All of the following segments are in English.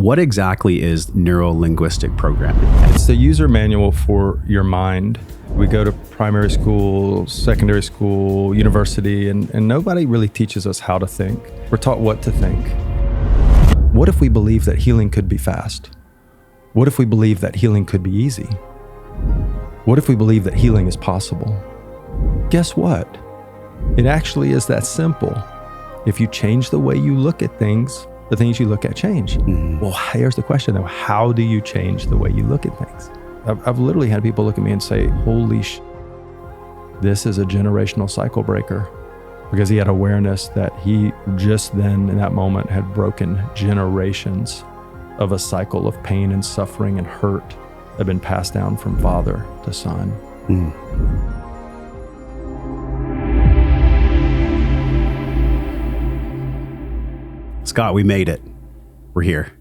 What exactly is neurolinguistic programming? It's the user manual for your mind. We go to primary school, secondary school, university, and nobody really teaches us how to think. We're taught what to think. What if we believe that healing could be fast? What if we believe that healing could be easy? What if we believe that healing is possible? Guess what? It actually is that simple. If you change the way you look at things, the things you look at change. Well, here's the question though. How do you change the way you look at things? I've literally had people look at me and say, holy this is a generational cycle breaker, because he had awareness that he just then in that moment had broken generations of a cycle of pain and suffering and hurt that had been passed down from father to son. Scott, we made it. We're here.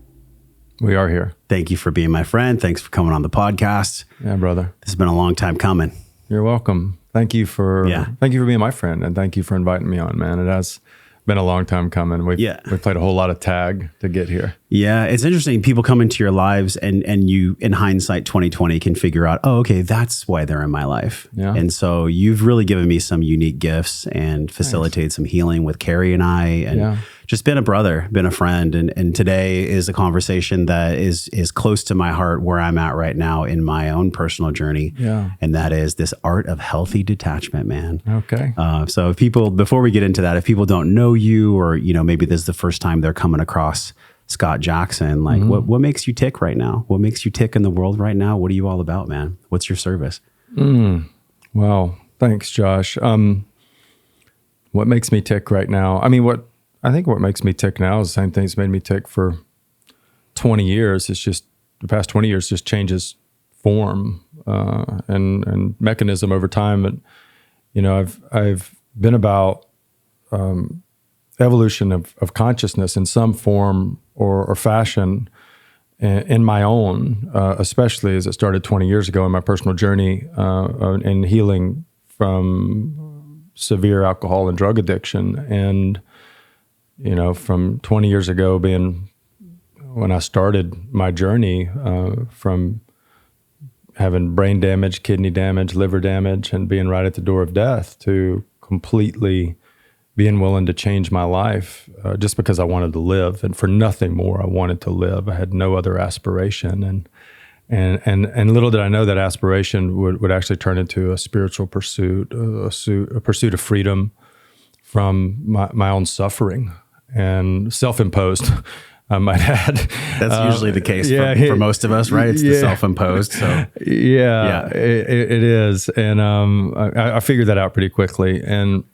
We are here. Thank you for being my friend. Thanks for coming on the podcast. Yeah, brother. This has been a long time coming. You're welcome. Thank you for being my friend, and thank you for inviting me on, man. It has been a long time coming. We played a whole lot of tag to get here. Yeah, it's interesting. People come into your lives and you, in hindsight, 2020, can figure out, oh, okay, that's why they're in my life. Yeah. And so you've really given me some unique gifts and facilitated some healing with Carrie and I, and just been a brother, been a friend. And today is a conversation that is close to my heart, where I'm at right now in my own personal journey. Yeah. And that is this art of healthy detachment, man. Okay. So if people, before we get into that, if people don't know you, or, maybe this is the first time they're coming across Scott Jackson, like what makes you tick right now? What makes you tick in the world right now? What are you all about, man? What's your service? Well, thanks, Josh. What makes me tick right now? I think what makes me tick now is the same thing that's made me tick for 20 years. It's just the past 20 years just changes form and mechanism over time. And, I've been about evolution of consciousness in some form or fashion in my own, especially as it started 20 years ago in my personal journey in healing from severe alcohol and drug addiction. And, from 20 years ago being when I started my journey from having brain damage, kidney damage, liver damage, and being right at the door of death, to completely being willing to change my life just because I wanted to live, and for nothing more. I wanted to live. I had no other aspiration, and little did I know that aspiration would actually turn into a spiritual pursuit, a pursuit of freedom from my own suffering, and self-imposed, I might add. That's usually the case for most of us, right? It's the self-imposed. So it is, and I figured that out pretty quickly. And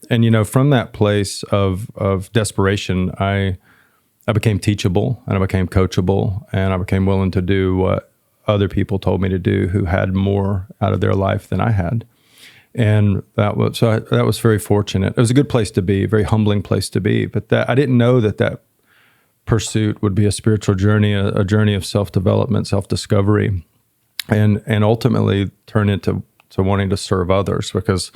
from that place of desperation, I became teachable, and I became coachable, and I became willing to do what other people told me to do who had more out of their life than I had. And that was very fortunate. It was a good place to be, a very humbling place to be. But I didn't know that pursuit would be a spiritual journey, a journey of self-development, self-discovery, and ultimately turn into wanting to serve others, because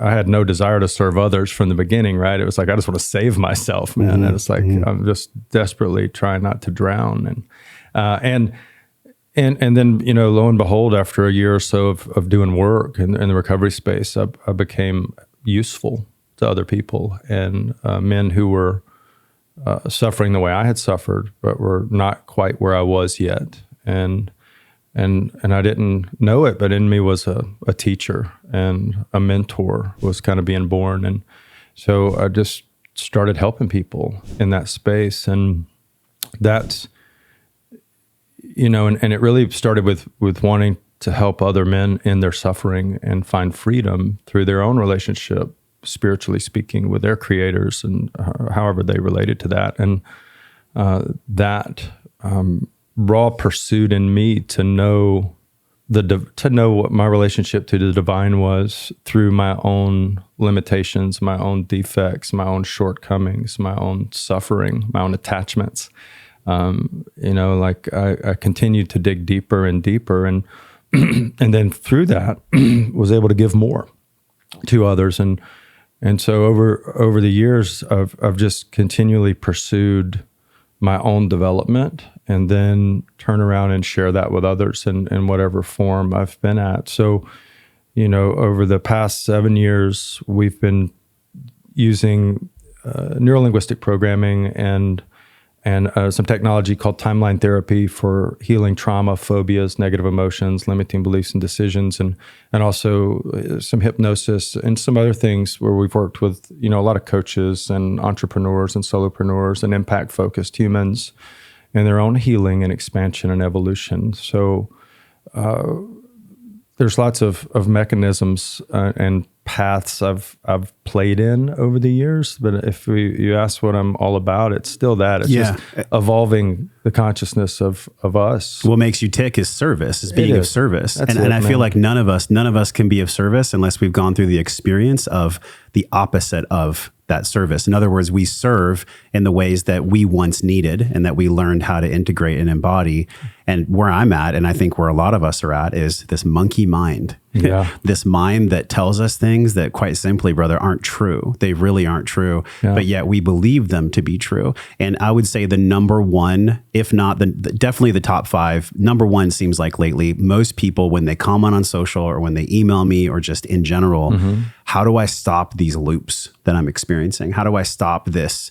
I had no desire to serve others from the beginning, right? It was like, I just want to save myself, man. And it's like, I'm just desperately trying not to drown. And then, lo and behold, after a year or so of doing work in the recovery space, I became useful to other people, and men who were suffering the way I had suffered, but were not quite where I was yet. And I didn't know it, but in me was a teacher, and a mentor was kind of being born. And so I just started helping people in that space. And that's, and it really started with wanting to help other men in their suffering and find freedom through their own relationship, spiritually speaking, with their creators, and however they related to that. And that raw pursuit in me to know what my relationship to the divine was through my own limitations, my own defects, my own shortcomings, my own suffering, my own attachments. I continued to dig deeper and deeper, and and then through that was able to give more to others. And so over the years, I've just continually pursued my own development and then turn around and share that with others in whatever form I've been at. So, over the past 7 years, we've been using neurolinguistic programming and some technology called timeline therapy for healing trauma, phobias, negative emotions, limiting beliefs and decisions, and also some hypnosis and some other things where we've worked with, a lot of coaches and entrepreneurs and solopreneurs and impact-focused humans in their own healing and expansion and evolution. So there's lots of mechanisms and paths I've played in over the years, but if you ask what I'm all about, it's still that. It's just evolving the consciousness of us. What makes you tick is service, is being of service. And I feel like none of us can be of service unless we've gone through the experience of the opposite of that service. In other words, we serve in the ways that we once needed and that we learned how to integrate and embody. And where I'm at, and I think where a lot of us are at, is this monkey mind. Yeah. This mind that tells us things that, quite simply, brother, aren't true. They really aren't true, but yet we believe them to be true. And I would say the number one, if not definitely the top 5, number one seems like lately, most people, when they comment on social or when they email me or just in general, how do I stop these loops that I'm experiencing? How do I stop this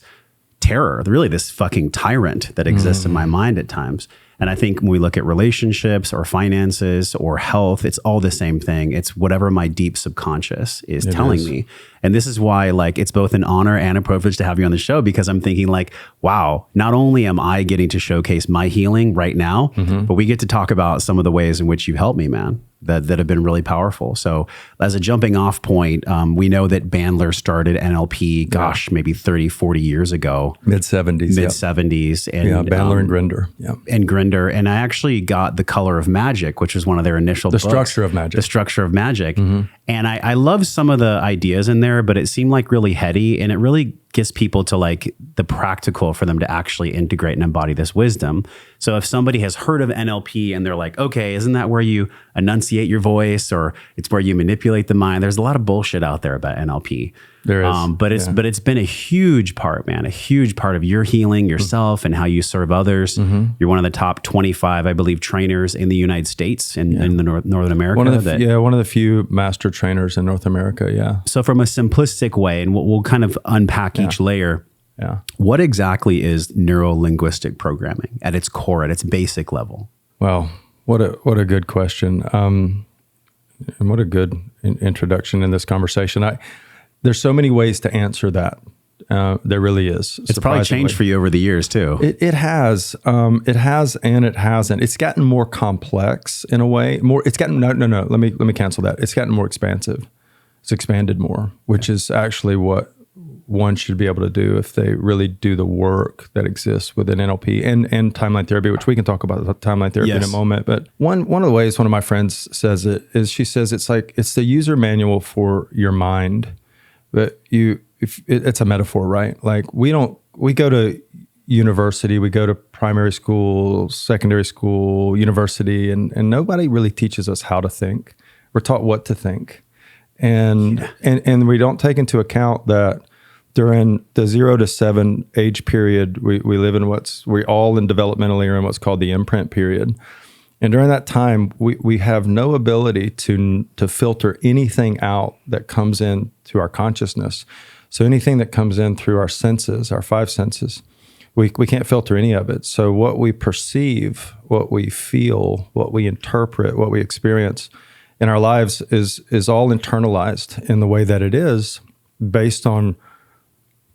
terror, really this fucking tyrant that exists in my mind at times? And I think when we look at relationships or finances or health, it's all the same thing. It's whatever my deep subconscious is telling me. And this is why, like, it's both an honor and a privilege to have you on the show, because I'm thinking like, wow, not only am I getting to showcase my healing right now, but we get to talk about some of the ways in which you've helped me, man, that have been really powerful. So as a jumping off point, we know that Bandler started NLP, maybe 30, 40 years ago. Mid-70s. And Bandler and Grinder. And Grinder. And I actually got The Color of Magic, which was one of their initial books. The Structure of Magic. The Structure of Magic. And I love some of the ideas in there, but it seemed like really heady, and it really gets people to like the practical for them to actually integrate and embody this wisdom. So if somebody has heard of NLP and they're like, okay, isn't that where you enunciate your voice, or it's where you manipulate the mind? There's a lot of bullshit out there about NLP. There is. But it's been a huge part, man, a huge part of your healing yourself and how you serve others. You're one of the top 25, I believe, trainers in the United States and in the Northern America. One of the few master trainers in North America. Yeah. So from a simplistic way, and we'll kind of unpack each layer. Yeah. What exactly is neurolinguistic programming at its core, at its basic level? Well, what a good question. And what a good introduction in this conversation. There's so many ways to answer that. There really is. It's probably changed for you over the years too. It has. It has, and it hasn't. It's gotten more complex in a way. It's gotten no. Let me cancel that. It's gotten more expansive. It's expanded more, which is actually what one should be able to do if they really do the work that exists within NLP and timeline therapy, which we can talk about timeline therapy in a moment. But one of the ways one of my friends says it is, she says it's the user manual for your mind. But it's a metaphor, right? Like we go to university, we go to primary school, secondary school, university, and nobody really teaches us how to think. We're taught what to think. And we don't take into account that during the 0 to 7 age period, we live in we're all in developmentally are in what's called the imprint period. And during that time, we have no ability to filter anything out that comes in to our consciousness. So anything that comes in through our senses, our 5 senses, we can't filter any of it. So what we perceive, what we feel, what we interpret, what we experience in our lives is all internalized in the way that it is based on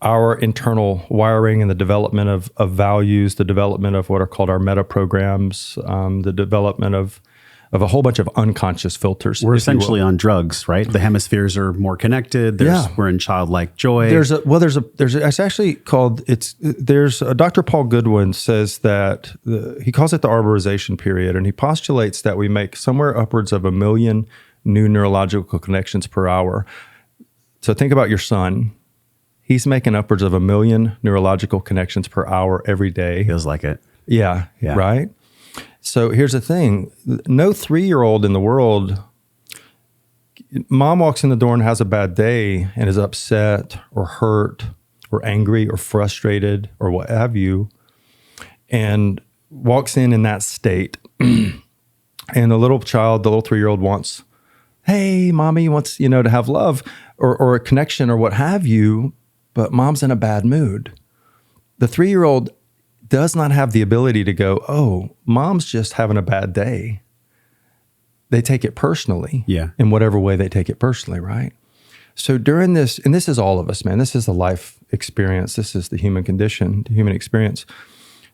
our internal wiring and the development of values, the development of what are called our meta programs, the development of a whole bunch of unconscious filters. We're essentially on drugs, right? The hemispheres are more connected. We're in childlike joy. There's it's actually called, Dr. Paul Goodwin says that he calls it the arborization period, and he postulates that we make somewhere upwards of 1 million new neurological connections per hour. So think about your son. He's making upwards of 1 million neurological connections per hour every day. Feels like it. Yeah. Right? So here's the thing. No 3-year-old in the world, mom walks in the door and has a bad day and is upset or hurt or angry or frustrated or what have you. And walks in that state, and the little child, the little 3-year-old wants, hey, mommy wants, to have love or a connection or what have you, but mom's in a bad mood. The 3-year-old does not have the ability to go, oh, mom's just having a bad day. They take it personally. Yeah. In whatever way they take it personally, right? So during this, and this is all of us, man, this is the life experience. This is the human condition, the human experience.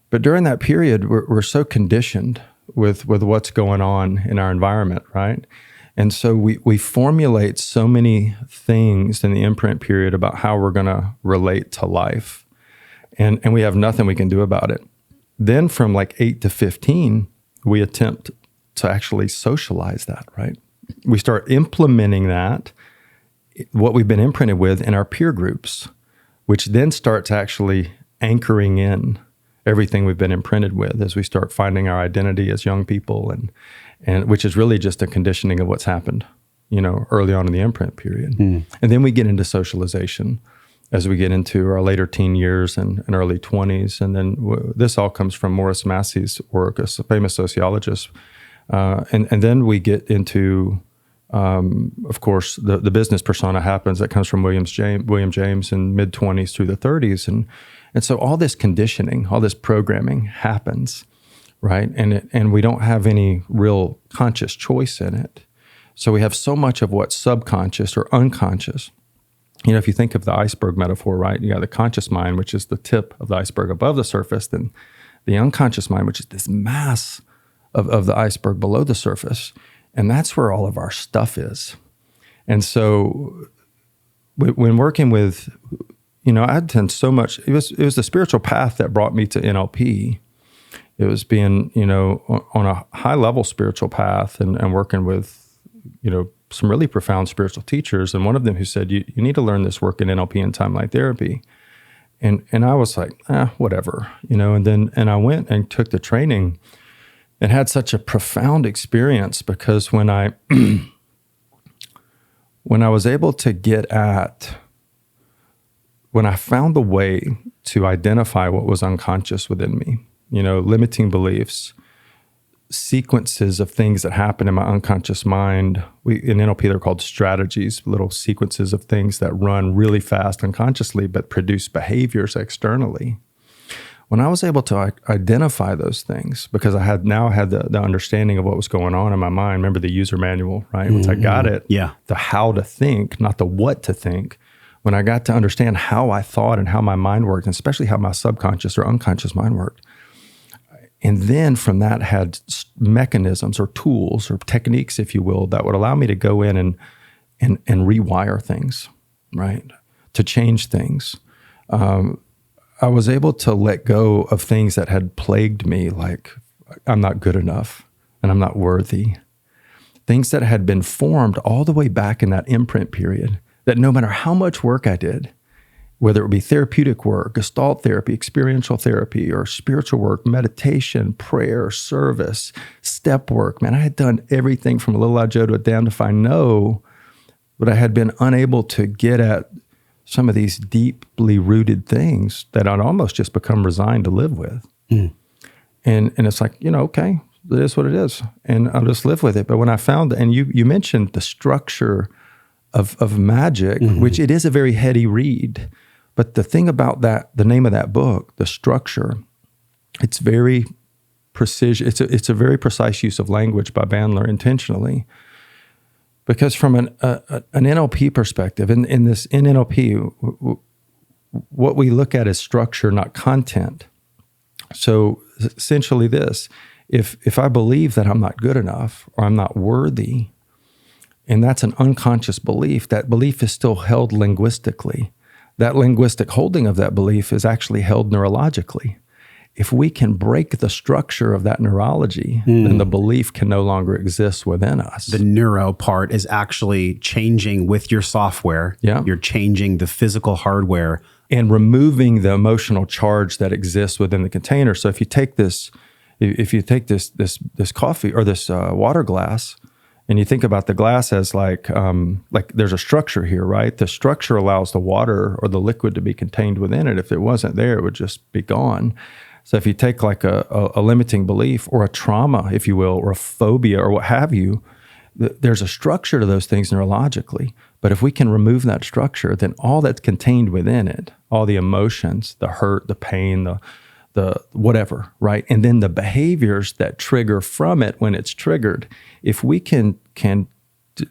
But during that period, we're so conditioned with what's going on in our environment, right? And so we formulate so many things in the imprint period about how we're going to relate to life. And we have nothing we can do about it. Then from like 8 to 15, we attempt to actually socialize that, right? We start implementing that, what we've been imprinted with in our peer groups, which then starts actually anchoring in everything we've been imprinted with as we start finding our identity as young people, and which is really just a conditioning of what's happened, early on in the imprint period. And then we get into socialization as we get into our later teen years and early 20s. And then this all comes from Morris Massey's work, a famous sociologist. And then we get into, of course, the business persona happens. That comes from William James in mid-20s through the 30s. And so all this conditioning, all this programming happens, right? And we don't have any real conscious choice in it. So we have so much of what's subconscious or unconscious. If you think of the iceberg metaphor, right? You got the conscious mind, which is the tip of the iceberg above the surface, then the unconscious mind, which is this mass of the iceberg below the surface. And that's where all of our stuff is. And so when working with, I had done so much, it was the spiritual path that brought me to NLP. It was being, on a high level spiritual path and working with, some really profound spiritual teachers. And one of them who said, you need to learn this work in NLP and timeline therapy. And I was like, whatever, and I went and took the training and had such a profound experience, because when I was able to when I found the way to identify what was unconscious within me, limiting beliefs, sequences of things that happen in my unconscious mind. In NLP, they're called strategies, little sequences of things that run really fast unconsciously, but produce behaviors externally. When I was able to identify those things, because I had the understanding of what was going on in my mind, remember the user manual, right? Once I got it, the how to think, not the what to think. When I got to understand how I thought and how my mind worked, and especially how my subconscious or unconscious mind worked, and then from that had mechanisms or tools or techniques, if you will, that would allow me to go in and rewire things, right? To change things. I was able to let go of things that had plagued me, like I'm not good enough and I'm not worthy. Things that had been formed all the way back in that imprint period, that no matter how much work I did, whether it be therapeutic work, Gestalt therapy, experiential therapy, or spiritual work, meditation, prayer, service, step work. Man, I had done everything from a little iota down to find no, but I had been unable to get at some of these deeply rooted things that I'd almost just become resigned to live with. And it's like, okay, it is what it is. And I'll just live with it. But when I found, and you mentioned the structure of magic, which it is a very heady read. But the thing about that, the name of that book, the structure, it's very precision. It's a very precise use of language by Bandler intentionally, because from an NLP perspective, in NLP, what we look at is structure, not content. So essentially, if I believe that I'm not good enough or I'm not worthy, and that's an unconscious belief, that belief is still held linguistically. That linguistic holding of that belief is actually held neurologically. If we can break the structure of that neurology, then the belief can no longer exist within us. The neuro part is actually changing with your software. Yeah. You're changing the physical hardware. And removing the emotional charge that exists within the container. So if you take this coffee or this water glass, and you think about the glass as like there's a structure here, right? The structure allows the water or the liquid to be contained within it. If it wasn't there, it would just be gone. So if you take like a limiting belief or a trauma, if you will, or a phobia or what have you, there's a structure to those things neurologically. But if we can remove that structure, then all that's contained within it, all the emotions, the hurt, the pain, the whatever, right? And then the behaviors that trigger from it when it's triggered, if we can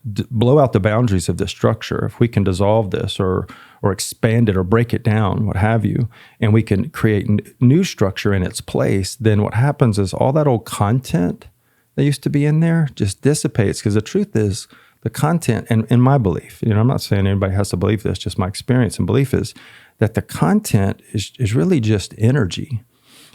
blow out the boundaries of the structure, if we can dissolve this or expand it or break it down, what have you, and we can create new structure in its place, then what happens is all that old content that used to be in there just dissipates. Because the truth is, the content, and in my belief, I'm not saying anybody has to believe this, just my experience and belief is that the content is really just energy.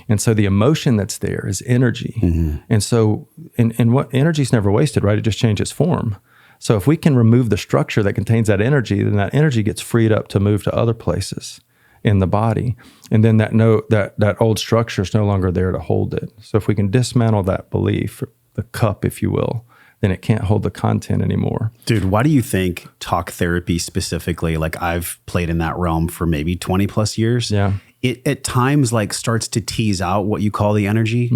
And so the emotion that's there is energy. Mm-hmm. And so, and what energy's never wasted, right? It just changes form. So if we can remove the structure that contains that energy, then that energy gets freed up to move to other places in the body. And then that old structure is no longer there to hold it. So if we can dismantle that belief, the cup, if you will, then it can't hold the content anymore. Dude, why do you think talk therapy specifically, like I've played in that realm for maybe 20 plus years. Yeah. It at times like starts to tease out what you call the energy,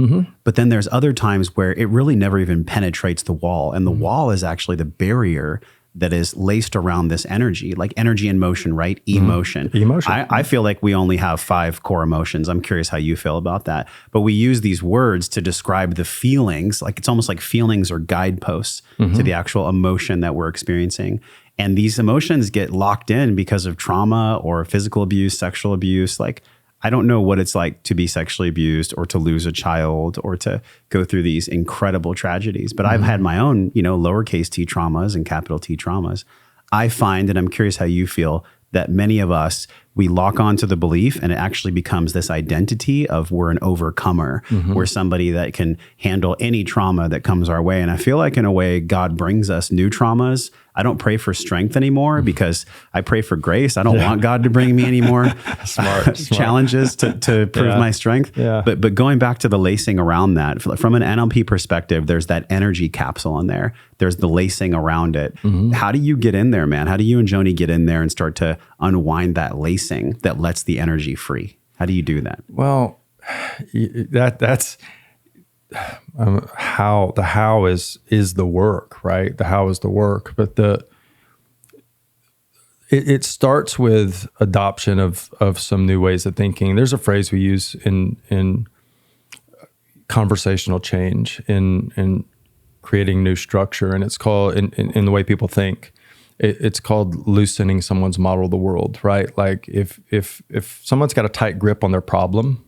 but then there's other times where it really never even penetrates the wall. And the wall is actually the barrier that is laced around this energy, like energy and motion, right? Emotion. I feel like we only have 5 core emotions. I'm curious how you feel about that. But we use these words to describe the feelings, like it's almost like feelings or guideposts to the actual emotion that we're experiencing. And these emotions get locked in because of trauma or physical abuse, sexual abuse. Like, I don't know what it's like to be sexually abused or to lose a child or to go through these incredible tragedies. But I've had my own, lowercase t traumas and capital T traumas. I find, and I'm curious how you feel, that many of us, we lock onto the belief and it actually becomes this identity of we're an overcomer. We're somebody that can handle any trauma that comes our way. And I feel like in a way, God brings us new traumas. I don't pray for strength anymore because I pray for grace. I don't want God to bring me any more challenges to prove my strength. Yeah. But going back to the lacing around that, from an NLP perspective, there's that energy capsule in there. There's the lacing around it. How do you get in there, man? How do you and Joanie get in there and start to unwind that lacing that lets the energy free? How do you do that? Well, that's how the how is the work, right? The how is the work, but it starts with adoption of some new ways of thinking. There's a phrase we use in conversational change, in creating new structure, and it's called in the way people think. It's called loosening someone's model of the world, right? Like if someone's got a tight grip on their problem,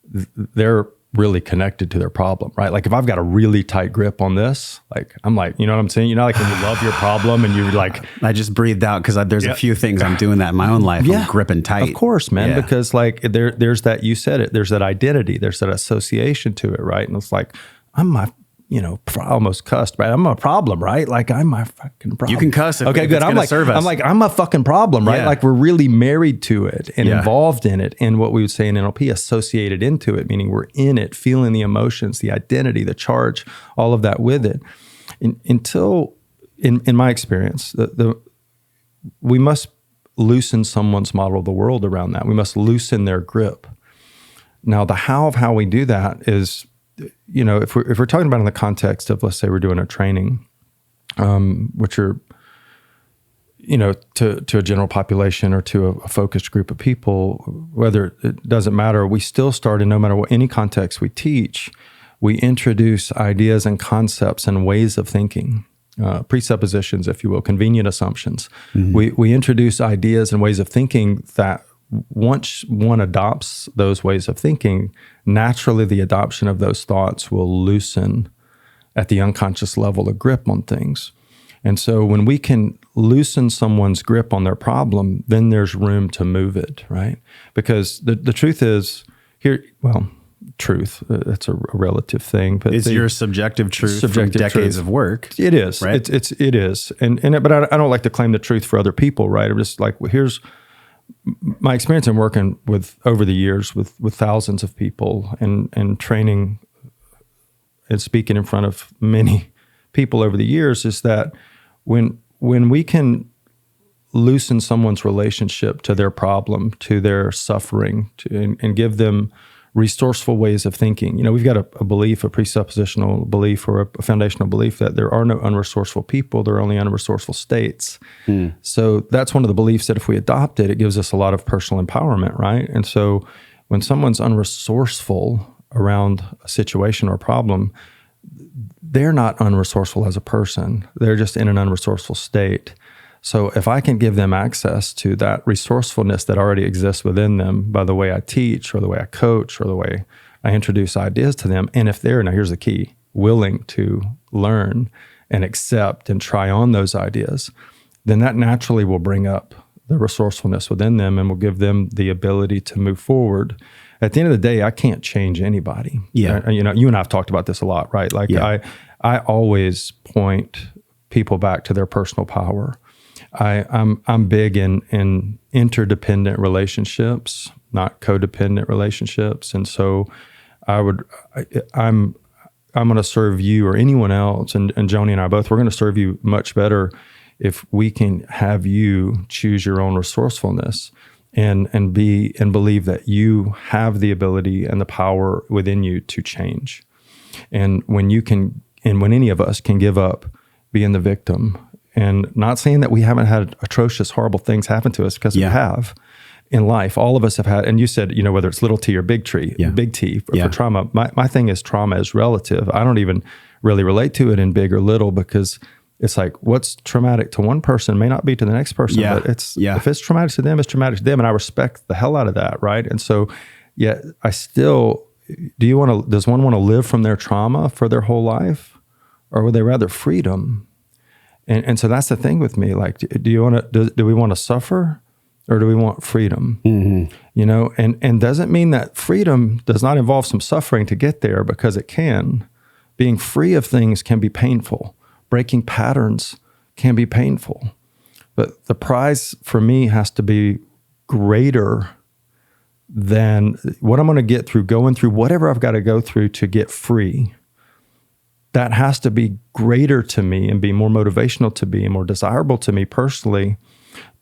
they're really connected to their problem, right? Like if I've got a really tight grip on this, like I'm like, you know what I'm saying? Like when you love your problem and you're like, I just breathed out because there's a few things I'm doing that in my own life. I'm gripping tight. Of course, man, because like there's that, you said it, there's that identity, there's that association to it, right? And it's like, I'm my, almost cussed, right? I'm a problem, right? Like I'm my fucking problem. You can cuss if, okay, if good. it's I'm like, serve us. I'm like, I'm a fucking problem, right? Yeah. Like we're really married to it and involved in it. And what we would say in NLP, associated into it, meaning we're in it, feeling the emotions, the identity, the charge, all of that with it. Until, in my experience, we must loosen someone's model of the world around that. We must loosen their grip. Now, the how of how we do that is, if we're talking about in the context of, let's say we're doing a training, which are, to a general population or to a focused group of people, whether it doesn't matter, we still start in no matter what, any context we teach, we introduce ideas and concepts and ways of thinking, presuppositions, if you will, convenient assumptions. We introduce ideas and ways of thinking that once one adopts those ways of thinking, naturally the adoption of those thoughts will loosen at the unconscious level a grip on things. And so when we can loosen someone's grip on their problem, then there's room to move it, right? Because the truth is here, truth, that's a relative thing. But it's your subjective truth from decades of work. It is, right? It is. But I don't like to claim the truth for other people, right? I'm just like, here's my experience in working with over the years with thousands of people and training and speaking in front of many people over the years is that when we can loosen someone's relationship to their problem, to their suffering, and give them resourceful ways of thinking. We've got a belief, a presuppositional belief or a foundational belief that there are no unresourceful people, there are only unresourceful states. So that's one of the beliefs that if we adopt it, it gives us a lot of personal empowerment, right? And so when someone's unresourceful around a situation or a problem, they're not unresourceful as a person. They're just in an unresourceful state. So if I can give them access to that resourcefulness that already exists within them by the way I teach or the way I coach or the way I introduce ideas to them, and if they're, now here's the key, willing to learn and accept and try on those ideas, then that naturally will bring up the resourcefulness within them and will give them the ability to move forward. At the end of the day, I can't change anybody. Yeah. You and I have talked about this a lot, right? Like I always point people back to their personal power. I'm big in interdependent relationships, not codependent relationships. And so I'm going to serve you or anyone else, and Joanie and I both, we're going to serve you much better if we can have you choose your own resourcefulness and believe that you have the ability and the power within you to change. And when any of us can give up being the victim, and not saying that we haven't had atrocious, horrible things happen to us, because we have in life. All of us have had, and you said, whether it's little T or big T for trauma. My thing is trauma is relative. I don't even really relate to it in big or little, because it's like what's traumatic to one person may not be to the next person. But if it's traumatic to them, it's traumatic to them. And I respect the hell out of that, right? And so, I still, does one want to live from their trauma for their whole life? Or would they rather freedom? And so that's the thing with me. Like, do we want to suffer, or do we want freedom? And doesn't mean that freedom does not involve some suffering to get there, because it can. Being free of things can be painful. Breaking patterns can be painful. But the prize for me has to be greater than what I'm going to get through going through whatever I've got to go through to get free. That has to be greater to me and be more motivational to me and more desirable to me personally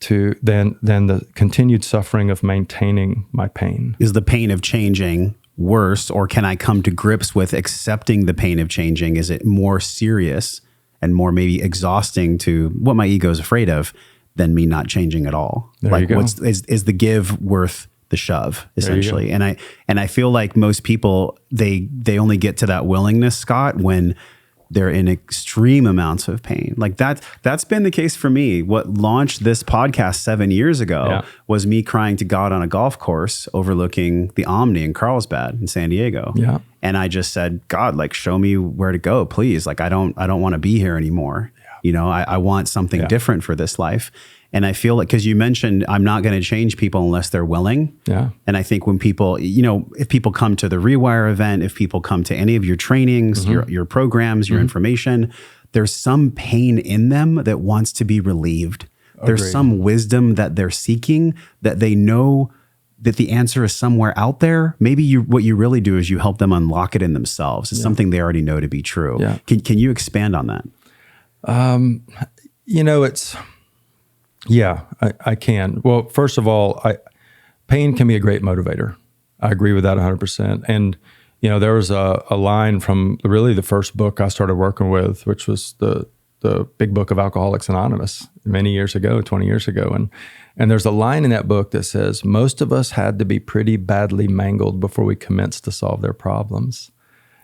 than the continued suffering of maintaining my pain. Is the pain of changing worse, or can I come to grips with accepting the pain of changing? Is it more serious and more maybe exhausting to what my ego is afraid of than me not changing at all? There you go. Is the give worth the shove, essentially? And I feel like most people, they only get to that willingness, Scott, when they're in extreme amounts of pain. Like that's been the case for me. What launched this podcast 7 years ago was me crying to God on a golf course overlooking the Omni in Carlsbad in San Diego. Yeah. And I just said, God, like, show me where to go, please. Like, I don't want to be here anymore. Yeah. I want something different for this life. And I feel like, because you mentioned, I'm not going to change people unless they're willing. Yeah. And I think when people, if people come to the Rewire event, if people come to any of your trainings, your programs, your information, there's some pain in them that wants to be relieved. Agreed. There's some wisdom that they're seeking, that they know that the answer is somewhere out there. Maybe what you really do is you help them unlock it in themselves. It's something they already know to be true. Yeah. Can you expand on that? I can. Well, first of all, pain can be a great motivator. I agree with that 100%. And, there was a line from really the first book I started working with, which was the big book of Alcoholics Anonymous many years ago, 20 years ago. And there's a line in that book that says, most of us had to be pretty badly mangled before we commenced to solve their problems.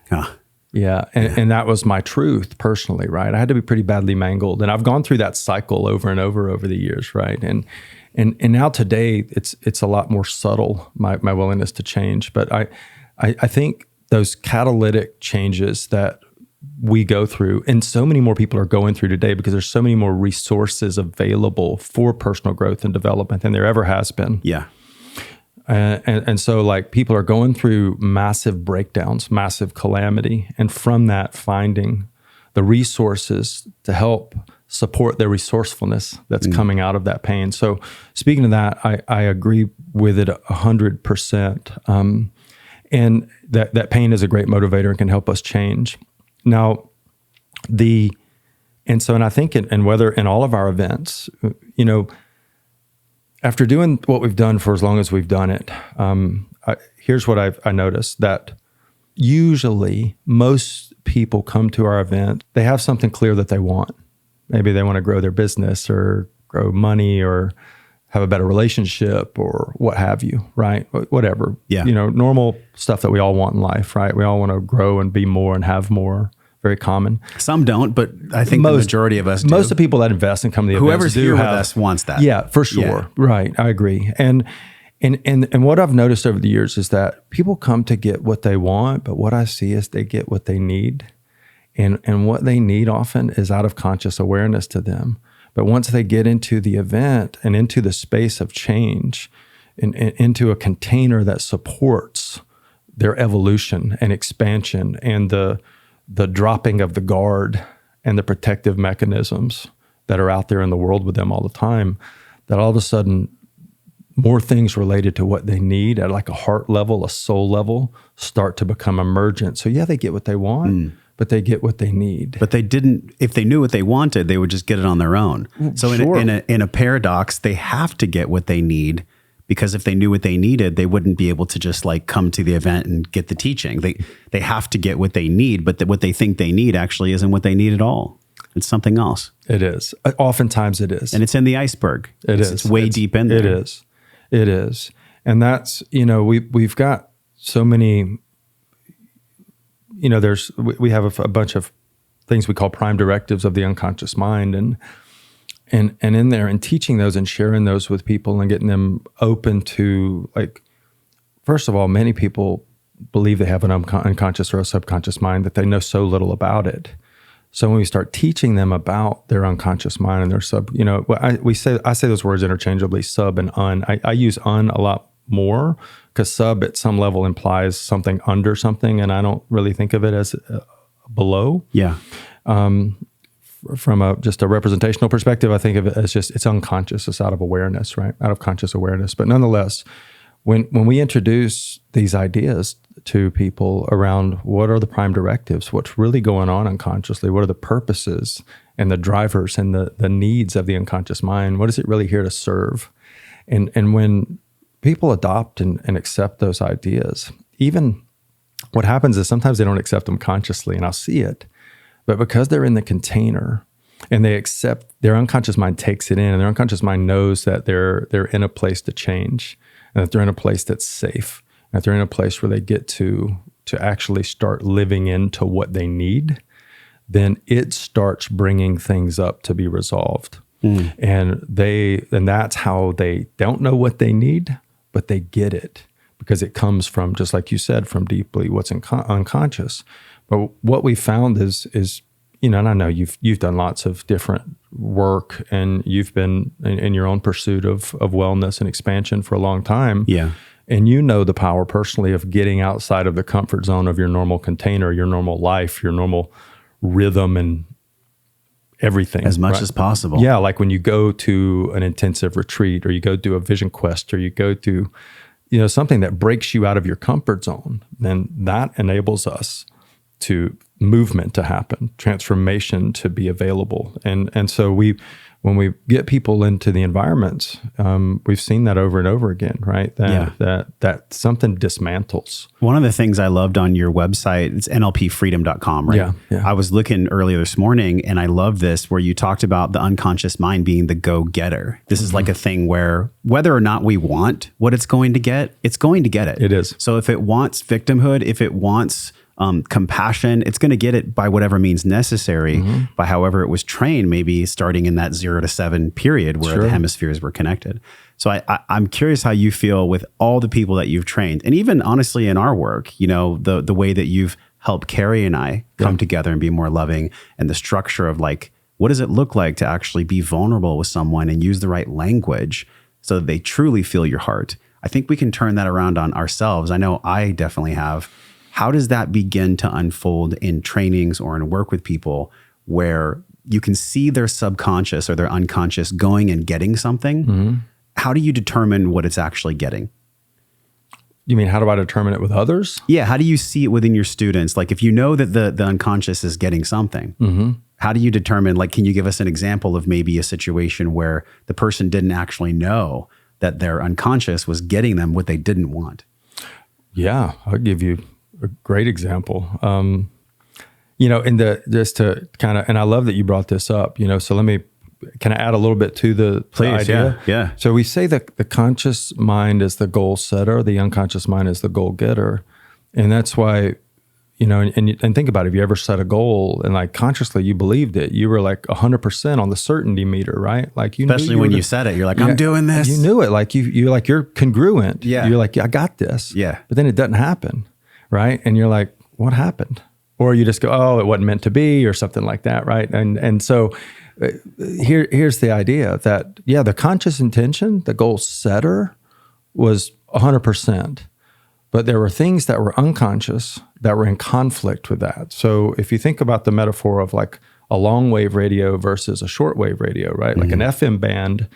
Huh. Yeah. And that was my truth personally, right? I had to be pretty badly mangled. And I've gone through that cycle over and over the years, right? And now today it's a lot more subtle, my willingness to change. But I think those catalytic changes that we go through, and so many more people are going through today because there's so many more resources available for personal growth and development than there ever has been. Yeah. And so like people are going through massive breakdowns, massive calamity, and from that finding the resources to help support their resourcefulness that's coming out of that pain. So speaking of that, I agree with it 100%. And that pain is a great motivator and can help us change. Now, and I think whether in all of our events, after doing what we've done for as long as we've done it, here's what I noticed, that usually most people come to our event, they have something clear that they want. Maybe they want to grow their business or grow money or have a better relationship or what have you, right? Whatever. Yeah. Normal stuff that we all want in life, right? We all want to grow and be more and have more. Very common. Some don't, but I think the majority of us do. Most of the people that invest and come to the Whoever's events here with us wants that. Yeah, for sure. Yeah. Right. I agree. And what I've noticed over the years is that people come to get what they want, but what I see is they get what they need. And what they need often is out of conscious awareness to them. But once they get into the event and into the space of change, and into a container that supports their evolution and expansion and the dropping of the guard and the protective mechanisms that are out there in the world with them all the time, that all of a sudden more things related to what they need at like a heart level, a soul level, start to become emergent. So yeah, they get what they want, but they get what they need. But they didn't, if they knew what they wanted, they would just get it on their own. So sure. in a paradox, they have to get what they need, because if they knew what they needed, they wouldn't be able to just like come to the event and get the teaching. They have to get what they need, but what they think they need actually isn't what they need at all. It's something else. It is. Oftentimes it is. And it's in the iceberg. It's way deep in there. It is. And that's, we've got so many, we have a bunch of things we call prime directives of the unconscious mind. And in there, and teaching those and sharing those with people and getting them open to, like, first of all, many people believe they have an unconscious or a subconscious mind, that they know so little about it. So when we start teaching them about their unconscious mind and their I say those words interchangeably, sub and un. I use un a lot more because sub at some level implies something under something, and I don't really think of it as below. Yeah. From just a representational perspective, I think of it as just, it's unconscious. It's out of awareness, right? Out of conscious awareness. But nonetheless, when we introduce these ideas to people around what are the prime directives, what's really going on unconsciously, what are the purposes and the drivers and the needs of the unconscious mind, what is it really here to serve? And when people adopt and accept those ideas, even what happens is sometimes they don't accept them consciously, and I'll see it. But because they're in the container and they accept, their unconscious mind takes it in, and their unconscious mind knows that they're in a place to change, and that they're in a place that's safe, and that they're in a place where they get to actually start living into what they need, then it starts bringing things up to be resolved. And that's how they don't know what they need, but they get it, because it comes from, just like you said, from deeply what's unconscious. But what we found is, and I know you've done lots of different work, and you've been in your own pursuit of wellness and expansion for a long time. Yeah. And the power personally of getting outside of the comfort zone of your normal container, your normal life, your normal rhythm and everything. As much as possible. Yeah, like when you go to an intensive retreat, or you go do a vision quest, or you go to, something that breaks you out of your comfort zone, then that enables us to movement to happen, transformation to be available. And so when we get people into the environments, we've seen that over and over again, right? That something dismantles. One of the things I loved on your website, it's nlpfreedom.com, right? Yeah. I was looking earlier this morning, and I love this, where you talked about the unconscious mind being the go-getter. This is like a thing where whether or not we want what it's going to get it. It is. So if it wants victimhood, if it wants compassion, it's going to get it by whatever means necessary, by however it was trained, maybe starting in that 0 to 7 period where the hemispheres were connected. So I'm curious how you feel with all the people that you've trained, and even honestly in our work, the way that you've helped Carrie and I come together and be more loving, and the structure of like, what does it look like to actually be vulnerable with someone and use the right language so that they truly feel your heart. I think we can turn that around on ourselves. I know I definitely have. How does that begin to unfold in trainings or in work with people where you can see their subconscious or their unconscious going and getting something? How do you determine what it's actually getting? You mean, how do I determine it with others? Yeah. How do you see it within your students? Like, if you know that the unconscious is getting something, how do you determine, like, can you give us an example of maybe a situation where the person didn't actually know that their unconscious was getting them what they didn't want? Yeah, I'll give you a great example. Just to kind of, and I love that you brought this up, so can I add a little bit to the idea? Yeah. So we say that the conscious mind is the goal setter, the unconscious mind is the goal getter. And that's why, and think about it, if you ever set a goal and like consciously you believed it, you were like 100% on the certainty meter, right? Like especially when you said it, you're like, I'm doing this. You knew it, like you're congruent. Yeah. You're like, I got this. Yeah. But then it doesn't happen, right? And you're like, what happened? Or you just go, oh, it wasn't meant to be, or something like that, right? And so here's the idea that, the conscious intention, the goal setter, was 100%. But there were things that were unconscious that were in conflict with that. So if you think about the metaphor of like a long wave radio versus a short wave radio, right? Like an FM band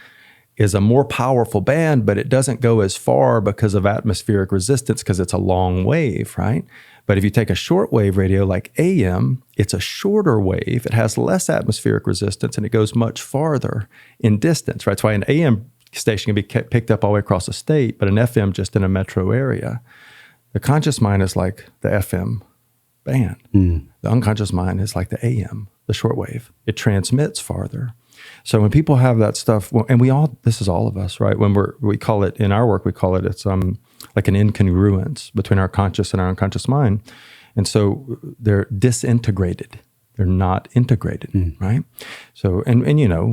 is a more powerful band, but it doesn't go as far because of atmospheric resistance because it's a long wave, right? But if you take a short wave radio like AM, it's a shorter wave. It has less atmospheric resistance and it goes much farther in distance, right? That's why an AM station can be picked up all the way across the state, but an FM just in a metro area. The conscious mind is like the FM band. The unconscious mind is like the AM, the shortwave. It transmits farther. So when people have that stuff, and this is all of us, right? When we call it, in our work, it's like an incongruence between our conscious and our unconscious mind. And so they're disintegrated. They're not integrated, right? So, and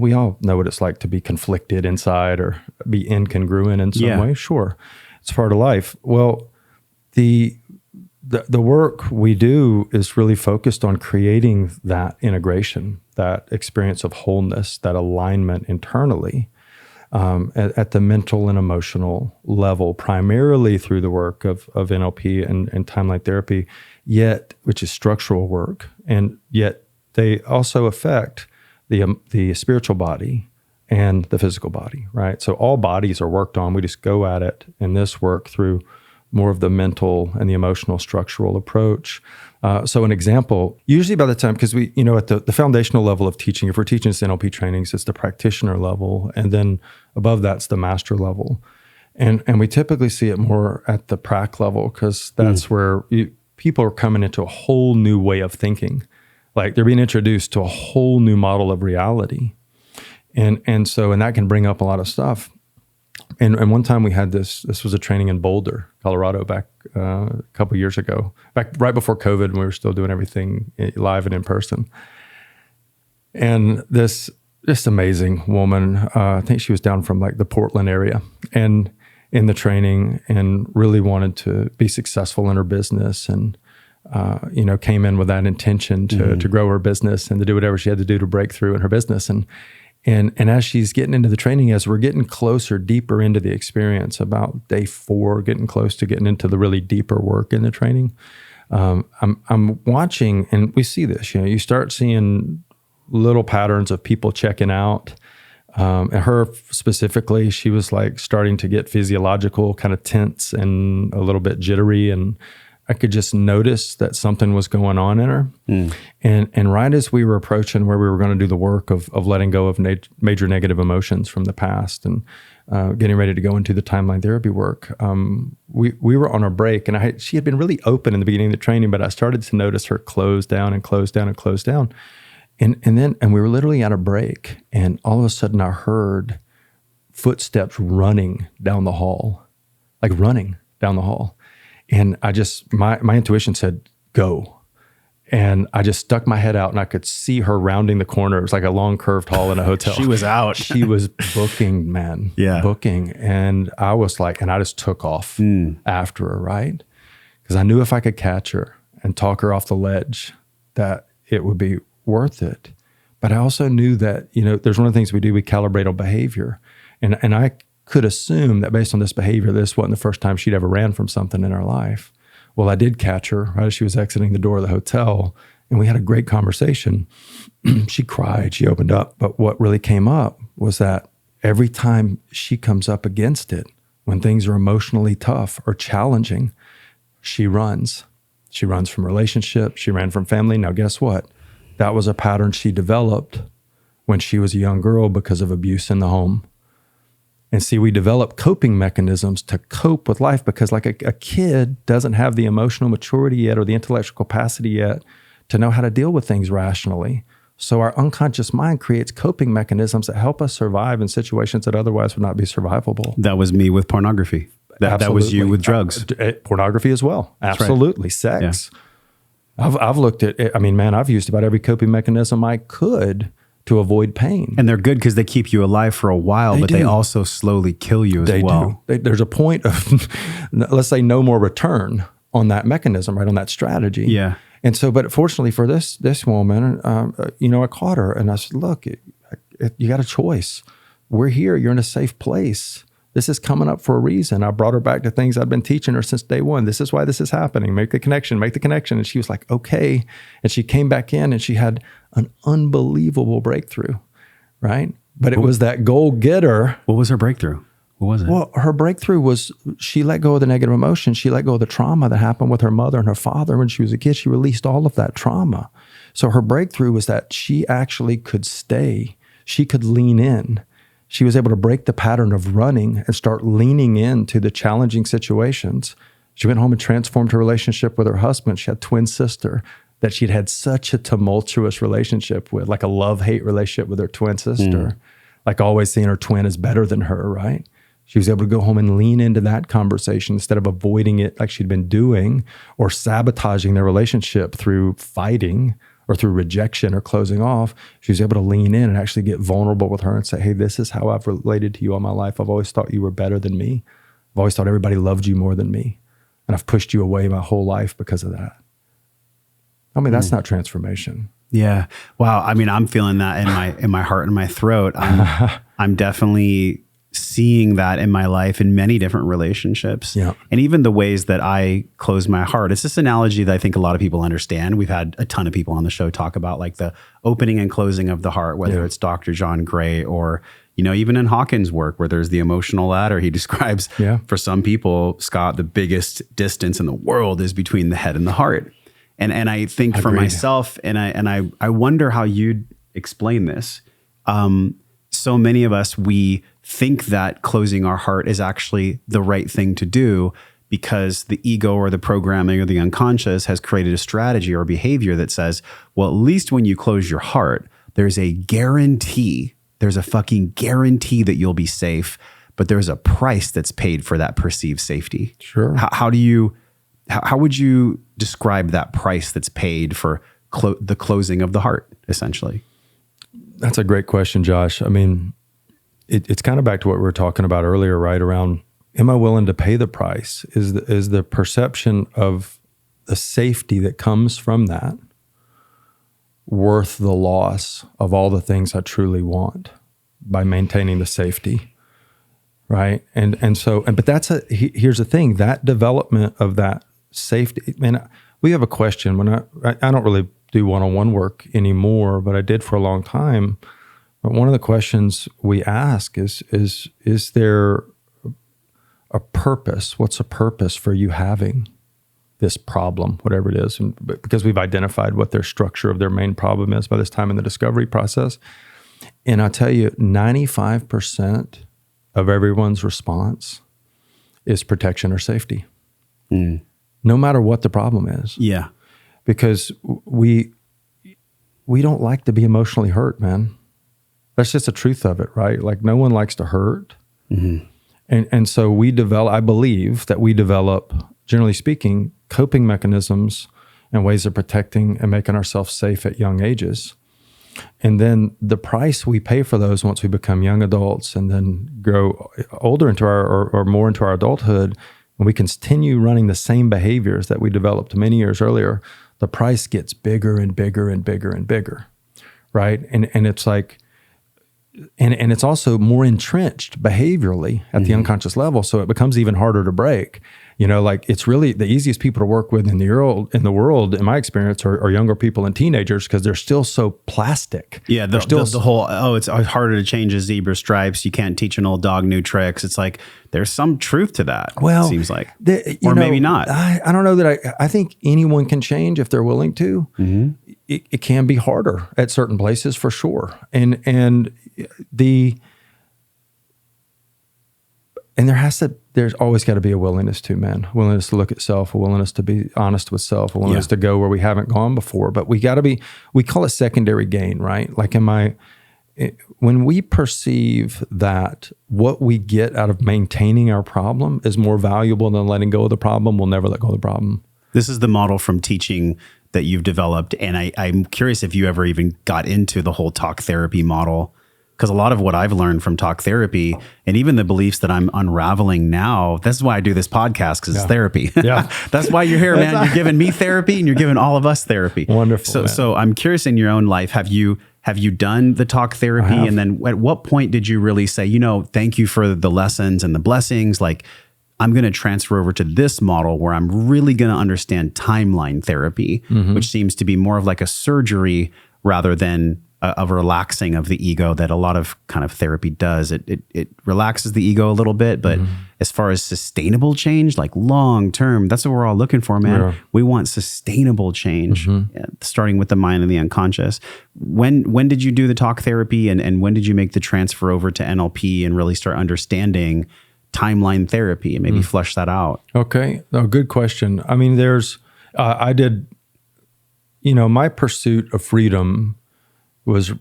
we all know what it's like to be conflicted inside or be incongruent in some way. Sure, it's part of life. Well, the work we do is really focused on creating that integration, that experience of wholeness, that alignment internally at the mental and emotional level, primarily through the work of NLP and timeline therapy, which is structural work, and yet they also affect the spiritual body and the physical body, right? So all bodies are worked on. We just go at it in this work through more of the mental and the emotional structural approach. So an example, usually by the time, because we, at the foundational level of teaching, if we're teaching this NLP trainings, it's the practitioner level. And then above that's the master level. And we typically see it more at the prac level, because that's where people are coming into a whole new way of thinking. Like they're being introduced to a whole new model of reality. And that can bring up a lot of stuff. And one time we had this was a training in Boulder, Colorado, back a couple years ago, back right before COVID, and we were still doing everything live and in person. And this just amazing woman, I think she was down from like the Portland area, and in the training, and really wanted to be successful in her business, and came in with that intention to grow her business and to do whatever she had to do to break through in her business. And as she's getting into the training, as we're getting closer, deeper into the experience, about day 4, getting close to getting into the really deeper work in the training, I'm watching, and we see this. You start seeing little patterns of people checking out. And her specifically, she was like starting to get physiological, kind of tense and a little bit jittery, and I could just notice that something was going on in her. And right as we were approaching where we were going to do the work of letting go of major negative emotions from the past and getting ready to go into the timeline therapy work, we were on a break, and she had been really open in the beginning of the training, but I started to notice her close down and close down and close down. And we were literally at a break, and all of a sudden I heard footsteps running down the hall, like running down the hall. And I just, my intuition said, go. And I just stuck my head out, and I could see her rounding the corner. It was like a long curved hall in a hotel. She was out. She was booking, man. Yeah. Booking. And I was like, and I just took off after her, right? Because I knew if I could catch her and talk her off the ledge, that it would be worth it. But I also knew that, there's one of the things we do, we calibrate on behavior. And I could assume that based on this behavior, this wasn't the first time she'd ever ran from something in her life. Well, I did catch her right as she was exiting the door of the hotel, and we had a great conversation. She cried, she opened up. But what really came up was that every time she comes up against it, when things are emotionally tough or challenging, she runs. She runs from relationships. She ran from family. Now, guess what? That was a pattern she developed when she was a young girl because of abuse in the home. And see, we develop coping mechanisms to cope with life because like a kid doesn't have the emotional maturity yet or the intellectual capacity yet to know how to deal with things rationally. So our unconscious mind creates coping mechanisms that help us survive in situations that otherwise would not be survivable. That was me with pornography. That was you with drugs. Pornography as well. Absolutely. Right. Sex. Yeah. I've looked at it. I mean, man, I've used about every coping mechanism I could to avoid pain. And they're good because they keep you alive for a while, but they also slowly kill you as well. There's a point of, let's say, no more return on that mechanism, right, on that strategy. Yeah. And so, but fortunately for this woman, I caught her and I said, look, you got a choice. We're here. You're in a safe place. This is coming up for a reason. I brought her back to things I'd been teaching her since day one. This is why this is happening. Make the connection. And she was like, okay. And she came back in and she had an unbelievable breakthrough, right? But it was that goal getter. What was her breakthrough? What was it? Well, her breakthrough was she let go of the negative emotion. She let go of the trauma that happened with her mother and her father when she was a kid. She released all of that trauma. So her breakthrough was that she actually could stay. She could lean in. She was able to break the pattern of running and start leaning into the challenging situations. She went home and transformed her relationship with her husband. She had a twin sister that she'd had such a tumultuous relationship with, like a love-hate relationship with her twin sister, like always seeing her twin as better than her, right? She was able to go home and lean into that conversation instead of avoiding it like she'd been doing or sabotaging their relationship through fighting or through rejection or closing off. She was able to lean in and actually get vulnerable with her and say, hey, this is how I've related to you all my life. I've always thought you were better than me. I've always thought everybody loved you more than me. And I've pushed you away my whole life because of that. I mean, that's not transformation. Yeah. Wow. I mean, I'm feeling that in my heart and my throat. I'm definitely seeing that in my life in many different relationships. Yeah. And even the ways that I close my heart. It's this analogy that I think a lot of people understand. We've had a ton of people on the show talk about like the opening and closing of the heart, whether it's Dr. John Gray or, even in Hawkins' work where there's the emotional ladder. He describes for some people, Scott, the biggest distance in the world is between the head and the heart. And I think for myself, and I wonder how you'd explain this. So many of us, we think that closing our heart is actually the right thing to do because the ego or the programming or the unconscious has created a strategy or behavior that says, well, at least when you close your heart, there's a guarantee, there's a fucking guarantee that you'll be safe, but there's a price that's paid for that perceived safety. Sure. How would you describe that price that's paid for the closing of the heart, essentially? That's a great question, Josh. I mean, it's kind of back to what we were talking about earlier, right? Around, am I willing to pay the price? Is the perception of the safety that comes from that worth the loss of all the things I truly want by maintaining the safety, right? But here's the thing, that development of that safety, man, we have a question when I don't really do one-on-one work anymore, but I did for a long time. But one of the questions we ask is there a purpose? What's a purpose for you having this problem, whatever it is? And because we've identified what their structure of their main problem is by this time in the discovery process. And I'll tell you, 95% of everyone's response is protection or safety. No matter what the problem is. Yeah. Because we don't like to be emotionally hurt, man. That's just the truth of it, right? Like no one likes to hurt. Mm-hmm. And so I believe that we develop, generally speaking, coping mechanisms and ways of protecting and making ourselves safe at young ages. And then the price we pay for those once we become young adults and then grow older into or more into our adulthood, and we continue running the same behaviors that we developed many years earlier, the price gets bigger and bigger and bigger and bigger, right? And it's like, and it's also more entrenched behaviorally at the unconscious level, so it becomes even harder to break. Like it's really the easiest people to work with in the world, in my experience, are younger people and teenagers because they're still so plastic. Yeah, the whole, it's harder to change a zebra stripes. You can't teach an old dog new tricks. It's like there's some truth to that. Well, it seems like, or maybe not. I don't know that I think anyone can change if they're willing to. Mm-hmm. It can be harder at certain places for sure, and there's always got to be a willingness to, man, willingness to look at self, a willingness to be honest with self, a willingness to go where we haven't gone before. But we call it secondary gain, right? Like when we perceive that what we get out of maintaining our problem is more valuable than letting go of the problem, we'll never let go of the problem. This is the model from teaching that you've developed. And I'm curious if you ever even got into the whole talk therapy model. Because a lot of what I've learned from talk therapy and even the beliefs that I'm unraveling now, that's why I do this podcast, because it's therapy. Yeah. That's why you're here, man. You're giving me therapy and you're giving all of us therapy. Wonderful. So I'm curious, in your own life, have you done the talk therapy? And then at what point did you really say, thank you for the lessons and the blessings? Like, I'm going to transfer over to this model where I'm really going to understand timeline therapy, which seems to be more of like a surgery rather than a relaxing of the ego that a lot of kind of therapy does. It relaxes the ego a little bit, but as far as sustainable change, like long term, that's what we're all looking for, man. Yeah. We want sustainable change, starting with the mind and the unconscious. When did you do the talk therapy, and when did you make the transfer over to NLP and really start understanding timeline therapy and maybe flesh that out? Okay, good question. I mean, I did, my pursuit of freedom was,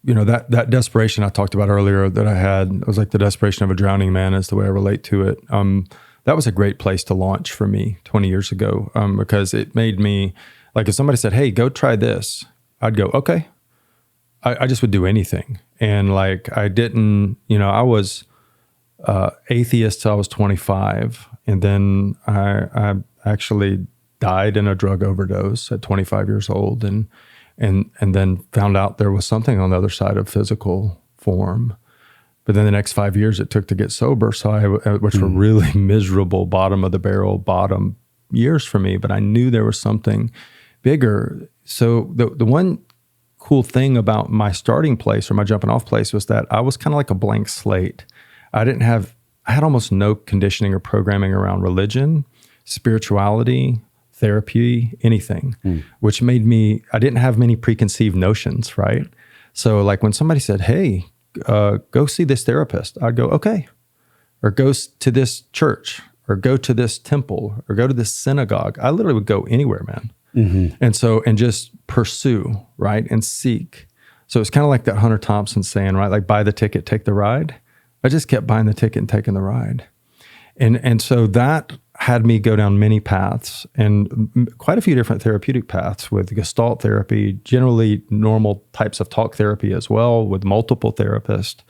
that desperation I talked about earlier that I had. It was like the desperation of a drowning man is the way I relate to it. That was a great place to launch for me 20 years ago, because it made me, like, if somebody said, hey, go try this, I'd go, okay. I just would do anything. And like, I didn't, I was atheist till I was 25. And then I actually died in a drug overdose at 25 years old. And then found out there was something on the other side of physical form. But then the next 5 years it took to get sober. So which were really miserable, bottom of the barrel, bottom years for me. But I knew there was something bigger. So the one cool thing about my starting place or my jumping off place was that I was kind of like a blank slate. I had almost no conditioning or programming around religion, spirituality, therapy, anything, which made me, I didn't have many preconceived notions, right? So like when somebody said, hey, go see this therapist, I'd go, okay. Or go to this church, or go to this temple, or go to this synagogue. I literally would go anywhere, man. And just pursue, right? And seek. So it's kind of like that Hunter Thompson saying, right? Like, buy the ticket, take the ride. I just kept buying the ticket and taking the ride. And so that had me go down many paths, and quite a few different therapeutic paths, with Gestalt therapy, generally normal types of talk therapy as well, with multiple therapists,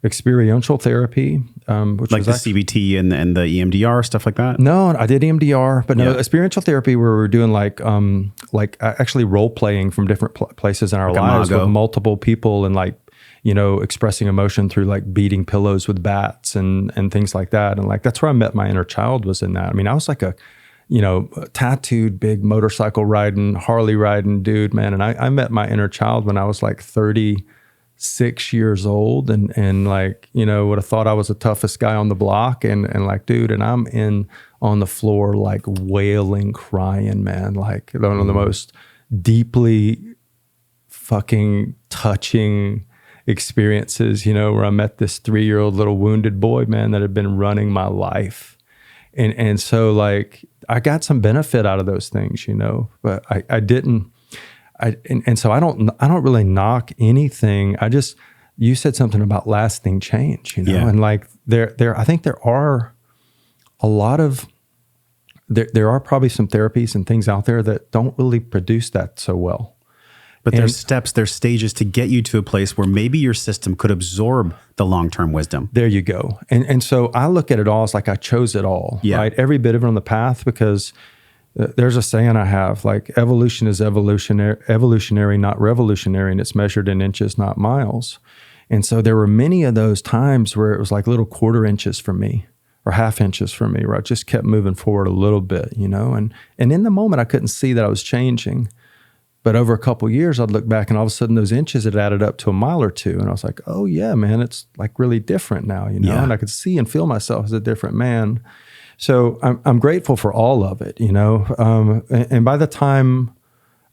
experiential therapy, which like was the CBT and the EMDR, stuff like that. No, I did EMDR, but no, experiential therapy where we're doing like actually role playing from different places in our lives with multiple people, and like, expressing emotion through like beating pillows with bats and things like that. And like, that's where I met my inner child, was in that. I mean, I was like a tattooed, big motorcycle riding, Harley riding dude, man. And I met my inner child when I was like 36 years old, and like, would have thought I was the toughest guy on the block, and like, dude, and I'm on the floor, like wailing, crying, man, like one of the most deeply fucking touching experiences, where I met this 3-year-old little wounded boy, man, that had been running my life. And so like, I got some benefit out of those things, but I didn't, and so I don't really knock anything. You said something about lasting change, and like I think there are a lot of, there are probably some therapies and things out there that don't really produce that so well. But there's steps, there's stages to get you to a place where maybe your system could absorb the long-term wisdom. There you go. And so I look at it all as like I chose it all, right? Every bit of it on the path, because there's a saying I have, like, evolution is evolutionary, not revolutionary, and it's measured in inches, not miles. And so there were many of those times where it was like little quarter inches for me, or half inches for me, where I just kept moving forward a little bit, and in the moment I couldn't see that I was changing. But over a couple of years, I'd look back, and all of a sudden those inches had added up to a mile or two. And I was like, oh yeah, man, it's like really different now, and I could see and feel myself as a different man. So I'm grateful for all of it, and by the time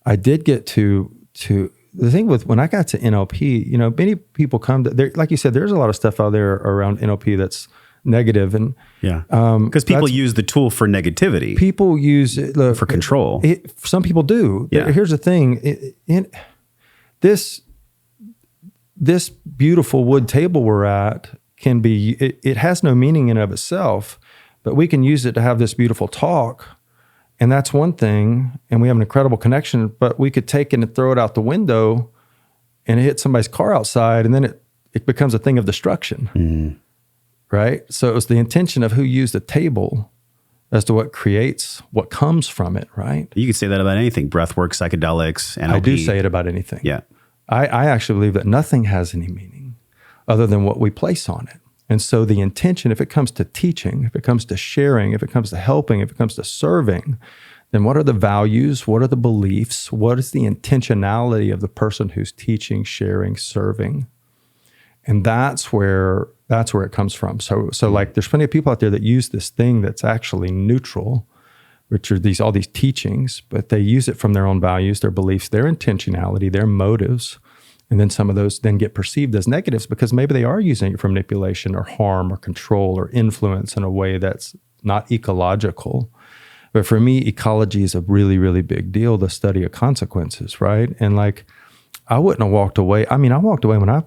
I did get to the thing with, when I got to NLP, many people come to there, like you said, there's a lot of stuff out there around NLP negative. And because people use the tool for negativity. People use it for control. Some people do. Yeah. Here's the thing. This beautiful wood table we're at can be, it has no meaning in and of itself, but we can use it to have this beautiful talk. And that's one thing. And we have an incredible connection, but we could take it and throw it out the window and hit somebody's car outside. And then it becomes a thing of destruction. Right? So it was the intention of who used the table as to what creates, what comes from it, right? You could say that about anything, breathwork, psychedelics, NLP. I do say it about anything. Yeah. I actually believe that nothing has any meaning other than what we place on it. And so the intention, if it comes to teaching, if it comes to sharing, if it comes to helping, if it comes to serving, then what are the values? What are the beliefs? What is the intentionality of the person who's teaching, sharing, serving? And that's where it comes from. So like there's plenty of people out there that use this thing that's actually neutral, which are all these teachings, but they use it from their own values, their beliefs, their intentionality, their motives. And then some of those then get perceived as negatives because maybe they are using it for manipulation or harm or control or influence in a way that's not ecological. But for me, ecology is a really, really big deal, the study of consequences, right? And like, I wouldn't have walked away. I mean, I walked away when I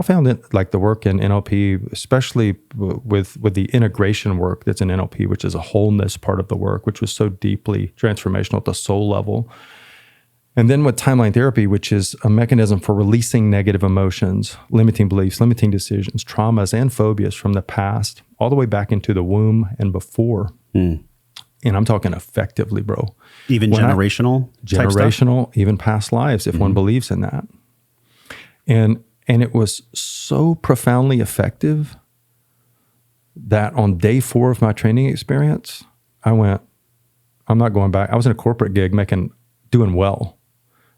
found it, like the work in NLP, especially with the integration work that's in NLP, which is a wholeness part of the work, which was so deeply transformational at the soul level. And then with timeline therapy, which is a mechanism for releasing negative emotions, limiting beliefs, limiting decisions, traumas, and phobias from the past, all the way back into the womb and before. And I'm talking effectively, bro. Even generational? Generational, even past lives, if one believes in that. And it was so profoundly effective that on day 4 of my training experience, I went, I'm not going back. I was in a corporate gig doing well.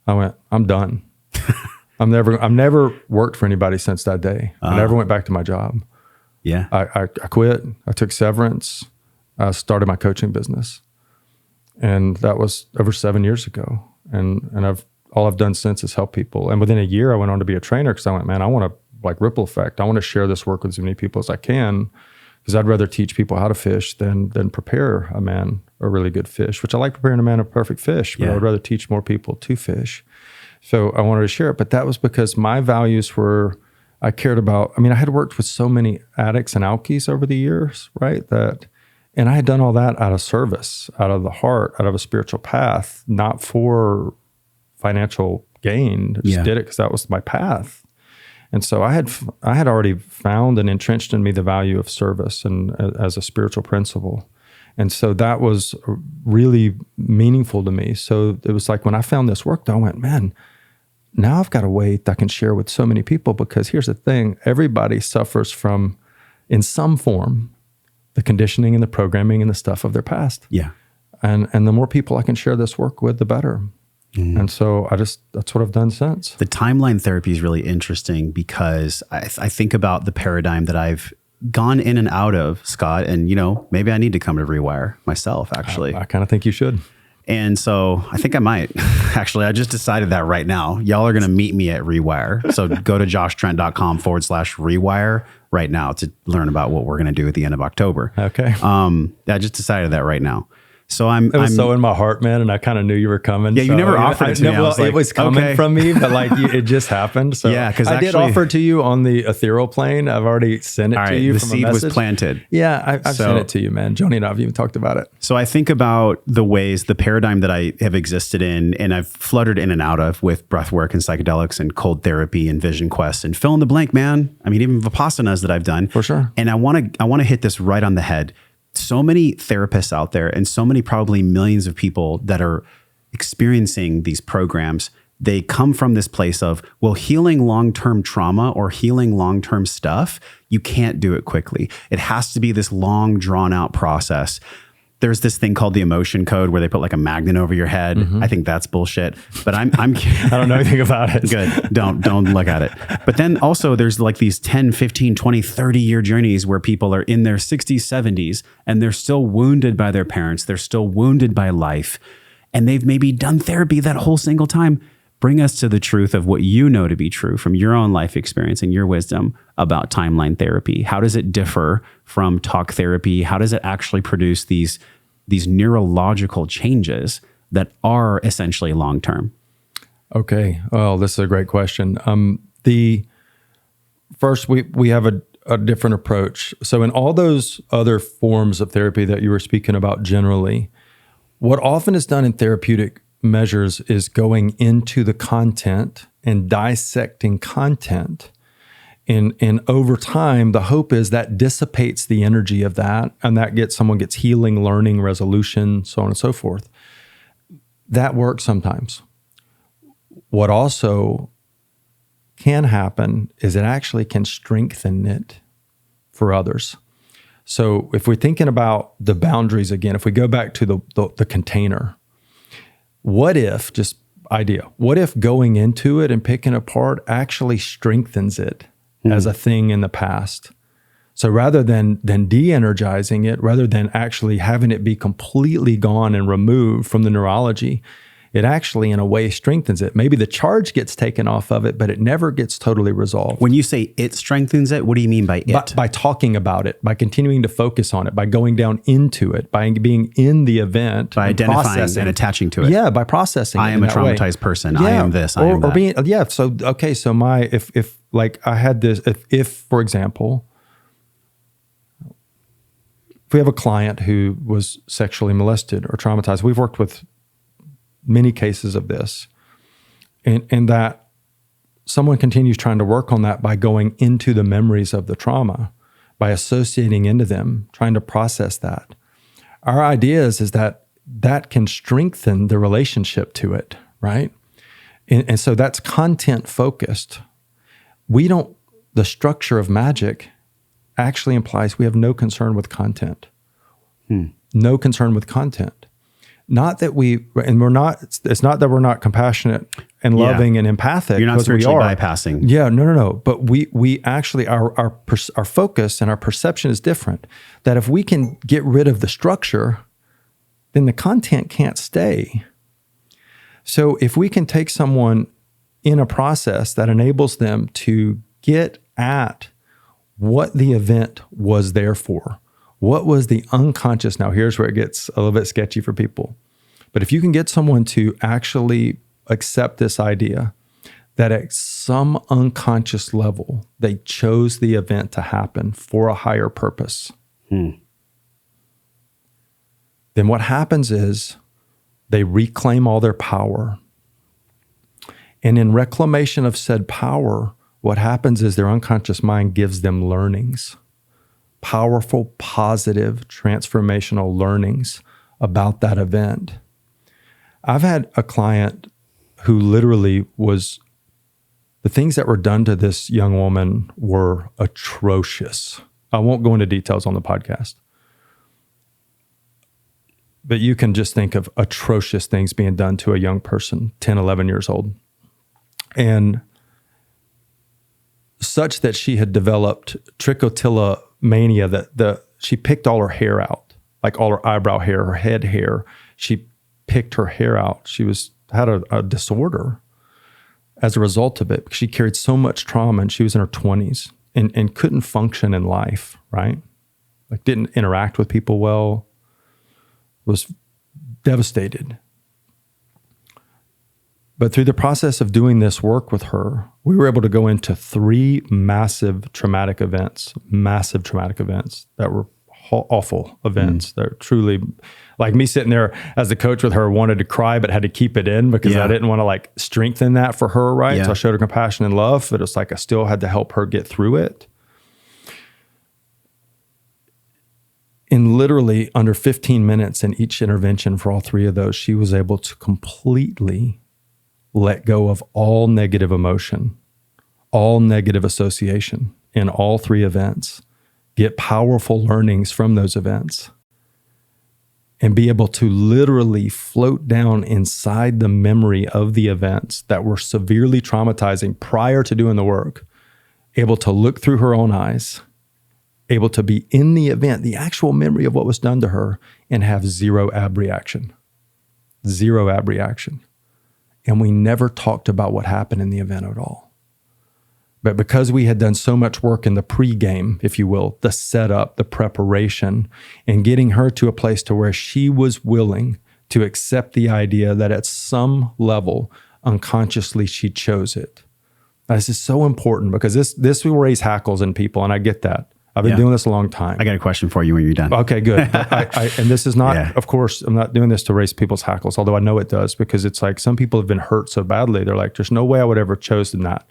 I went, I'm done. I've never worked for anybody since that day. I never went back to my job. Yeah. I quit. I took severance. I started my coaching business. And that was over 7 years ago. And all I've done since is help people. And within a year, I went on to be a trainer because I went, man, I want to like ripple effect. I want to share this work with as many people as I can because I'd rather teach people how to fish than prepare a really good fish, which I like preparing a man a perfect fish, but I would rather teach more people to fish. So I wanted to share it, but that was because my values were, I cared about, I had worked with so many addicts and alkies over the years, right? And I had done all that out of service, out of the heart, out of a spiritual path, not for financial gain. I just did it because that was my path. And so I had already found and entrenched in me the value of service and as a spiritual principle. And so that was really meaningful to me. So it was like when I found this work, though, I went, man, now I've got a way that I can share with so many people because here's the thing, everybody suffers from, in some form, the conditioning and the programming and the stuff of their past. Yeah. And the more people I can share this work with, the better. And so that's what I've done since. The timeline therapy is really interesting because I think about the paradigm that I've gone in and out of, Scott, and maybe I need to come to Rewire myself, actually. I kind of think you should. And so I think I might. Actually, I just decided that right now. Y'all are going to meet me at Rewire. So go to joshtrent.com/rewire right now to learn about what we're going to do at the end of October. Okay. I just decided that right now. So it was so in my heart, man, and I kind of knew you were coming. Yeah, you never offered it to me. It was coming from me, but it just happened. So yeah, because I did offer to you on the ethereal plane. I've already sent it to you. The seed was planted. Yeah, I've sent it to you, man. Joanie and I have even talked about it. So I think about the paradigm that I have existed in, and I've fluttered in and out of with breathwork and psychedelics and cold therapy and vision quests and fill in the blank, man. Even Vipassanas that I've done. For sure. And I want to hit this right on the head. So many therapists out there and so many probably millions of people that are experiencing these programs, they come from this place of, well, healing long-term trauma or healing long-term stuff, you can't do it quickly. It has to be this long, drawn-out process. There's this thing called the emotion code where they put like a magnet over your head. I think that's bullshit, but I'm I don't know anything about it. Good. Don't look at it. But then also there's like these 10, 15, 20, 30 year journeys where people are in their 60s, 70s, and they're still wounded by their parents. They're still wounded by life. And they've maybe done therapy that whole single time, Bring us to the truth of what you know to be true from your own life experience and your wisdom about timeline therapy. How does it differ from talk therapy? How does it actually produce these neurological changes that are essentially long-term? Okay. Well, this is a great question. First, we have a different approach. So in all those other forms of therapy that you were speaking about generally, what often is done in therapeutic measures is going into the content and dissecting content. And over time, the hope is that dissipates the energy of that, and that someone gets healing, learning, resolution, so on and so forth. That works sometimes. What also can happen is it actually can strengthen it for others. So if we're thinking about the boundaries again, if we go back to the container, what if going into it and picking apart actually strengthens it as a thing in the past? So rather than de-energizing it, rather than actually having it be completely gone and removed from the neurology, it actually, in a way, strengthens it. Maybe the charge gets taken off of it, but it never gets totally resolved. When you say it strengthens it, what do you mean by it? By talking about it, by continuing to focus on it, by going down into it, by being in the event, by identifying and attaching to it. Yeah, by processing. I am a traumatized person. Yeah. I am this. I am that. So if like I had this, if for example, if we have a client who was sexually molested or traumatized, we've worked with many cases of this, and that someone continues trying to work on that by going into the memories of the trauma, by associating into them, trying to process that. Our idea is that can strengthen the relationship to it, right? And so that's content focused. The structure of magic actually implies we have no concern with content. No concern with content. Not that it's not that we're not compassionate and loving and empathic. You're not spiritually bypassing. Yeah, no. But we actually, our focus and our perception is different. That if we can get rid of the structure, then the content can't stay. So if we can take someone in a process that enables them to get at what the event was there for, what was the unconscious? Now, here's where it gets a little bit sketchy for people. But if you can get someone to actually accept this idea that at some unconscious level, they chose the event to happen for a higher purpose, then what happens is they reclaim all their power. And in reclamation of said power, what happens is their unconscious mind gives them learnings. Powerful, positive, transformational learnings about that event. I've had a client who literally the things that were done to this young woman were atrocious. I won't go into details on the podcast, but you can just think of atrocious things being done to a young person, 10, 11 years old. And such that she had developed trichotillomania, that she picked all her hair out, like all her eyebrow hair, her head hair. She picked her hair out. She had a disorder as a result of it, because she carried so much trauma, and she was in her 20s and couldn't function in life, right? Like didn't interact with people well, was devastated. But through the process of doing this work with her, we were able to go into 3 massive traumatic events that were awful events. They're truly, like me sitting there as the coach with her, wanted to cry, but had to keep it in because I didn't want to like strengthen that for her, right? So I showed her compassion and love, but it's like I still had to help her get through it. In literally under 15 minutes in each intervention for all 3 of those, she was able to completely let go of all negative emotion, all negative association in all 3 events, get powerful learnings from those events, and be able to literally float down inside the memory of the events that were severely traumatizing prior to doing the work, able to look through her own eyes, able to be in the event, the actual memory of what was done to her, and have zero ab reaction. and we never talked about what happened in the event at all. But because we had done so much work in the pregame, if you will, the setup, the preparation, and getting her to a place to where she was willing to accept the idea that at some level, unconsciously, she chose it. Now, this is so important because this will raise hackles in people, and I get that. I've been doing this a long time. I got a question for you when you're done. Okay, good. And this is not, of course, I'm not doing this to raise people's hackles, although I know it does, because it's like some people have been hurt so badly. They're like, there's no way I would ever have chosen that.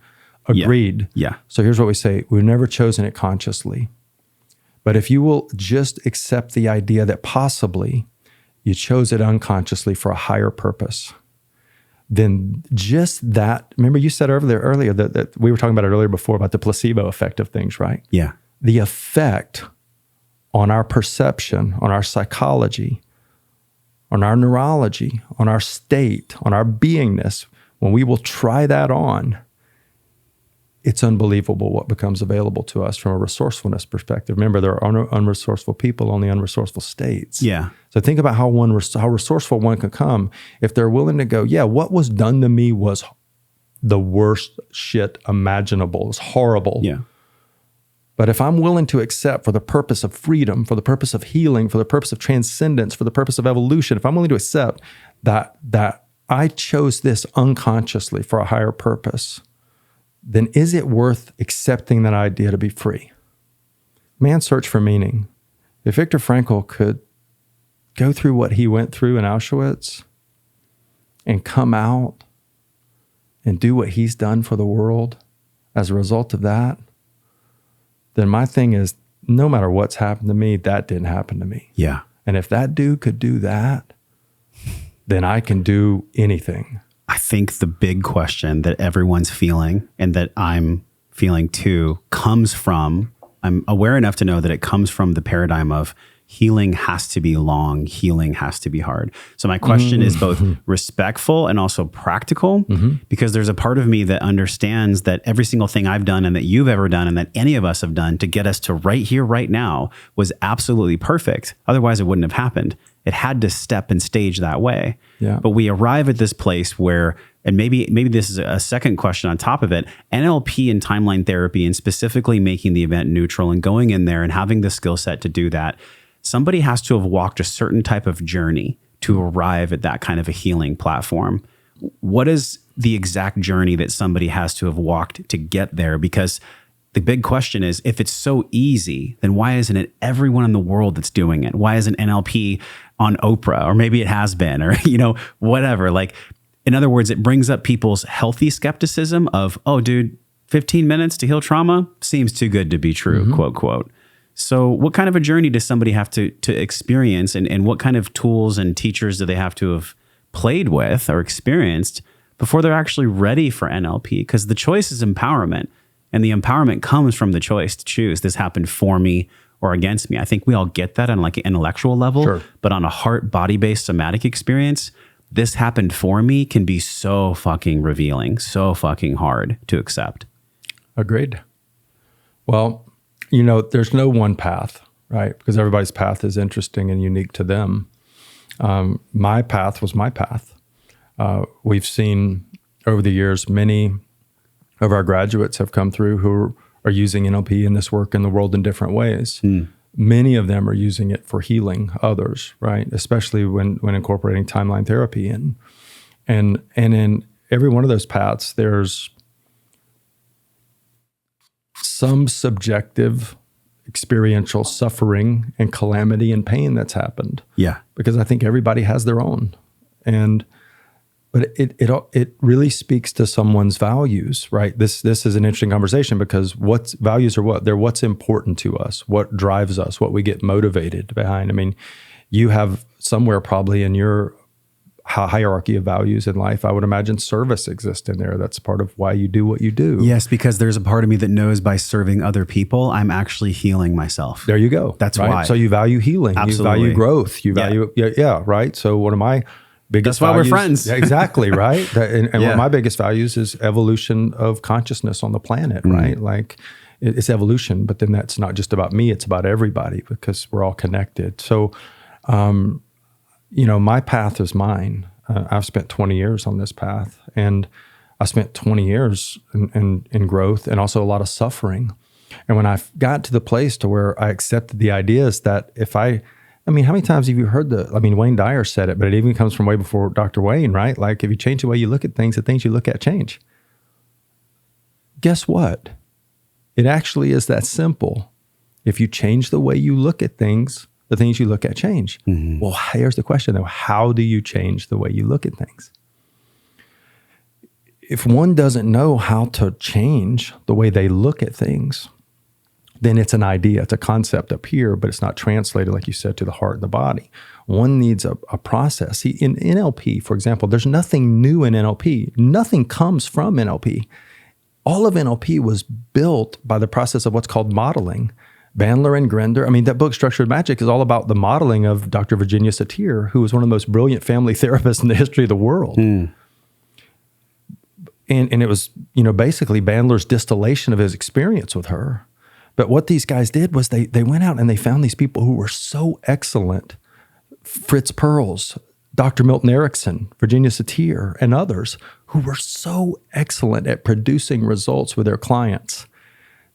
Agreed. Yeah. So here's what we say. We've never chosen it consciously. But if you will just accept the idea that possibly you chose it unconsciously for a higher purpose, then just that, remember you said earlier that we were talking about it earlier before about the placebo effect of things, right? Yeah. The effect on our perception, on our psychology, on our neurology, on our state, on our beingness, when we will try that on, it's unbelievable what becomes available to us from a resourcefulness perspective. Remember, there are no unresourceful people, only unresourceful states. Yeah. So think about how resourceful one can come if they're willing to go, yeah, what was done to me was the worst shit imaginable. It was horrible. Yeah. But if I'm willing to accept for the purpose of freedom, for the purpose of healing, for the purpose of transcendence, for the purpose of evolution, if I'm willing to accept that I chose this unconsciously for a higher purpose, then is it worth accepting that idea to be free? Man's search for meaning. If Viktor Frankl could go through what he went through in Auschwitz and come out and do what he's done for the world as a result of that, then my thing is, no matter what's happened to me, that didn't happen to me. Yeah. And if that dude could do that, then I can do anything. I think the big question that everyone's feeling and that I'm feeling too comes from, I'm aware enough to know that it comes from the paradigm of healing has to be long, healing has to be hard. So my question is both respectful and also practical, because there's a part of me that understands that every single thing I've done and that you've ever done and that any of us have done to get us to right here, right now was absolutely perfect. Otherwise, it wouldn't have happened. It had to step and stage that way. Yeah. But we arrive at this place where, and maybe this is a second question on top of it, NLP and timeline therapy, and specifically making the event neutral and going in there and having the skill set to do that, somebody has to have walked a certain type of journey to arrive at that kind of a healing platform. What is the exact journey that somebody has to have walked to get there? Because the big question is, if it's so easy, then why isn't it everyone in the world that's doing it? Why isn't NLP on Oprah? Or maybe it has been, or, whatever. Like, in other words, it brings up people's healthy skepticism of, oh, dude, 15 minutes to heal trauma seems too good to be true, quote, quote. So what kind of a journey does somebody have to experience, and what kind of tools and teachers do they have to have played with or experienced before they're actually ready for NLP? Because the choice is empowerment, and the empowerment comes from the choice to choose. This happened for me or against me. I think we all get that on like an intellectual level, but on a heart, body-based somatic experience, this happened for me can be so fucking revealing, so fucking hard to accept. Agreed. Well, there's no one path, right? Because everybody's path is interesting and unique to them. My path was my path. We've seen over the years, many of our graduates have come through who are using NLP in this work in the world in different ways. Many of them are using it for healing others, right? Especially when incorporating timeline therapy in. And in every one of those paths, there's some subjective experiential suffering and calamity and pain that's happened. Yeah. Because I think everybody has their own. But it really speaks to someone's values, right? This is an interesting conversation because what's values are what? They're what's important to us, what drives us, what we get motivated behind. I mean, you have somewhere probably in your hierarchy of values in life, I would imagine service exists in there. That's part of why you do what you do. Yes, because there's a part of me that knows by serving other people, I'm actually healing myself. There you go. That's right? why. So you value healing. Absolutely. You value growth. You value, right? So one of my biggest That's why values, we're friends. Yeah, exactly, right? And one of my biggest values is evolution of consciousness on the planet, right? Like it's evolution, but then that's not just about me, it's about everybody because we're all connected. So, my path is mine. I've spent 20 years on this path, and I spent 20 years in growth and also a lot of suffering. And when I got to the place to where I accepted the ideas that how many times have you heard Wayne Dyer said it, but it even comes from way before Dr. Wayne, right? Like, if you change the way you look at things, the things you look at change. Guess what? It actually is that simple. If you change the way you look at things, the things you look at change. Mm-hmm. Well, here's the question though. How do you change the way you look at things? If one doesn't know how to change the way they look at things, then it's an idea, it's a concept up here, but it's not translated, like you said, to the heart and the body. One needs a process. See, in NLP, for example, there's nothing new in NLP. Nothing comes from NLP. All of NLP was built by the process of what's called modeling. Bandler and Grinder. I mean, that book, Structured Magic, is all about the modeling of Dr. Virginia Satir, who was one of the most brilliant family therapists in the history of the world. Mm. And it was, basically Bandler's distillation of his experience with her. But what these guys did was they went out and they found these people who were so excellent. Fritz Perls, Dr. Milton Erickson, Virginia Satir, and others who were so excellent at producing results with their clients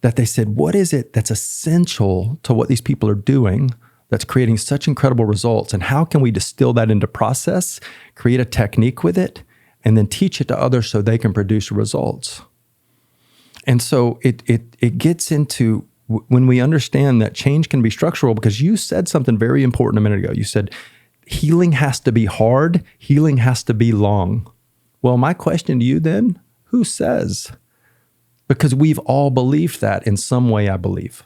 that they said, what is it that's essential to what these people are doing that's creating such incredible results? And how can we distill that into process, create a technique with it, and then teach it to others so they can produce results? And so it gets into when we understand that change can be structural, because you said something very important a minute ago. You said, healing has to be hard, healing has to be long. Well, my question to you then, who says? Because we've all believed that in some way, I believe.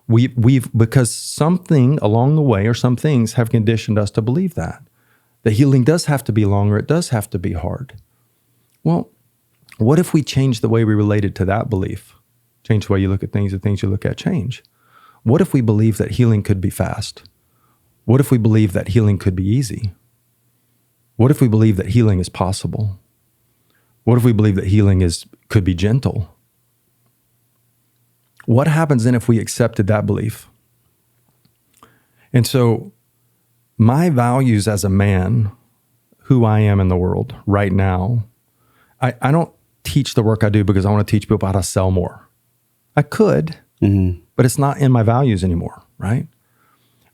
Because something along the way or some things have conditioned us to believe that healing does have to be long or it does have to be hard. Well, what if we change the way we related to that belief? Change the way you look at things, the things you look at change. What if we believe that healing could be fast? What if we believe that healing could be easy? What if we believe that healing is possible? What if we believe that healing could be gentle? What happens then if we accepted that belief? And so my values as a man, who I am in the world right now, I don't teach the work I do because I want to teach people how to sell more. I could, but it's not in my values anymore, right?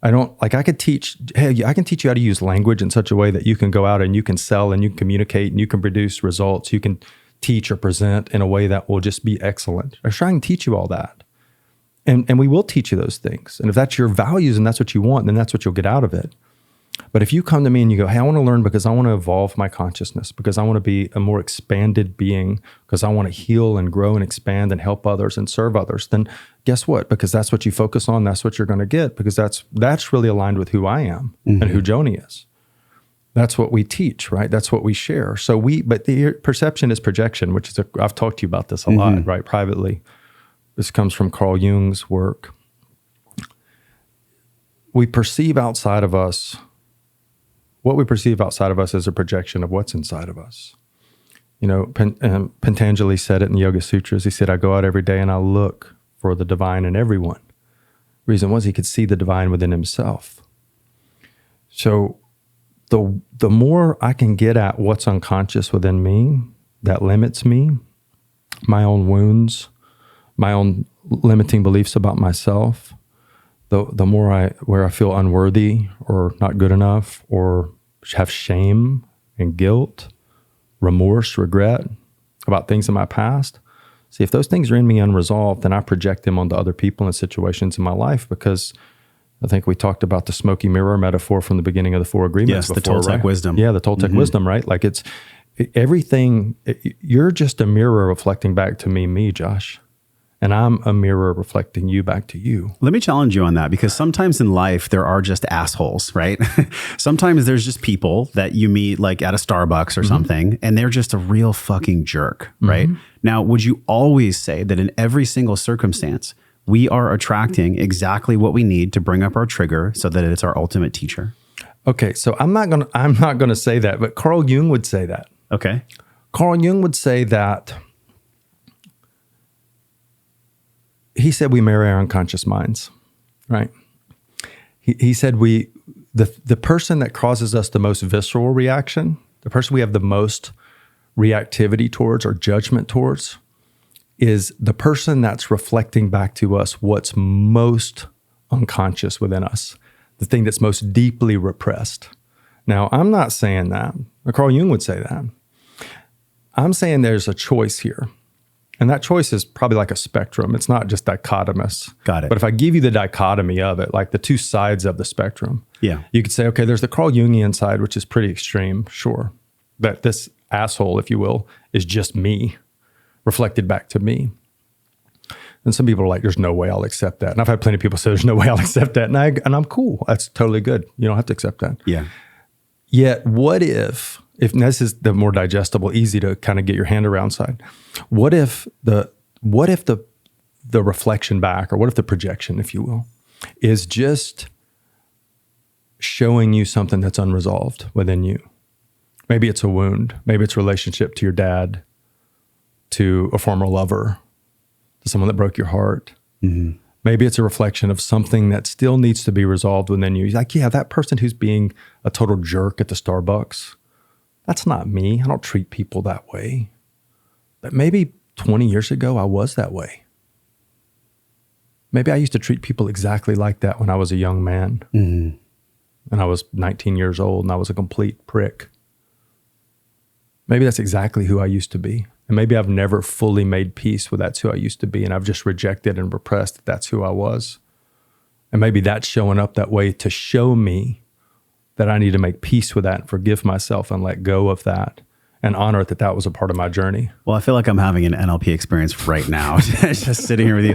I can teach you how to use language in such a way that you can go out and you can sell and you can communicate and you can produce results. You can teach or present in a way that will just be excellent. I try and teach you all that. And we will teach you those things. And if that's your values and that's what you want, then that's what you'll get out of it. But if you come to me and you go, hey, I want to learn because I want to evolve my consciousness, because I want to be a more expanded being, because I want to heal and grow and expand and help others and serve others, then guess what? Because that's what you focus on, that's what you're going to get, because that's really aligned with who I am and who Joanie is. That's what we teach, right? That's what we share. But the perception is projection, which is I've talked to you about this a lot, right? Privately. This comes from Carl Jung's work. We perceive outside of us. What we perceive outside of us is a projection of what's inside of us. Patanjali said it in the Yoga Sutras. He said, I go out every day and I look for the divine in everyone. Reason was he could see the divine within himself. So the more I can get at what's unconscious within me that limits me, my own wounds, my own limiting beliefs about myself, the more where I feel unworthy or not good enough or have shame and guilt, remorse, regret about things in my past. See, if those things are in me unresolved, then I project them onto other people and situations in my life, because I think we talked about the smoky mirror metaphor from the beginning of the Four Agreements. Yes, the Toltec wisdom. Yeah, the Toltec wisdom, right? Like it's everything. You're just a mirror reflecting back to me, Josh. And I'm a mirror reflecting you back to you. Let me challenge you on that, because sometimes in life, there are just assholes, right? Sometimes there's just people that you meet like at a Starbucks or something, and they're just a real fucking jerk, right? Now, would you always say that in every single circumstance, we are attracting exactly what we need to bring up our trigger so that it's our ultimate teacher? Okay, so I'm not gonna say that, but Carl Jung would say that. Okay. Carl Jung would say that. He said we marry our unconscious minds, right? He said the person that causes us the most visceral reaction, the person we have the most reactivity towards or judgment towards, is the person that's reflecting back to us what's most unconscious within us, the thing that's most deeply repressed. Now, I'm not saying that. Carl Jung would say that. I'm saying there's a choice here. And that choice is probably like a spectrum. It's not just dichotomous. Got it. But if I give you the dichotomy of it, like the two sides of the spectrum, yeah, you could say, okay, there's the Carl Jungian side, which is pretty extreme, sure. That this asshole, if you will, is just me, reflected back to me. And some people are like, there's no way I'll accept that. And I've had plenty of people say, there's no way I'll accept that. And I'm cool. That's totally good. You don't have to accept that. Yeah. Yet what if this is the more digestible, easy to kind of get your hand around side, what if the reflection back, or what if the projection, if you will, is just showing you something that's unresolved within you? Maybe it's a wound. Maybe it's a relationship to your dad, to a former lover, to someone that broke your heart. Mm-hmm. Maybe it's a reflection of something that still needs to be resolved within you. He's like, yeah, that person who's being a total jerk at the Starbucks, that's not me. I don't treat people that way. But maybe 20 years ago, I was that way. Maybe I used to treat people exactly like that when I was a young man. Mm-hmm. And I was 19 years old and I was a complete prick. Maybe that's exactly who I used to be. And maybe I've never fully made peace with that's who I used to be. And I've just rejected and repressed that that's who I was. And maybe that's showing up that way to show me that I need to make peace with that and forgive myself and let go of that and honor that that was a part of my journey. Well, I feel like I'm having an NLP experience right now, just sitting here with you.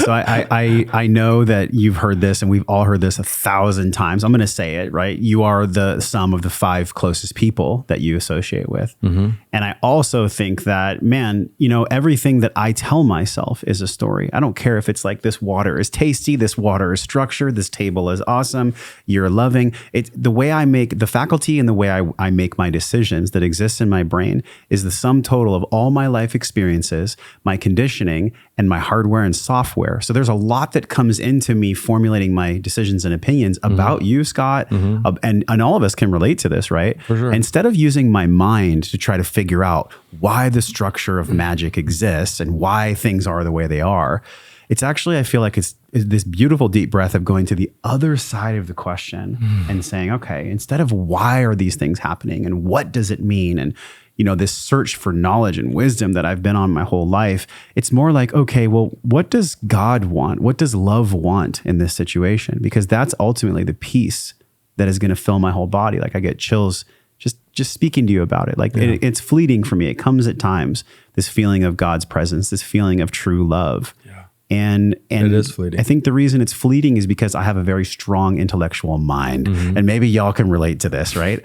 So I know that you've heard this, and we've all heard this 1,000 times. I'm going to say it, right? You are the sum of the 5 closest people that you associate with. Mm-hmm. And I also think that, man, everything that I tell myself is a story. I don't care if it's like, this water is tasty, this water is structured, this table is awesome, you're loving. It's the way I make the faculty and the way I make my decisions that exist in my brain is the sum total of all my life experiences, my conditioning, and my hardware and software. So there's a lot that comes into me formulating my decisions and opinions about you, Scott, and all of us can relate to this, right? For sure. Instead of using my mind to try to figure out why the structure of magic exists and why things are the way they are, it's actually, I feel like it's this beautiful deep breath of going to the other side of the question and saying, okay, instead of why are these things happening and what does it mean? And, this search for knowledge and wisdom that I've been on my whole life, it's more like, okay, well, what does God want? What does love want in this situation? Because that's ultimately the peace that is going to fill my whole body. Like I get chills just speaking to you about it. Like it's fleeting for me. It comes at times, this feeling of God's presence, this feeling of true love. Yeah. And it is fleeting. I think the reason it's fleeting is because I have a very strong intellectual mind, and maybe y'all can relate to this, right?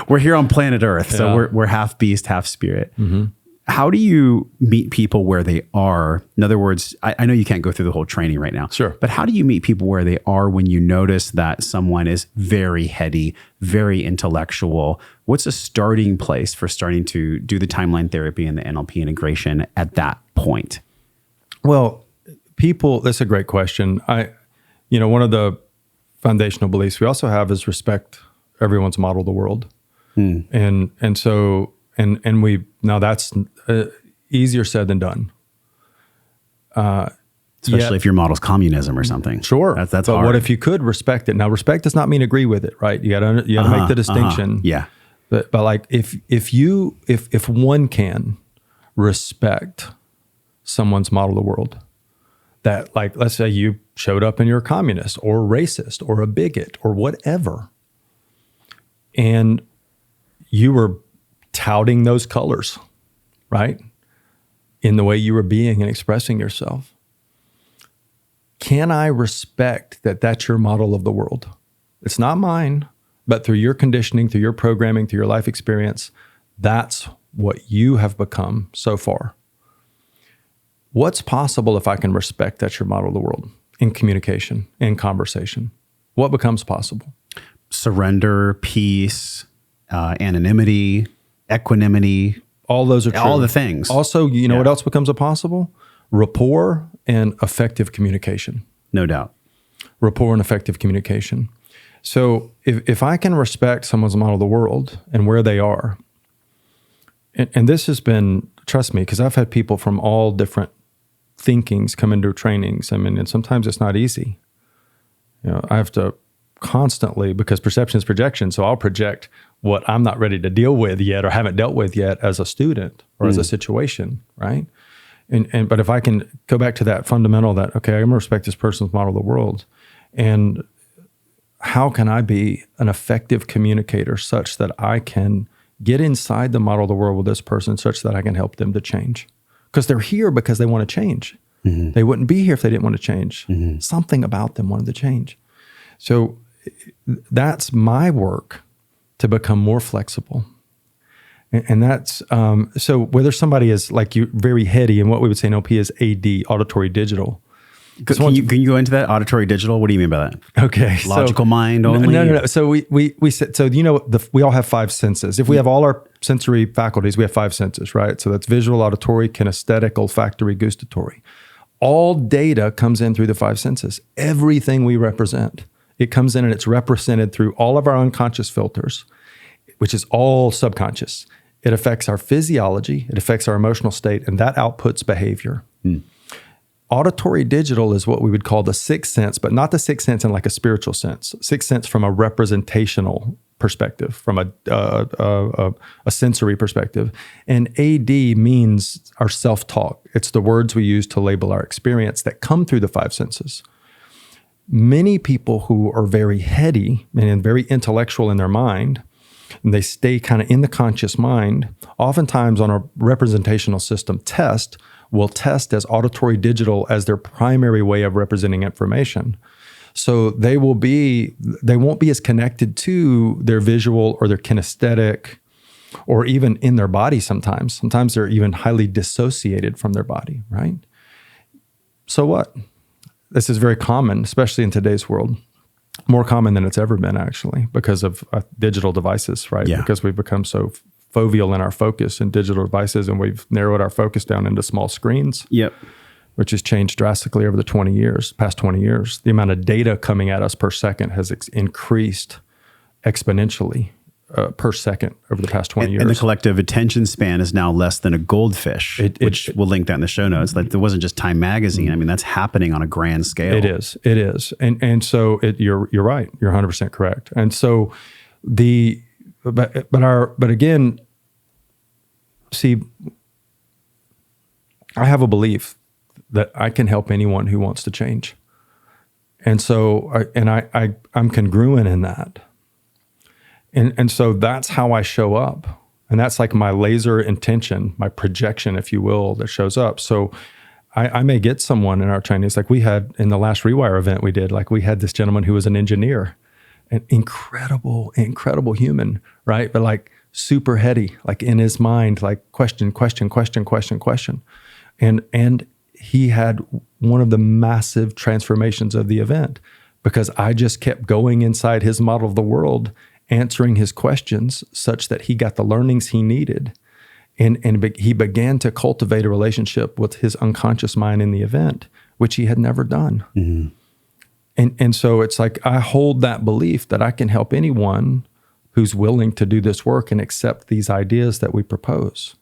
We're here on planet Earth, so we're half beast, half spirit. Mm-hmm. How do you meet people where they are? In other words, I know you can't go through the whole training right now. Sure. But how do you meet people where they are when you notice that someone is very heady, very intellectual? What's a starting place for starting to do the timeline therapy and the NLP integration at that point? Well, that's a great question. One of the foundational beliefs we also have is respect everyone's model of the world. And so that's easier said than done. Especially if your model's communism or something. Sure. That's but hard. What if you could respect it? Now, respect does not mean agree with it, right? You got to make the distinction. Yeah. But like if one can respect someone's model of the world, that, like, let's say you showed up and you're a communist or a racist or a bigot or whatever, and you were touting those colors, right, in the way you were being and expressing yourself. Can I respect that that's your model of the world? It's not mine, but through your conditioning, through your programming, through your life experience, that's what you have become so far. What's possible if I can respect that's your model of the world in communication, in conversation? What becomes possible? Surrender, peace, anonymity, equanimity. All those are true. All the things. Also, what else becomes possible? Rapport and effective communication. No doubt. Rapport and effective communication. So if I can respect someone's model of the world and where they are, and this has been, trust me, because I've had people from all different thinkings come into trainings. I mean, and sometimes it's not easy. I have to constantly, because perception is projection, so I'll project what I'm not ready to deal with yet or haven't dealt with yet as a student or as a situation, right? But if I can go back to that fundamental that, okay, I'm going to respect this person's model of the world, and how can I be an effective communicator such that I can get inside the model of the world with this person such that I can help them to change? Because they're here because they want to change. Mm-hmm. They wouldn't be here if they didn't want to change. Mm-hmm. Something about them wanted to change. So that's my work to become more flexible. And that's, so whether somebody is like you, very heady, and what we would say in OP is AD, auditory digital. Can you go into that auditory digital? What do you mean by that? Okay. Logical mind only? No. So we said, so we all have 5 senses. If we have all our sensory faculties, we have 5 senses, right? So that's visual, auditory, kinesthetic, olfactory, gustatory. All data comes in through the 5 senses. Everything we represent, it comes in and it's represented through all of our unconscious filters, which is all subconscious. It affects our physiology, it affects our emotional state, and that outputs behavior. Auditory digital is what we would call the 6th sense, but not the 6th sense in like a spiritual sense. 6th sense from a representational perspective, from a sensory perspective. And AD means our self-talk. It's the words we use to label our experience that come through the 5 senses. Many people who are very heady and very intellectual in their mind, and they stay kind of in the conscious mind, oftentimes on a representational system test, will test as auditory digital as their primary way of representing information. So they won't be as connected to their visual or their kinesthetic or even in their body sometimes. Sometimes they're even highly dissociated from their body, right? So what? This is very common, especially in today's world. More common than it's ever been, actually, because of digital devices, right? Yeah. Because we've become so foveal in our focus in digital devices, and we've narrowed our focus down into small screens. Yep. Which has changed drastically over the past 20 years. The amount of data coming at us per second has increased exponentially per second over the past 20 years. And the collective attention span is now less than a goldfish, which we'll link that in the show notes. Like, it wasn't just Time Magazine. I mean, that's happening on a grand scale. It is. And so you're right. You're 100% correct. And so but again, see, I have a belief that I can help anyone who wants to change. And so, I'm congruent in that. And so that's how I show up. And that's like my laser intention, my projection, if you will, that shows up. So I may get someone in our trainings, like we had in the last Rewire event we did, like we had this gentleman who was an engineer, an incredible human, right? But like super heady, like in his mind, like question. And he had one of the massive transformations of the event because I just kept going inside his model of the world, answering his questions such that he got the learnings he needed. And he began to cultivate a relationship with his unconscious mind in the event, which he had never done. Mm-hmm. And so it's like, I hold that belief that I can help anyone who's willing to do this work and accept these ideas that we propose,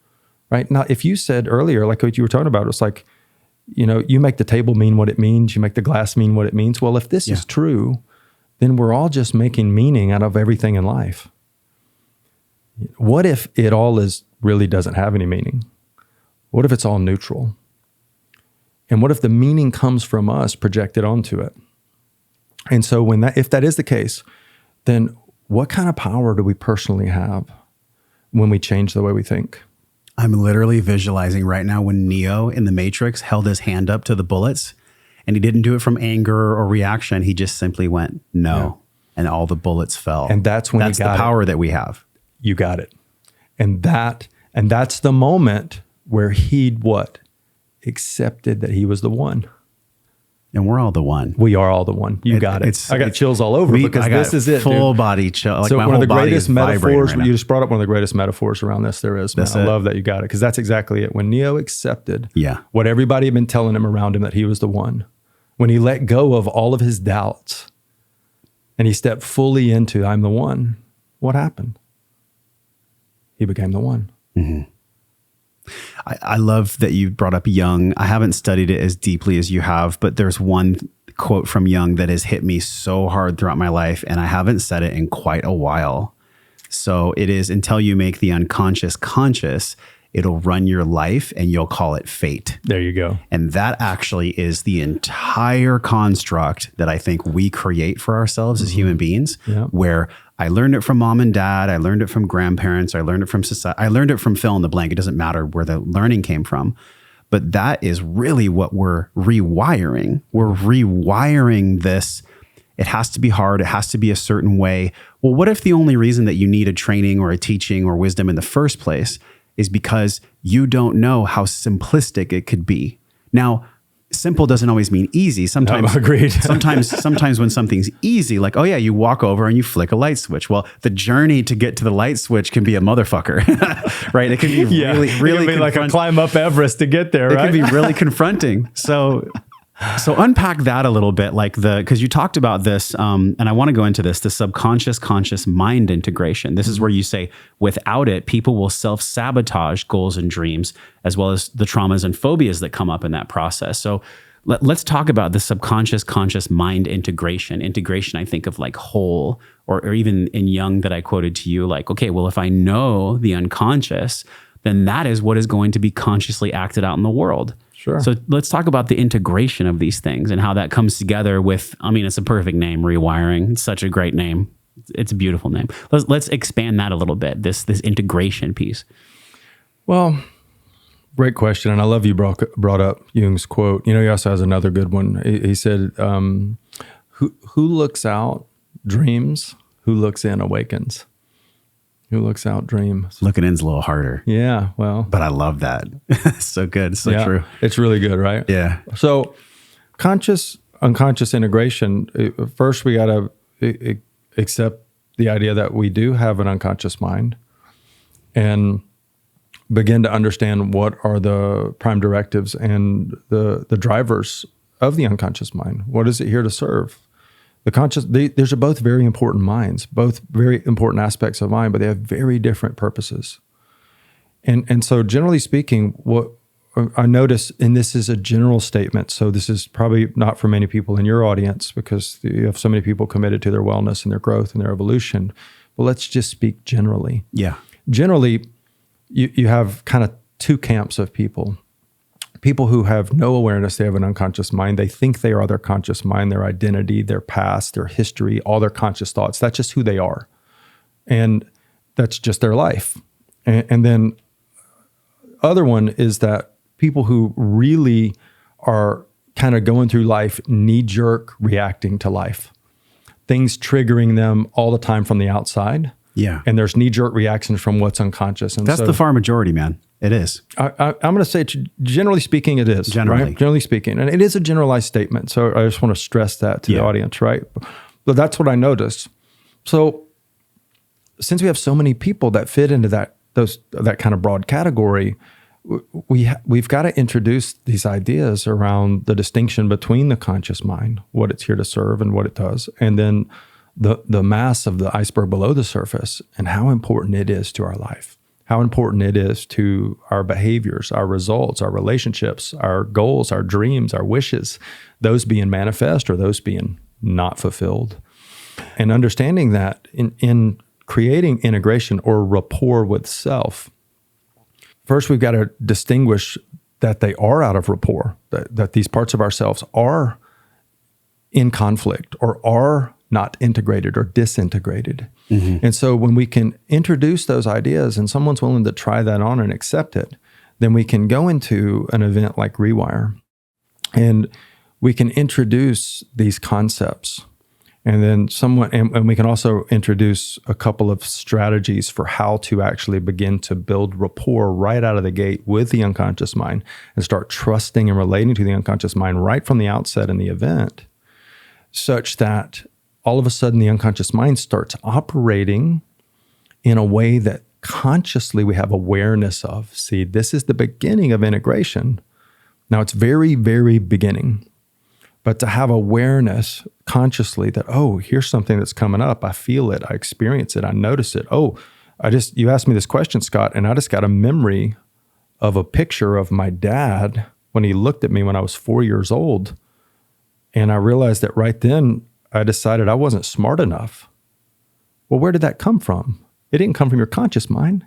right? Now, if you said earlier, like what you were talking about, it's like, you make the table mean what it means, you make the glass mean what it means. Well, if this is true, then we're all just making meaning out of everything in life. What if it all really doesn't have any meaning? What if it's all neutral? And what if the meaning comes from us projected onto it? And so if that is the case, then what kind of power do we personally have when we change the way we think? I'm literally visualizing right now when Neo in the Matrix held his hand up to the bullets, and he didn't do it from anger or reaction. He just simply went, no. Yeah. And all the bullets fell. And that's the power that we have. You got it. And that's the moment where he'd what? Accepted that he was the one. And we're all the one. We are all the one. You got it. I got chills all over because this is it. Full body chill. Like, so my one of the whole body greatest is metaphors, right now. you just brought up one of the greatest metaphors around this there is. Man. I love that you got it, because that's exactly it. When Neo accepted what everybody had been telling him around him, that he was the one, when he let go of all of his doubts, and he stepped fully into, I'm the one, what happened? He became the one. Mm-hmm. I love that you brought up Jung. I haven't studied it as deeply as you have, but there's one quote from Jung that has hit me so hard throughout my life, and I haven't said it in quite a while. So it is, until you make the unconscious conscious, it'll run your life and you'll call it fate. There you go. And that actually is the entire construct that I think we create for ourselves as human beings, where I learned it from mom and dad. I learned it from grandparents. I learned it from society. I learned it from fill in the blank. It doesn't matter where the learning came from. But that is really what we're rewiring. We're rewiring this. It has to be hard. It has to be a certain way. Well, what if the only reason that you need a training or a teaching or wisdom in the first place is because you don't know how simplistic it could be? Now, simple doesn't always mean easy. Sometimes, agreed. sometimes when something's easy, like, oh yeah, you walk over and you flick a light switch. Well, the journey to get to the light switch can be a motherfucker, right? It can be really it can be like a climb up Everest to get there, right? It can be really confronting. So unpack that a little bit, like because you talked about this, and I want to go into this, the subconscious conscious mind integration. This is where you say, without it, people will self-sabotage goals and dreams, as well as the traumas and phobias that come up in that process. So let's talk about the subconscious conscious mind integration. Integration, I think of like whole, or even in Jung that I quoted to you, like, okay, well, if I know the unconscious, then that is what is going to be consciously acted out in the world. Sure. So let's talk about the integration of these things and how that comes together with, I mean, it's a perfect name, rewiring. It's such a great name. It's a beautiful name. Let's expand that a little bit, this integration piece. Well, great question. And I love you brought up Jung's quote. You know, he also has another good one. He said, who looks out dreams, who looks in awakens. Who looks out dreams. Looking in's a little harder. Yeah, well. But I love that. It's so good. So true. It's really good, right? Yeah. So conscious, unconscious integration, first we got to accept the idea that we do have an unconscious mind and begin to understand what are the prime directives and the drivers of the unconscious mind. What is it here to serve? The conscious, these are both very important minds, both very important aspects of mind, but they have very different purposes. And so generally speaking, what I notice, and this is a general statement, so this is probably not for many people in your audience because you have so many people committed to their wellness and their growth and their evolution, but let's just speak generally. Yeah. Generally, you have kind of two camps of people. People who have no awareness, they have an unconscious mind. They think they are their conscious mind, their identity, their past, their history, all their conscious thoughts. That's just who they are. And that's just their life. And then other one is that people who really are kind of going through life knee-jerk reacting to life. Things triggering them all the time from the outside. Yeah. And there's knee-jerk reactions from what's unconscious. And that's the far majority, man. It is. I'm going to say, generally speaking, it is. Generally. Right? Generally speaking. And it is a generalized statement. So I just want to stress that to the audience, right? But that's what I noticed. So since we have so many people that fit into that kind of broad category, we've got to introduce these ideas around the distinction between the conscious mind, what it's here to serve and what it does, and then the mass of the iceberg below the surface and how important it is to our life. How important it is to our behaviors, our results, our relationships, our goals, our dreams, our wishes, those being manifest or those being not fulfilled. And understanding that in creating integration or rapport with self, first we've got to distinguish that they are out of rapport, that these parts of ourselves are in conflict or are not integrated or disintegrated. Mm-hmm. And so when we can introduce those ideas and someone's willing to try that on and accept it, then we can go into an event like Rewire and we can introduce these concepts. And then and we can also introduce a couple of strategies for how to actually begin to build rapport right out of the gate with the unconscious mind and start trusting and relating to the unconscious mind right from the outset in the event, such that all of a sudden the unconscious mind starts operating in a way that consciously we have awareness of. See, this is the beginning of integration. Now it's very, very beginning. but to have awareness consciously that, oh, here's something that's coming up. I feel it. I experience it. I notice it. Oh, you asked me this question, Scott, and I just got a memory of a picture of my dad when he looked at me when I was 4 years old. And I realized that right then I decided I wasn't smart enough. Well, where did that come from? It didn't come from your conscious mind.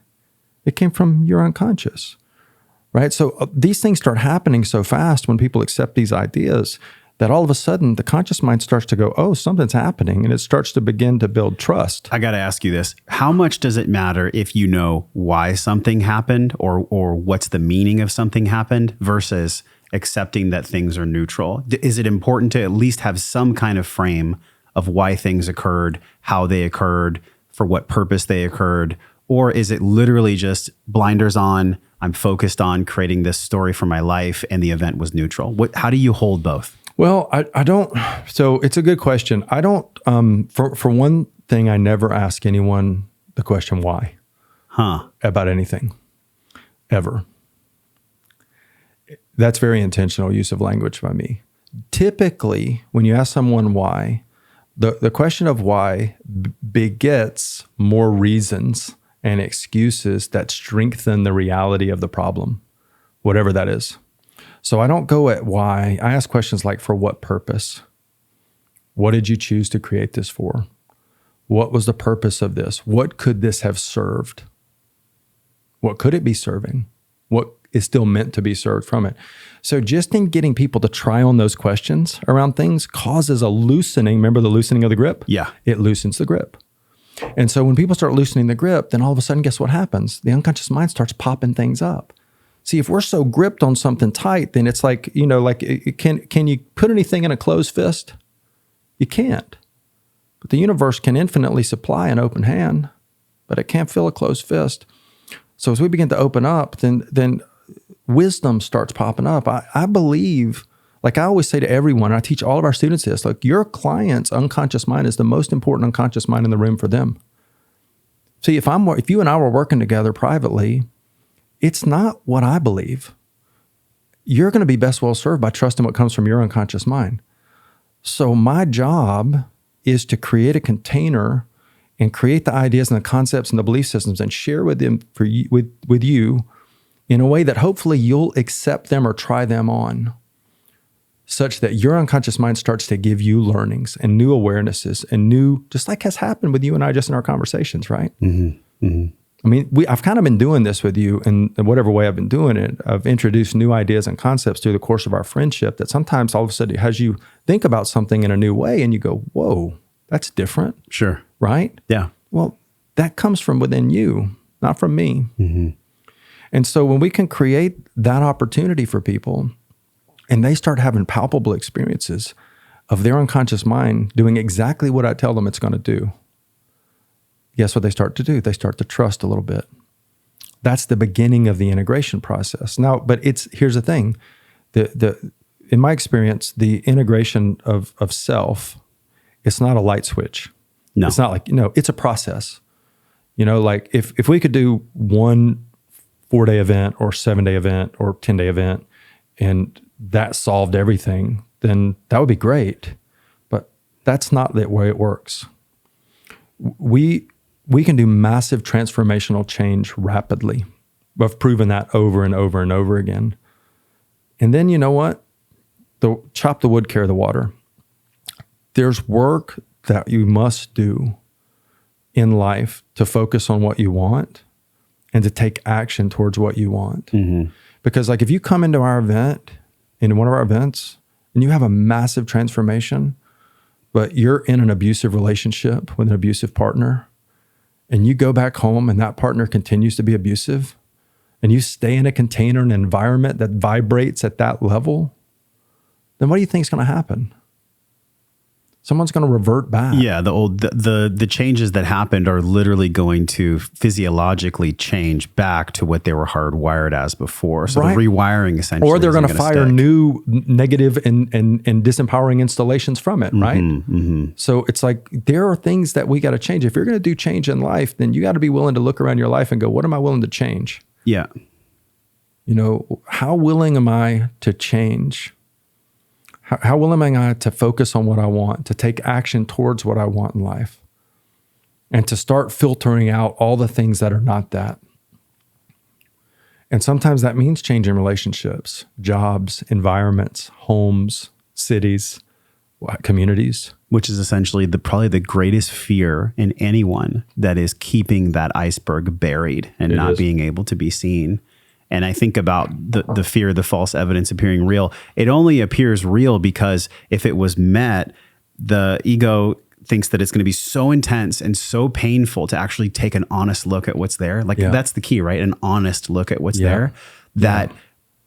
It came from your unconscious, right? So these things start happening so fast when people accept these ideas that all of a sudden the conscious mind starts to go, oh, something's happening, and it starts to begin to build trust. I got to ask you this. How much does it matter if you know why something happened or what's the meaning of something happened versus accepting that things are neutral? Is it important to at least have some kind of frame of why things occurred, how they occurred, for what purpose they occurred? Or is it literally just blinders on, I'm focused on creating this story for my life and the event was neutral? How do you hold both? Well, I don't. So it's a good question. I don't, for one thing, I never ask anyone the question why about anything, ever. That's very intentional use of language by me. Typically, when you ask someone why, the question of why begets more reasons and excuses that strengthen the reality of the problem, whatever that is. So I don't go at why. I ask questions like, for what purpose? What did you choose to create this for? What was the purpose of this? What could this have served? What could it be serving? What is still meant to be served from it? So just in getting people to try on those questions around things causes a loosening. Remember the loosening of the grip? Yeah. It loosens the grip. And so when people start loosening the grip, then all of a sudden, guess what happens? The unconscious mind starts popping things up. See, if we're so gripped on something tight, then it's like, can you put anything in a closed fist? You can't. But the universe can infinitely supply an open hand, but it can't fill a closed fist. So as we begin to open up, then wisdom starts popping up. I believe, like I always say to everyone, and I teach all of our students this, like your client's unconscious mind is the most important unconscious mind in the room for them. See, if you and I were working together privately, it's not what I believe. You're going to be best well served by trusting what comes from your unconscious mind. So my job is to create a container and create the ideas and the concepts and the belief systems and share with them with you in a way that hopefully you'll accept them or try them on, such that your unconscious mind starts to give you learnings and new awarenesses and new, just like has happened with you and I just in our conversations, right? Mm-hmm. Mm-hmm. I mean, I've kind of been doing this with you in whatever way I've been doing it. I've introduced new ideas and concepts through the course of our friendship that sometimes all of a sudden has you think about something in a new way and you go, whoa, that's different. Sure. Right? Yeah. Well, that comes from within you, not from me. Mm-hmm. And so when we can create that opportunity for people and they start having palpable experiences of their unconscious mind doing exactly what I tell them it's going to do, guess what they start to do? They start to trust a little bit. That's the beginning of the integration process. Now, but here's the thing. In my experience, the integration of self, it's not a light switch. No. It's not like, it's a process. Like if we could do one 4-day event or 7-day event or 10-day event and that solved everything, then that would be great. But that's not the way it works. We can do massive transformational change rapidly. I've proven that over and over and over again. And then you know what? Chop the wood, carry the water. There's work that you must do in life to focus on what you want and to take action towards what you want. Mm-hmm. Because like if you come into our event, into one of our events, and you have a massive transformation, but you're in an abusive relationship with an abusive partner, and you go back home and that partner continues to be abusive, and you stay in a container, an environment that vibrates at that level, then what do you think is going to happen? Someone's going to revert back. Yeah, the changes that happened are literally going to physiologically change back to what they were hardwired as before. So right. The rewiring essentially, or they're going to fire new negative and disempowering installations from it, right? Mm-hmm. So it's like there are things that we got to change. If you're going to do change in life, then you got to be willing to look around your life and go, what am I willing to change? Yeah. How willing am I to change? How willing am I to focus on what I want, to take action towards what I want in life, and to start filtering out all the things that are not that? And sometimes that means changing relationships, jobs, environments, homes, cities, communities. Which is essentially probably the greatest fear in anyone, that is keeping that iceberg buried and not being able to be seen. And I think about the fear of the false evidence appearing real. It only appears real because if it was met, the ego thinks that it's going to be so intense and so painful to actually take an honest look at what's there. Like that's the key, right? An honest look at what's there, that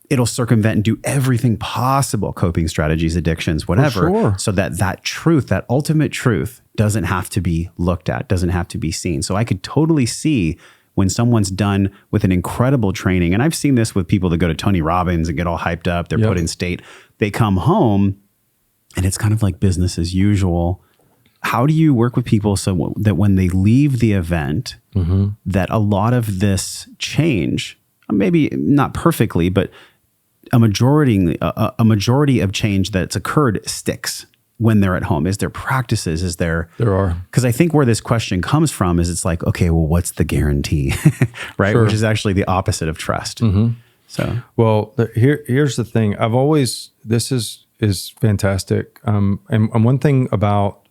it'll circumvent and do everything possible, coping strategies, addictions, whatever, so that truth, that ultimate truth, doesn't have to be looked at, doesn't have to be seen. So I could totally see when someone's done with an incredible training, and I've seen this with people that go to Tony Robbins and get all hyped up, they're put in state, they come home and it's kind of like business as usual. How do you work with people so that when they leave the event, that a lot of this change, maybe not perfectly, but a majority of change that's occurred sticks when they're at home? Is there practices? Is there are? Because I think where this question comes from is it's like, okay, well, what's the guarantee, right? Which is actually the opposite of trust. So, well, here's the thing. This is fantastic. And one thing about,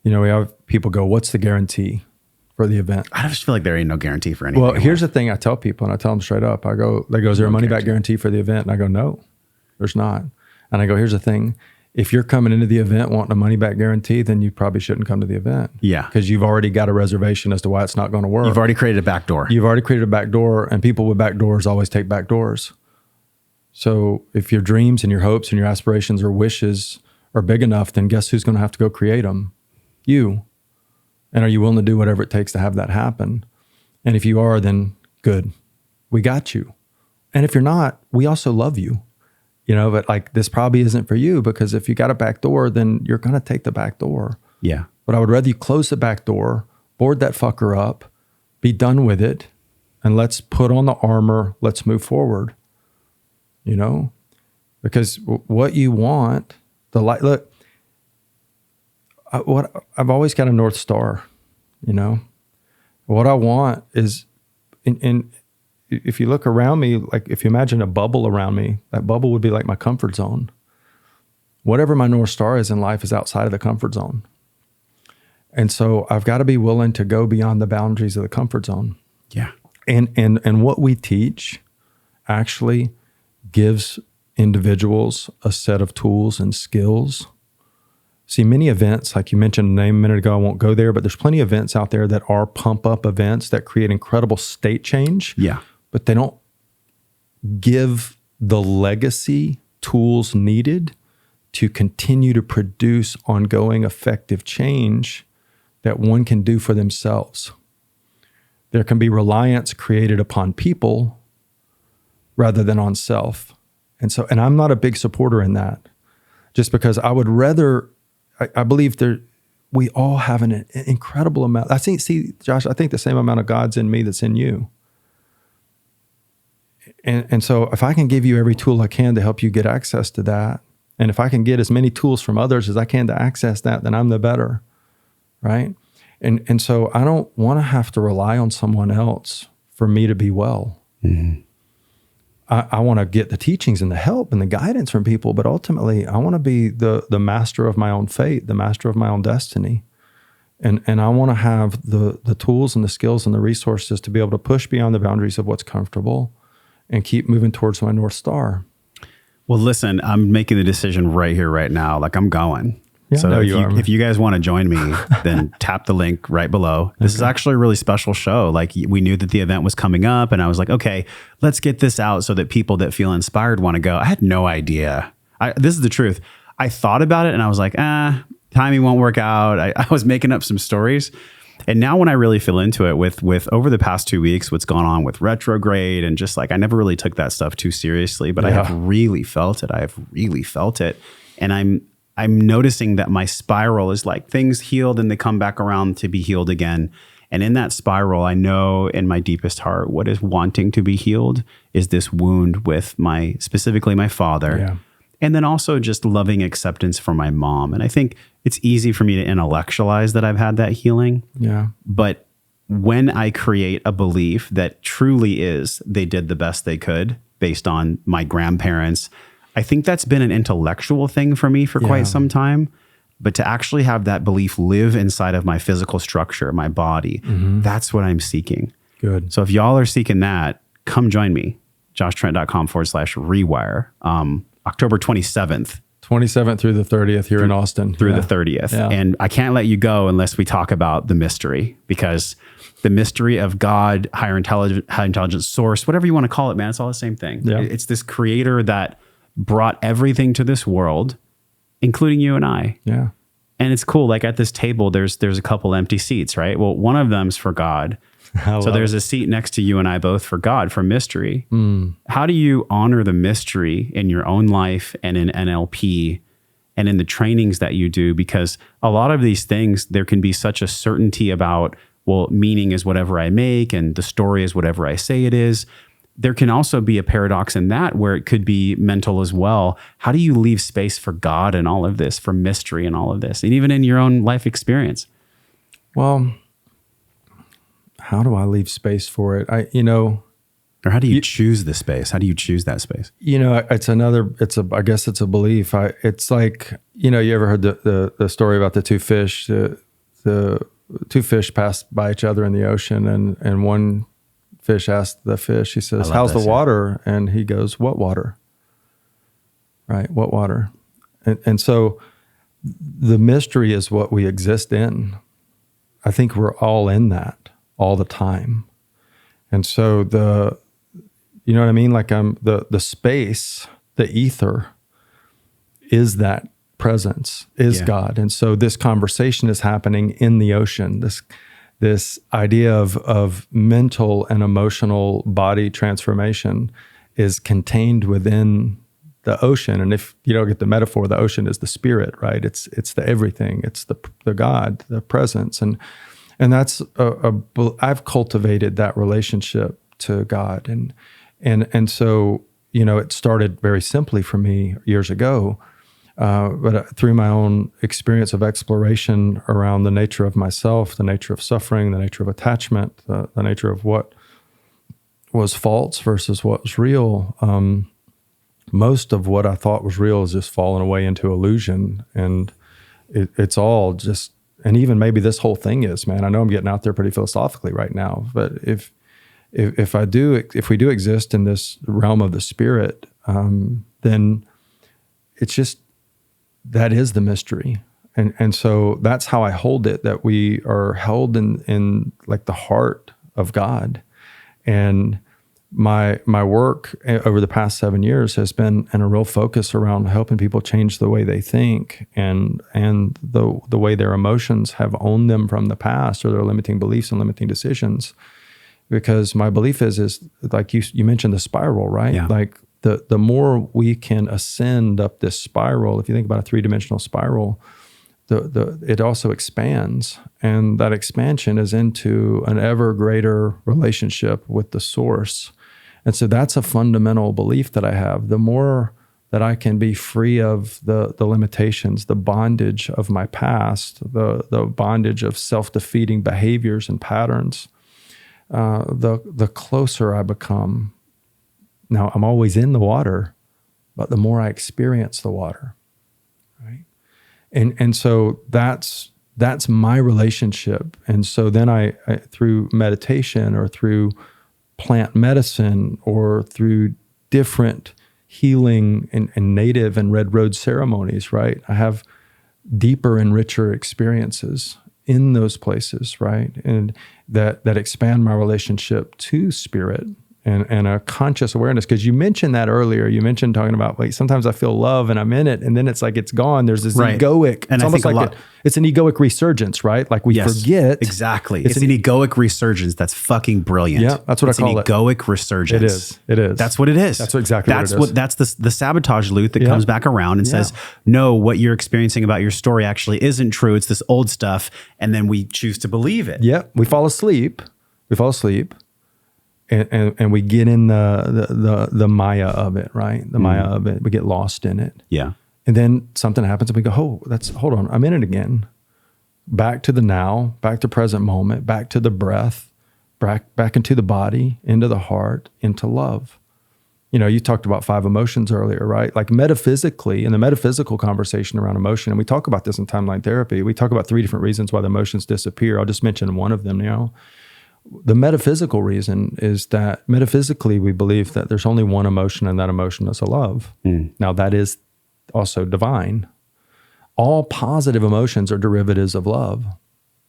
we have people go, what's the guarantee for the event? I just feel like there ain't no guarantee for anything. Well, here's the thing I tell people, and I tell them straight up. I go, is there a money back guarantee for the event? And I go, no, there's not. And I go, here's the thing. If you're coming into the event wanting a money back guarantee, then you probably shouldn't come to the event. Yeah. Because you've already got a reservation as to why it's not going to work. You've already created a back door. And people with back doors always take back doors. So if your dreams and your hopes and your aspirations or wishes are big enough, then guess who's going to have to go create them? You. And are you willing to do whatever it takes to have that happen? And if you are, then good. We got you. And if you're not, we also love you. But like, this probably isn't for you, because if you got a back door, then you're going to take the back door. Yeah. But I would rather you close the back door, board that fucker up, be done with it, and let's put on the armor. Let's move forward. Because what you want, the light, look, I've always got a North Star, what I want is, if you look around me, like if you imagine a bubble around me, that bubble would be like my comfort zone. Whatever my North Star is in life is outside of the comfort zone. And so I've got to be willing to go beyond the boundaries of the comfort zone. Yeah. And what we teach actually gives individuals a set of tools and skills. See, many events, like you mentioned a name a minute ago, I won't go there, but there's plenty of events out there that are pump-up events that create incredible state change. Yeah. But they don't give the legacy tools needed to continue to produce ongoing effective change that one can do for themselves. There can be reliance created upon people rather than on self. And I'm not a big supporter in that, just because I would rather, I believe we all have an incredible amount. Josh, I think the same amount of God's in me that's in you. And so if I can give you every tool I can to help you get access to that, and if I can get as many tools from others as I can to access that, then I'm the better, right? And so I don't want to have to rely on someone else for me to be well. Mm-hmm. I want to get the teachings and the help and the guidance from people, but ultimately I want to be the master of my own fate, the master of my own destiny. And I want to have the tools and the skills and the resources to be able to push beyond the boundaries of what's comfortable and keep moving towards my North Star. Well, listen, I'm making the decision right here, right now. Like, I'm going. Yeah, so if you guys want to join me, then tap the link right below. This is actually a really special show. Like, we knew that the event was coming up, and I was like, okay, let's get this out so that people that feel inspired want to go. I had no idea. This is the truth. I thought about it and I was like, timing won't work out. I was making up some stories. And now when I really feel into it with over the past 2 weeks, what's gone on with retrograde, and just like, I never really took that stuff too seriously, but I have really felt it. And I'm noticing that my spiral is like, things healed and they come back around to be healed again. And in that spiral, I know in my deepest heart, what is wanting to be healed is this wound with specifically my father. Yeah. And then also just loving acceptance for my mom. And I think it's easy for me to intellectualize that I've had that healing. Yeah. But when I create a belief that truly is they did the best they could based on my grandparents, I think that's been an intellectual thing for me for quite some time. But to actually have that belief live inside of my physical structure, my body, that's what I'm seeking. Good. So if y'all are seeking that, come join me. joshtrent.com/rewire. October 27th. 27th through the 30th here in Austin. Through the 30th. Yeah. And I can't let you go unless we talk about the mystery, because the mystery of God, higher intelligence source, whatever you want to call it, man, it's all the same thing. Yeah. It's this creator that brought everything to this world, including you and I. Yeah. And it's cool. Like at this table, there's a couple empty seats, right? Well, one of them's for God. So there's a seat next to you and I both for God, for mystery. How do you honor the mystery in your own life and in NLP and in the trainings that you do? Because a lot of these things, there can be such a certainty about, well, meaning is whatever I make and the story is whatever I say it is. There can also be a paradox in that where it could be mental as well. How do you leave space for God in all of this, for mystery in all of this, and even in your own life experience? Well, how do I leave space for it? Or how do you choose the space? How do you choose that space? I guess it's a belief. It's like, you ever heard the story about the two fish? The two fish passed by each other in the ocean, and one fish asked the fish, he says, how's the water? And he goes, what water? Right? What water? And so the mystery is what we exist in. I think we're all in that all the time. And so you know what I mean? Like the space, the ether is that presence, is God. And so this conversation is happening in the ocean. This idea of mental and emotional body transformation is contained within the ocean. And if you don't get the metaphor, the ocean is the spirit, right? It's the everything. It's the God, the presence. And that's I've cultivated that relationship to God. And so, it started very simply for me years ago. But through my own experience of exploration around the nature of myself, the nature of suffering, the nature of attachment, the nature of what was false versus what was real, most of what I thought was real is just fallen away into illusion. And it's all just, and even maybe this whole thing is, man, I know I'm getting out there pretty philosophically right now, but if we do exist in this realm of the spirit, then it's just, that is the mystery. And so that's how I hold it, that we are held in like the heart of God. And my work over the past 7 years has been in a real focus around helping people change the way they think and the way their emotions have owned them from the past, or their limiting beliefs and limiting decisions. Because my belief is like you mentioned the spiral, right? Yeah. Like the more we can ascend up this spiral, if you think about a three-dimensional spiral, it also expands, and that expansion is into an ever greater relationship with the source. And so that's a fundamental belief that I have. The more that I can be free of the limitations, the bondage of my past, the bondage of self-defeating behaviors and patterns, the closer I become. Now, I'm always in the water, but the more I experience the water, right? And so that's my relationship. And so then I through meditation or through plant medicine or through different healing and native and red road ceremonies, right? I have deeper and richer experiences in those places, right? And that expand my relationship to spirit and a conscious awareness. Because you mentioned that earlier. You mentioned talking about, like, sometimes I feel love and I'm in it, and then it's like it's gone. There's this egoic, and it's almost like it's an egoic resurgence, right? Like we forget. Exactly. It's an egoic resurgence. That's fucking brilliant. Yeah, that's what I call it. It's an egoic resurgence. It is. That's what it is. That's exactly what it is. That's the sabotage loop that comes back around and says, no, what you're experiencing about your story actually isn't true. It's this old stuff. And then we choose to believe it. Yeah. We fall asleep. and we get in the Maya of it, right? The Maya of it. We get lost in it. Yeah. And then something happens and we go, hold on, I'm in it again. Back to the now, back to present moment, back to the breath, back into the body, into the heart, into love. You talked about 5 emotions earlier, right? Like metaphysically, in the metaphysical conversation around emotion, and we talk about this in timeline therapy, we talk about 3 different reasons why the emotions disappear. I'll just mention one of them now. The metaphysical reason is that metaphysically we believe that there's only one emotion, and that emotion is a love. Now that is also divine. All positive emotions are derivatives of love.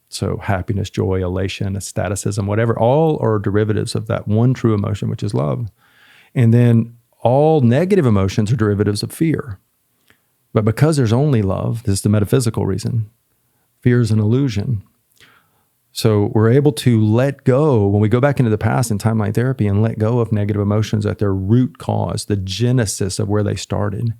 So happiness, joy, elation, ecstaticism, whatever, all are derivatives of that one true emotion, which is love. And then all negative emotions are derivatives of fear. But because there's only love, this is the metaphysical reason, fear is an illusion. So we're able to let go, when we go back into the past in timeline therapy, and let go of negative emotions at their root cause, the genesis of where they started,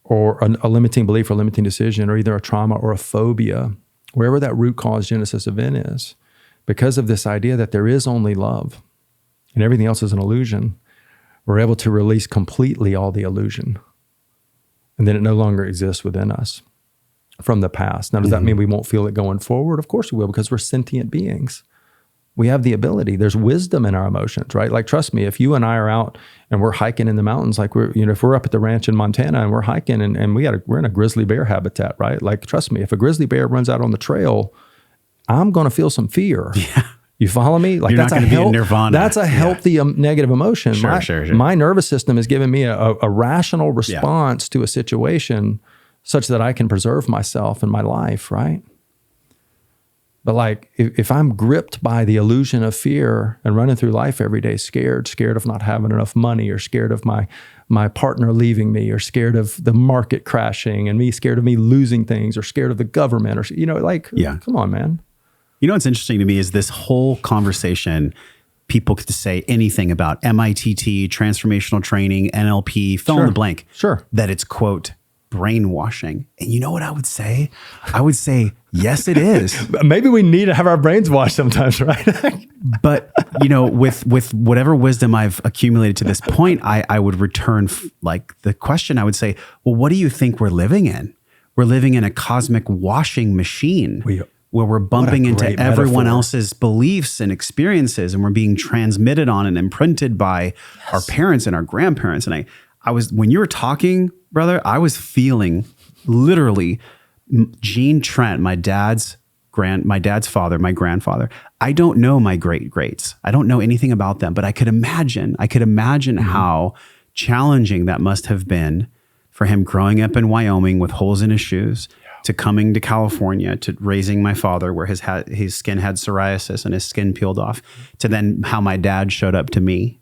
or a limiting belief or limiting decision, or either a trauma or a phobia, wherever that root cause genesis event is, because of this idea that there is only love and everything else is an illusion, we're able to release completely all the illusion. And then it no longer exists within us from the past. Now, does that mean we won't feel it going forward? Of course we will, because we're sentient beings. We have the ability. There's wisdom in our emotions, right? Like, trust me, if you and I are out and we're hiking in the mountains, like if we're up at the ranch in Montana and we're hiking and we're in a grizzly bear habitat, right? Like, trust me, if a grizzly bear runs out on the trail, I'm going to feel some fear. Yeah. You follow me? Like, You're not going to be in nirvana. That's a healthy negative emotion. Sure. My nervous system is giving me a rational response to a situation such that I can preserve myself and my life, right? But like, if I'm gripped by the illusion of fear and running through life every day scared of not having enough money, or scared of my partner leaving me, or scared of the market crashing and me scared of me losing things, or scared of the government, or, come on, man. What's interesting to me is this whole conversation, people could say anything about MITT, transformational training, NLP, fill in the blank. Sure. That it's, quote, brainwashing. And you know what I would say? I would say, yes, it is. Maybe we need to have our brains washed sometimes, right? But, with whatever wisdom I've accumulated to this point, I would return the question. I would say, well, what do you think we're living in? We're living in a cosmic washing machine. Where we're bumping into everyone else's beliefs and experiences, and we're being transmitted on and imprinted by our parents and our grandparents. And I was, when you were talking, brother, I was feeling literally Gene Trent, my dad's father, my grandfather. I don't know my greats. I don't know anything about them, but I could imagine how challenging that must have been for him growing up in Wyoming with holes in his shoes, to coming to California, to raising my father where his skin had psoriasis and his skin peeled off, to then how my dad showed up to me,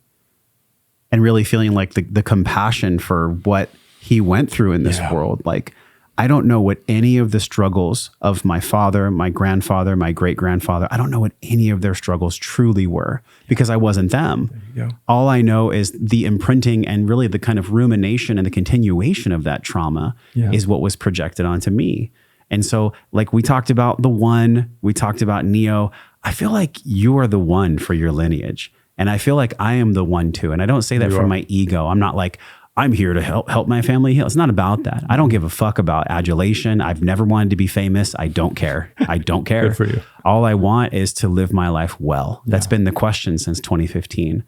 and really feeling like the compassion for what he went through in this world. Like, I don't know what any of the struggles of my father, my grandfather, my great-grandfather, I don't know what any of their struggles truly were, because I wasn't them. There you go. All I know is the imprinting and really the kind of rumination and the continuation of that trauma is what was projected onto me. And so, like, we talked about the one, we talked about Neo. I feel like you are the one for your lineage. And I feel like I am the one too. And I don't say that from my ego. I'm not like, I'm here to help my family heal. It's not about that. I don't give a fuck about adulation. I've never wanted to be famous. I don't care. Good for you. All I want is to live my life well. That's been the question since 2015.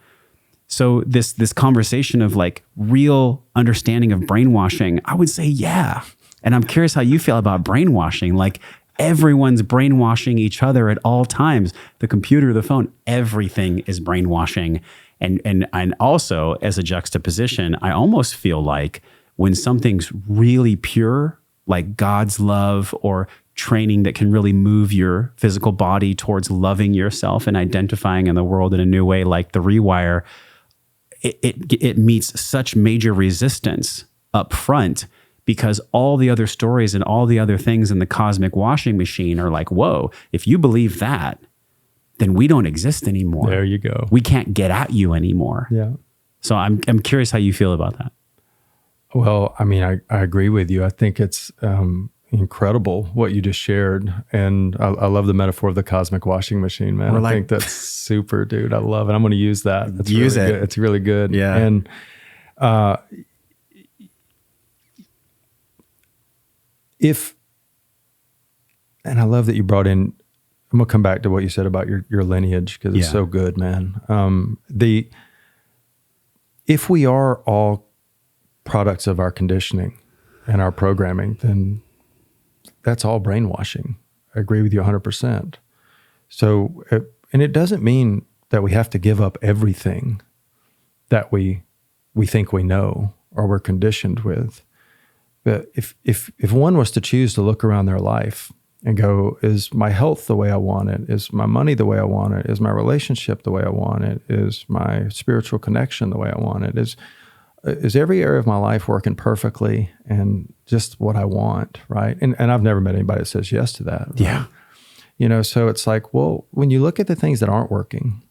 So this conversation of like real understanding of brainwashing, I would say, yeah. And I'm curious how you feel about brainwashing. Like, everyone's brainwashing each other at all times. The computer, the phone, everything is brainwashing. And also, as a juxtaposition, I almost feel like when something's really pure, like God's love or training that can really move your physical body towards loving yourself and identifying in the world in a new way, like the Rewire, it meets such major resistance up front, because all the other stories and all the other things in the cosmic washing machine are like, whoa, if you believe that, then we don't exist anymore. There you go. We can't get at you anymore. Yeah. So I'm curious how you feel about that. Well, I mean, I agree with you. I think it's incredible what you just shared. And I love the metaphor of the cosmic washing machine, man. I think that's super, dude. I love it. I'm going to use that. Use it. Good. It's really good. Yeah. And and I love that you brought in, I'm going to come back to what you said about your lineage, because it's so good, man. If we are all products of our conditioning and our programming, then that's all brainwashing. I agree with you 100%. So, and it doesn't mean that we have to give up everything that we think we know or we're conditioned with. But if one was to choose to look around their life and go, is my health the way I want it? Is my money the way I want it? Is my relationship the way I want it? Is my spiritual connection the way I want it? Is every area of my life working perfectly and just what I want, right? And I've never met anybody that says yes to that. Right? Yeah. You know, so it's like, well, when you look at the things that aren't working,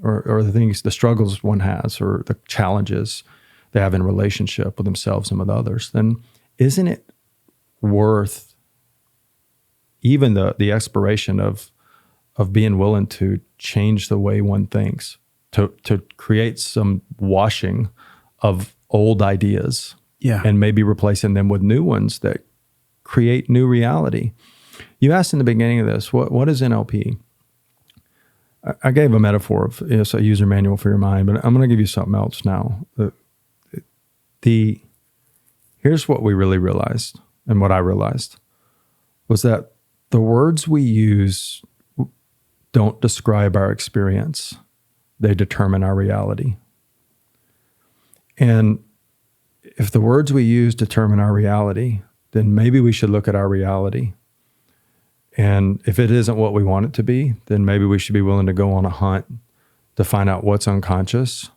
or the struggles one has, or the challenges they have in relationship with themselves and with others, then isn't it worth even the exploration of being willing to change the way one thinks, to create some washing of old ideas, and maybe replacing them with new ones that create new reality? You asked in the beginning of this, what is NLP? I gave a metaphor of it's a user manual for your mind, but I'm going to give you something else now. Here's what we really realized, and what I realized was that the words we use don't describe our experience. They determine our reality. And if the words we use determine our reality, then maybe we should look at our reality. And if it isn't what we want it to be, then maybe we should be willing to go on a hunt to find out what's unconscious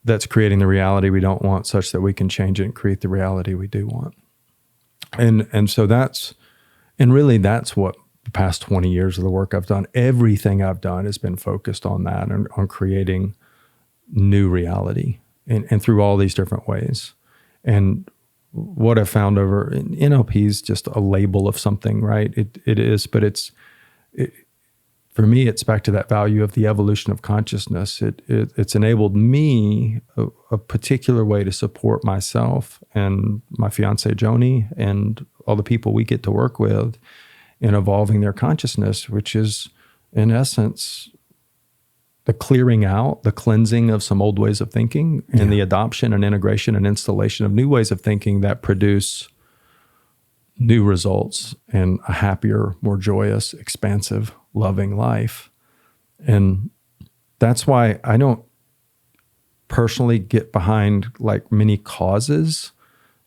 that's creating the reality we don't want, such that we can change it and create the reality we do want. And so that's what the past 20 years of the work I've done, everything I've done has been focused on that, and on creating new reality, and through all these different ways. And what I've found over NLP is just a label of something, right? It is, but for me, it's back to that value of the evolution of consciousness. It's enabled me a particular way to support myself and my fiance Joanie and all the people we get to work with in evolving their consciousness, which is in essence the clearing out, the cleansing of some old ways of thinking, and the adoption and integration and installation of new ways of thinking that produce new results and a happier, more joyous, expansive, loving life. And that's why I don't personally get behind like many causes,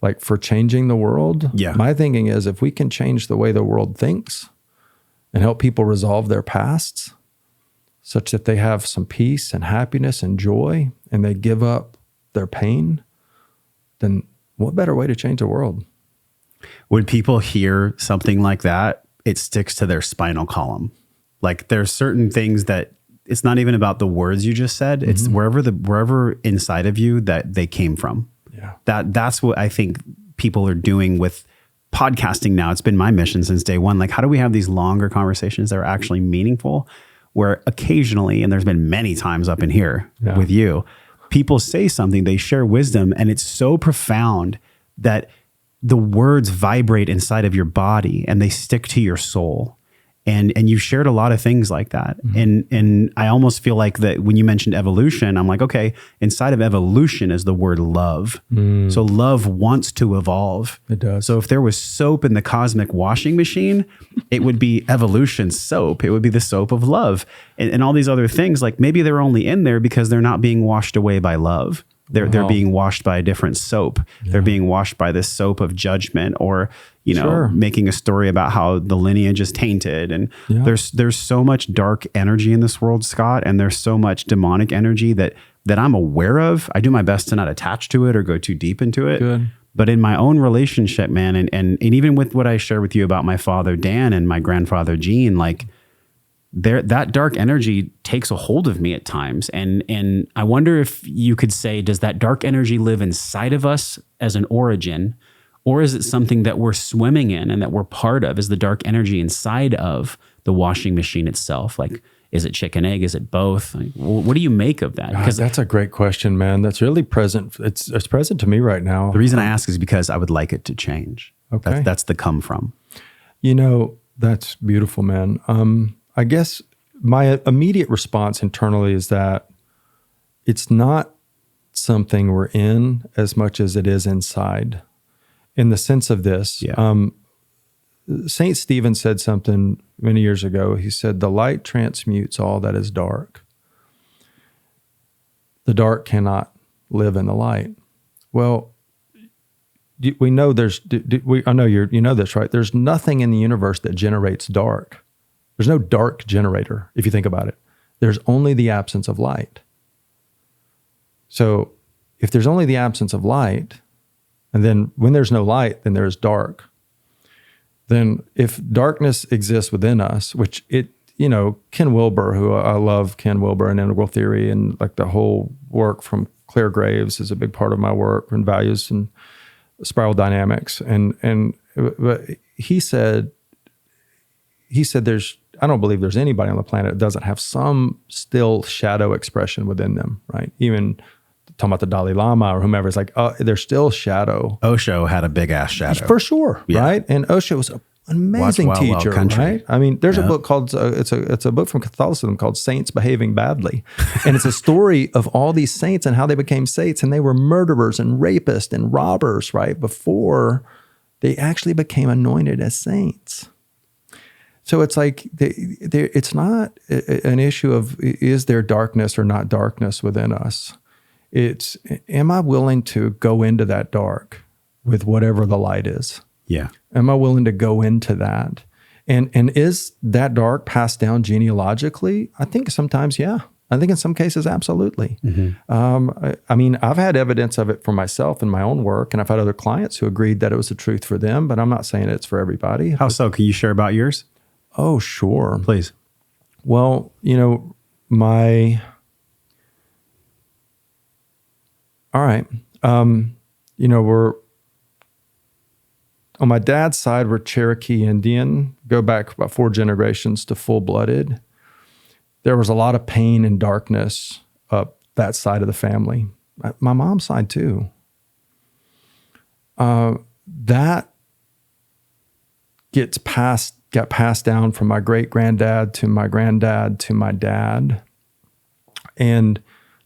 like for changing the world. Yeah. My thinking is, if we can change the way the world thinks and help people resolve their pasts such that they have some peace and happiness and joy, and they give up their pain, then what better way to change the world? When people hear something like that, it sticks to their spinal column. Like there's certain things that it's not even about the words you just said. It's wherever inside of you that they came from. Yeah. That's what I think people are doing with podcasting now. It's been my mission since day one. Like, how do we have these longer conversations that are actually meaningful? Where occasionally, and there's been many times up in here with you, people say something, they share wisdom, and it's so profound that the words vibrate inside of your body and they stick to your soul. And you shared a lot of things like that. And I almost feel like that when you mentioned evolution, I'm like, okay, inside of evolution is the word love. So love wants to evolve. It does. So if there was soap in the cosmic washing machine, it would be evolution soap. It would be the soap of love. And all these other things, like maybe they're only in there because they're not being washed away by love. They're being washed by a different soap. Yeah. They're being washed by this soap of judgment, or making a story about how the lineage is tainted. And there's so much dark energy in this world, Scott, and there's so much demonic energy that I'm aware of. I do my best to not attach to it or go too deep into it. Good. But in my own relationship, man, and even with what I share with you about my father Dan and my grandfather Gene, like that dark energy takes a hold of me at times. And I wonder if you could say, does that dark energy live inside of us as an origin, Or is it something that we're swimming in and that we're part of? Is the dark energy inside of the washing machine itself? Like, is it chicken egg? Is it both? Like, what do you make of that? Because that's a great question, man. That's really present. It's present to me right now. The reason I ask is because I would like it to change. Okay. That's the come from. That's beautiful, man. I guess my immediate response internally is that it's not something we're in as much as it is inside. In the sense of this, St. Stephen said something many years ago. He said, the light transmutes all that is dark. The dark cannot live in the light. Well, we know I know you know this, right? There's nothing in the universe that generates dark. There's no dark generator, if you think about it. There's only the absence of light. So if there's only the absence of light, and then when there's no light, then there's dark. Then if darkness exists within us, which Ken Wilber, who I love, Ken Wilber and integral theory, and like the whole work from Claire Graves is a big part of my work and values and spiral dynamics. But he said I don't believe there's anybody on the planet that doesn't have some still shadow expression within them, right? Even talking about the Dalai Lama or whomever, it's like, there's still shadow. Osho had a big ass shadow. For sure, right? And Osho was an amazing teacher, right? I mean, there's a book called, it's a book from Catholicism called Saints Behaving Badly. And it's a story of all these saints and how they became saints. And they were murderers and rapists and robbers, right? Before they actually became anointed as saints. So it's like, it's not an issue of, is there darkness or not darkness within us? It's, am I willing to go into that dark with whatever the light is? Yeah. Am I willing to go into that? And is that dark passed down genealogically? I think sometimes, yeah. I think in some cases, absolutely. Mm-hmm. I mean, I've had evidence of it for myself in my own work, and I've had other clients who agreed that it was the truth for them, but I'm not saying it's for everybody. How so? Can you share about yours? Oh, sure. Please. Well, all right. We're on my dad's side, we're Cherokee Indian, go back about 4 generations to full-blooded. There was a lot of pain and darkness up that side of the family. My mom's side too. That got passed down from my great-granddad to my granddad to my dad. And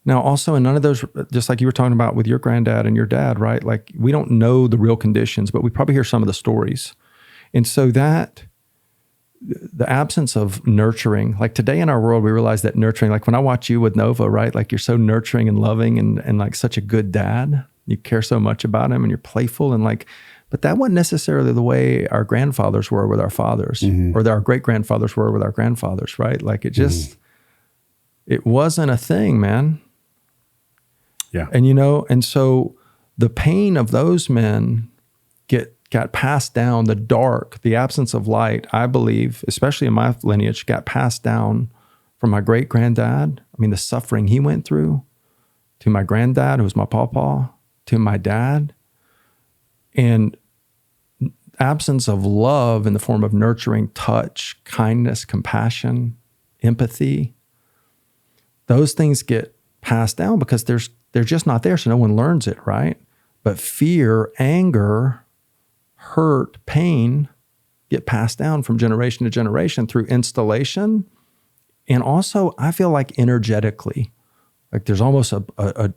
now also in none of those, just like you were talking about with your granddad and your dad, right? Like we don't know the real conditions, but we probably hear some of the stories. And so that the absence of nurturing, like today in our world, we realize that nurturing, like when I watch you with Nova, right? Like you're so nurturing and loving and like such a good dad. You care so much about him and you're playful and like, but that wasn't necessarily the way our grandfathers were with our fathers, mm-hmm. or that our great-grandfathers were with our grandfathers, right? Like it just, it wasn't a thing, man. Yeah. And and so the pain of those men got passed down, the dark, the absence of light, I believe, especially in my lineage, got passed down from my great-granddad. I mean, the suffering he went through, to my granddad, who was my pawpaw, to my dad. And absence of love in the form of nurturing touch, kindness, compassion, empathy, those things get passed down because they're just not there, so no one learns it, right? But fear, anger, hurt, pain get passed down from generation to generation through installation. And also, I feel like energetically, like there's almost an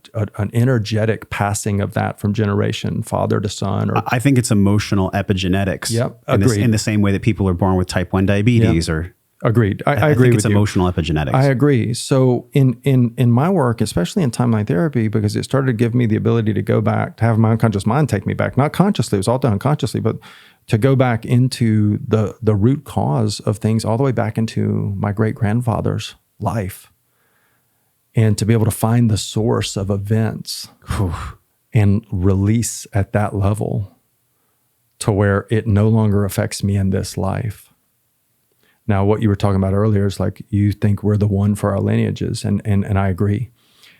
energetic passing of that from generation, father to son. Or I think it's emotional epigenetics. Yep, agreed. In the same way that people are born with type 1 diabetes or... Agreed. I agree think with it's you. Emotional epigenetics. I agree. So in my work, especially in timeline therapy, because it started to give me the ability to go back, to have my unconscious mind take me back, not consciously, it was all done unconsciously, but to go back into the root cause of things all the way back into my great-grandfather's life, and to be able to find the source of events and release at that level to where it no longer affects me in this life. Now, what you were talking about earlier is like, you think we're the one for our lineages, and I agree.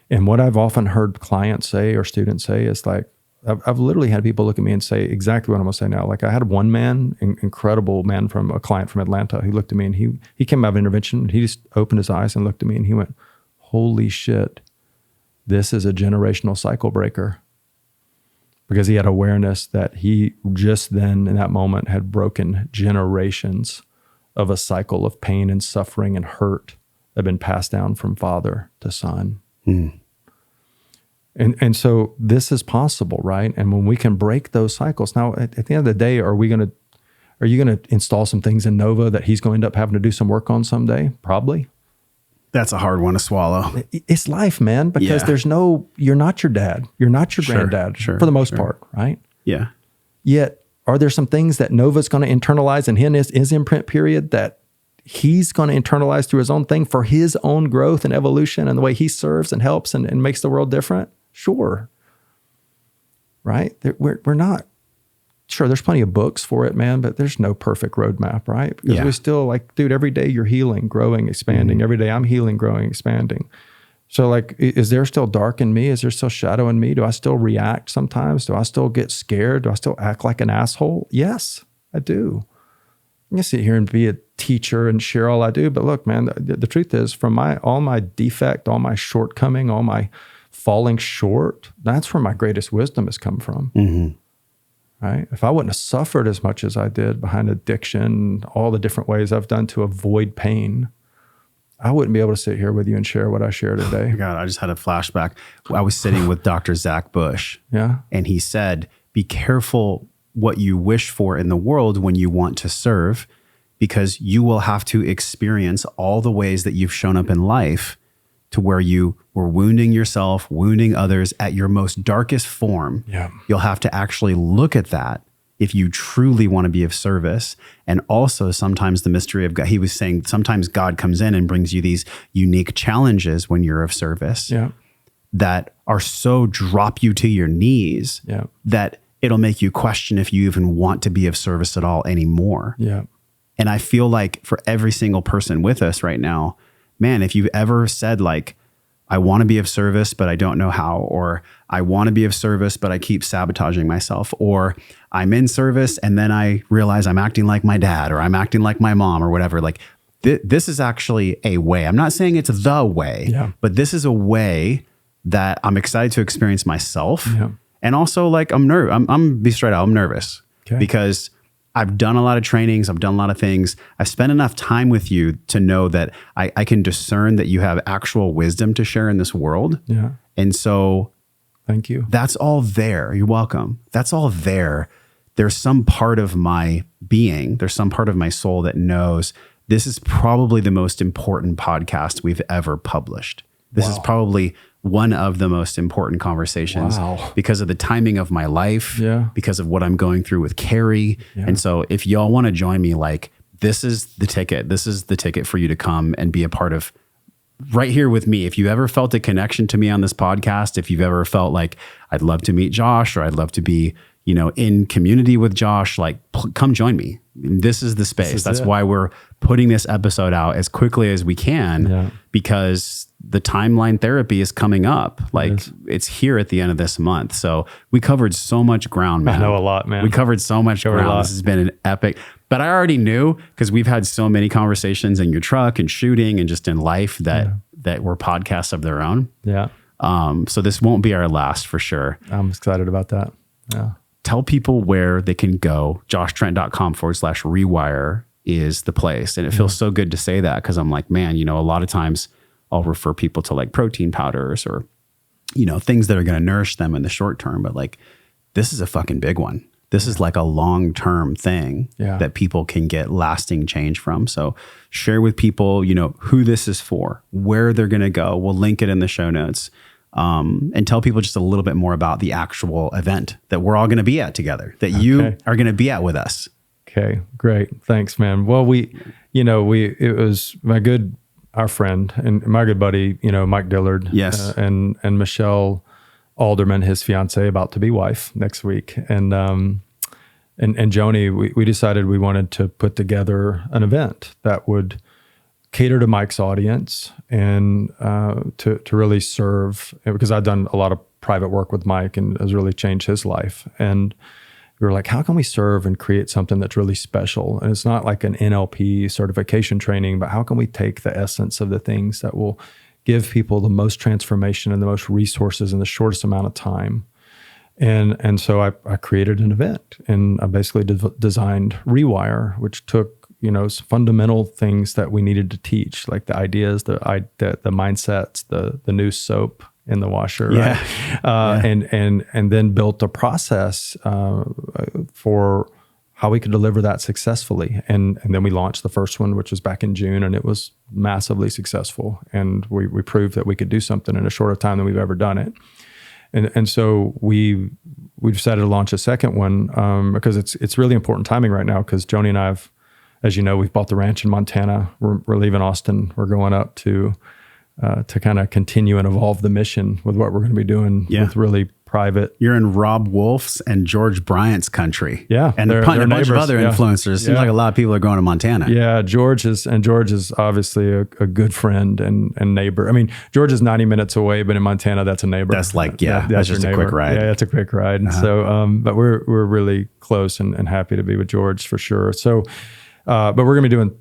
And what I've often heard clients say or students say is like, I've literally had people look at me and say exactly what I'm going to say now. Like I had one man, incredible man from a client from Atlanta, who looked at me and he came out of intervention and he just opened his eyes and looked at me and he went, holy shit, this is a generational cycle breaker. Because he had awareness that he just then in that moment had broken generations of a cycle of pain and suffering and hurt that had been passed down from father to son. Mm. And so this is possible, right? And when we can break those cycles, now at the end of the day, are you going to install some things in Nova that he's going to end up having to do some work on someday? Probably. That's a hard one to swallow. It's life, man, because you're not your dad. You're not your granddad for the most part, right? Yeah. Yet, are there some things that Nova's going to internalize in his imprint period that he's going to internalize through his own thing for his own growth and evolution and the way he serves and helps and makes the world different? Sure. Right? We're not, sure, there's plenty of books for it, man, but there's no perfect roadmap, right? Because we still like, dude, every day you're healing, growing, expanding. Mm-hmm. Every day I'm healing, growing, expanding. So like, is there still dark in me? Is there still shadow in me? Do I still react sometimes? Do I still get scared? Do I still act like an asshole? Yes, I do. I can sit here and be a teacher and share all I do, but look, man, the truth is from all my defect, all my shortcoming, all my falling short, that's where my greatest wisdom has come from. Mm-hmm. Right? If I wouldn't have suffered as much as I did behind addiction, all the different ways I've done to avoid pain, I wouldn't be able to sit here with you and share what I share today. Oh God, I just had a flashback. I was sitting with Dr. Zach Bush. Yeah. And he said, be careful what you wish for in the world when you want to serve, because you will have to experience all the ways that you've shown up in life to where you were wounding yourself, wounding others at your most darkest form. Yeah. You'll have to actually look at that if you truly want to be of service. And also sometimes the mystery of God, he was saying sometimes God comes in and brings you these unique challenges when you're of service that are so drop you to your knees that it'll make you question if you even want to be of service at all anymore. Yeah. And I feel like for every single person with us right now, man, if you've ever said like, I want to be of service, but I don't know how, or I want to be of service, but I keep sabotaging myself, or I'm in service and then I realize I'm acting like my dad, or I'm acting like my mom, or whatever. Like this is actually a way. I'm not saying it's the way, but this is a way that I'm excited to experience myself. Yeah. And also like I'm gonna be straight out, I'm nervous because I've done a lot of trainings. I've done a lot of things. I've spent enough time with you to know that I can discern that you have actual wisdom to share in this world. Yeah. And so thank you. That's all there. You're welcome. That's all there. There's some part of my being, there's some part of my soul that knows this is probably the most important podcast we've ever published. This is probably one of the most important conversations because of the timing of my life, because of what I'm going through with Carrie. And so if y'all want to join me, like this is the ticket. This is the ticket for you to come and be a part of right here with me. If you ever felt a connection to me on this podcast, if you've ever felt like I'd love to meet Josh, or I'd love to be, in community with Josh, like come join me. This is the space. That's why we're putting this episode out as quickly as we can, because the timeline therapy is coming up. Like it's here at the end of this month. So we covered so much ground, man. I know a lot, man. We covered so much ground. This has been an epic, but I already knew because we've had so many conversations in your truck and shooting and just in life that were podcasts of their own. Yeah. So this won't be our last for sure. I'm excited about that. Yeah. Tell people where they can go. joshtrent.com/rewire is the place. And it feels so good to say that because I'm like, man, a lot of times I'll refer people to like protein powders or, things that are going to nourish them in the short term. But like, this is a fucking big one. This is like a long-term thing that people can get lasting change from. So share with people, who this is for, where they're going to go. We'll link it in the show notes. And tell people just a little bit more about the actual event that we're all going to be at together, that you are going to be at with us. Okay, great. Thanks, man. Well, it was our friend and my good buddy, Mike Dillard. Yes. And Michelle Alderman, his fiance, about to be wife next week. And Joanie, we decided we wanted to put together an event that would cater to Mike's audience and to really serve, because I've done a lot of private work with Mike and has really changed his life. And we were like, how can we serve and create something that's really special? And it's not like an NLP certification training, but how can we take the essence of the things that will give people the most transformation and the most resources in the shortest amount of time? And so I created an event, and I basically designed Rewire, which took, some fundamental things that we needed to teach, like the ideas, the mindsets, the new soap in the washer, right? And then built a process for how we could deliver that successfully. And then we launched the first one, which was back in June, and it was massively successful. And we proved that we could do something in a shorter time than we've ever done it. And so we decided to launch a second one because it's really important timing right now, because Joanie and I have, as you know, we've bought the ranch in Montana. We're leaving Austin. We're going up to kind of continue and evolve the mission with what we're going to be doing with really private. You're in Rob Wolf's and George Bryant's country. Yeah. And a bunch of other influencers. Seems like a lot of people are going to Montana. Yeah. George is obviously a good friend and neighbor. I mean, George is 90 minutes away, but in Montana, that's a neighbor. That's like, that's just a quick ride. Yeah, it's a quick ride. And so, but we're really close and happy to be with George for sure. So, but we're going to be doing,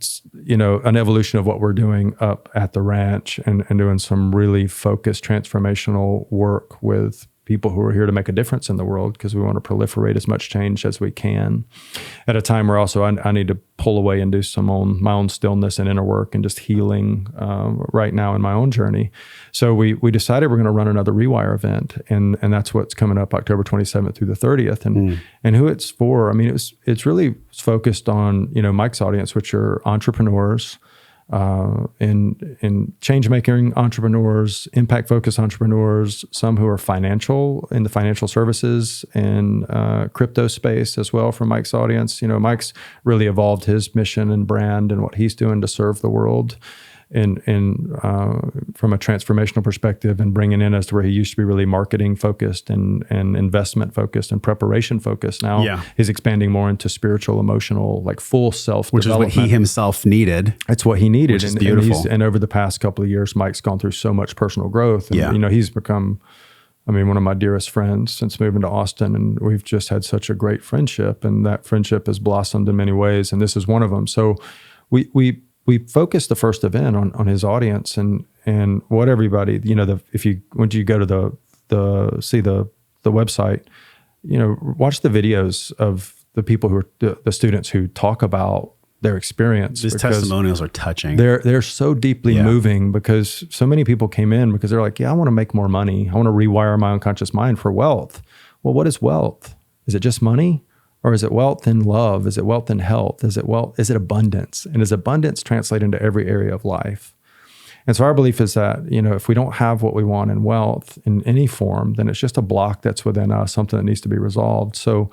an evolution of what we're doing up at the ranch and doing some really focused transformational work with people who are here to make a difference in the world, because we want to proliferate as much change as we can at a time where also I need to pull away and do my own stillness and inner work and just healing right now in my own journey. So we decided we're going to run another Rewire event, and that's what's coming up October 27th through the 30th. And who it's for, I mean, it's really focused on, Mike's audience, which are entrepreneurs, in change-making entrepreneurs, impact-focused entrepreneurs, some who are in the financial services and crypto space as well for Mike's audience. Mike's really evolved his mission and brand and what he's doing to serve the world from a transformational perspective, and bringing in as to where he used to be really marketing focused and investment focused and preparation focused. Now he's expanding more into spiritual, emotional, like full self development. Which is what he himself needed. It's what he needed. Which is beautiful. And over the past couple of years, Mike's gone through so much personal growth. And, he's become, one of my dearest friends since moving to Austin, and we've just had such a great friendship, and that friendship has blossomed in many ways, and this is one of them. So we focused the first event on his audience and what everybody, when you go to see the website, watch the videos of the people who are the students who talk about their experience. These testimonials are touching. They're so deeply moving, because so many people came in because they're like, I want to make more money. I want to rewire my unconscious mind for wealth. Well, what is wealth? Is it just money? Or is it wealth in love? Is it wealth in health? Is it abundance? And does abundance translate into every area of life? And so our belief is that, if we don't have what we want in wealth in any form, then it's just a block that's within us, something that needs to be resolved. So,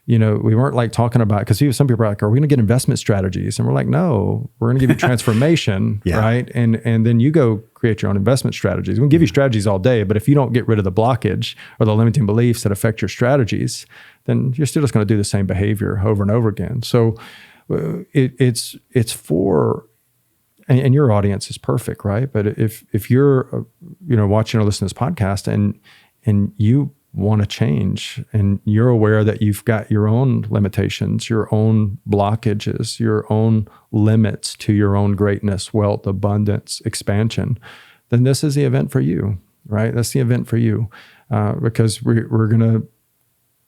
we weren't like talking about, because some people are like, are we going to get investment strategies? And we're like, no, we're going to give you transformation, right? And then you go create your own investment strategies. We can give you strategies all day, but if you don't get rid of the blockage or the limiting beliefs that affect your strategies, then you're still just going to do the same behavior over and over again. So it's for, and your audience is perfect, right? But if you're watching or listening to this podcast and you want to change, and you're aware that you've got your own limitations, your own blockages, your own limits to your own greatness, wealth, abundance, expansion, then this is the event for you, right? That's the event for you, because we're going to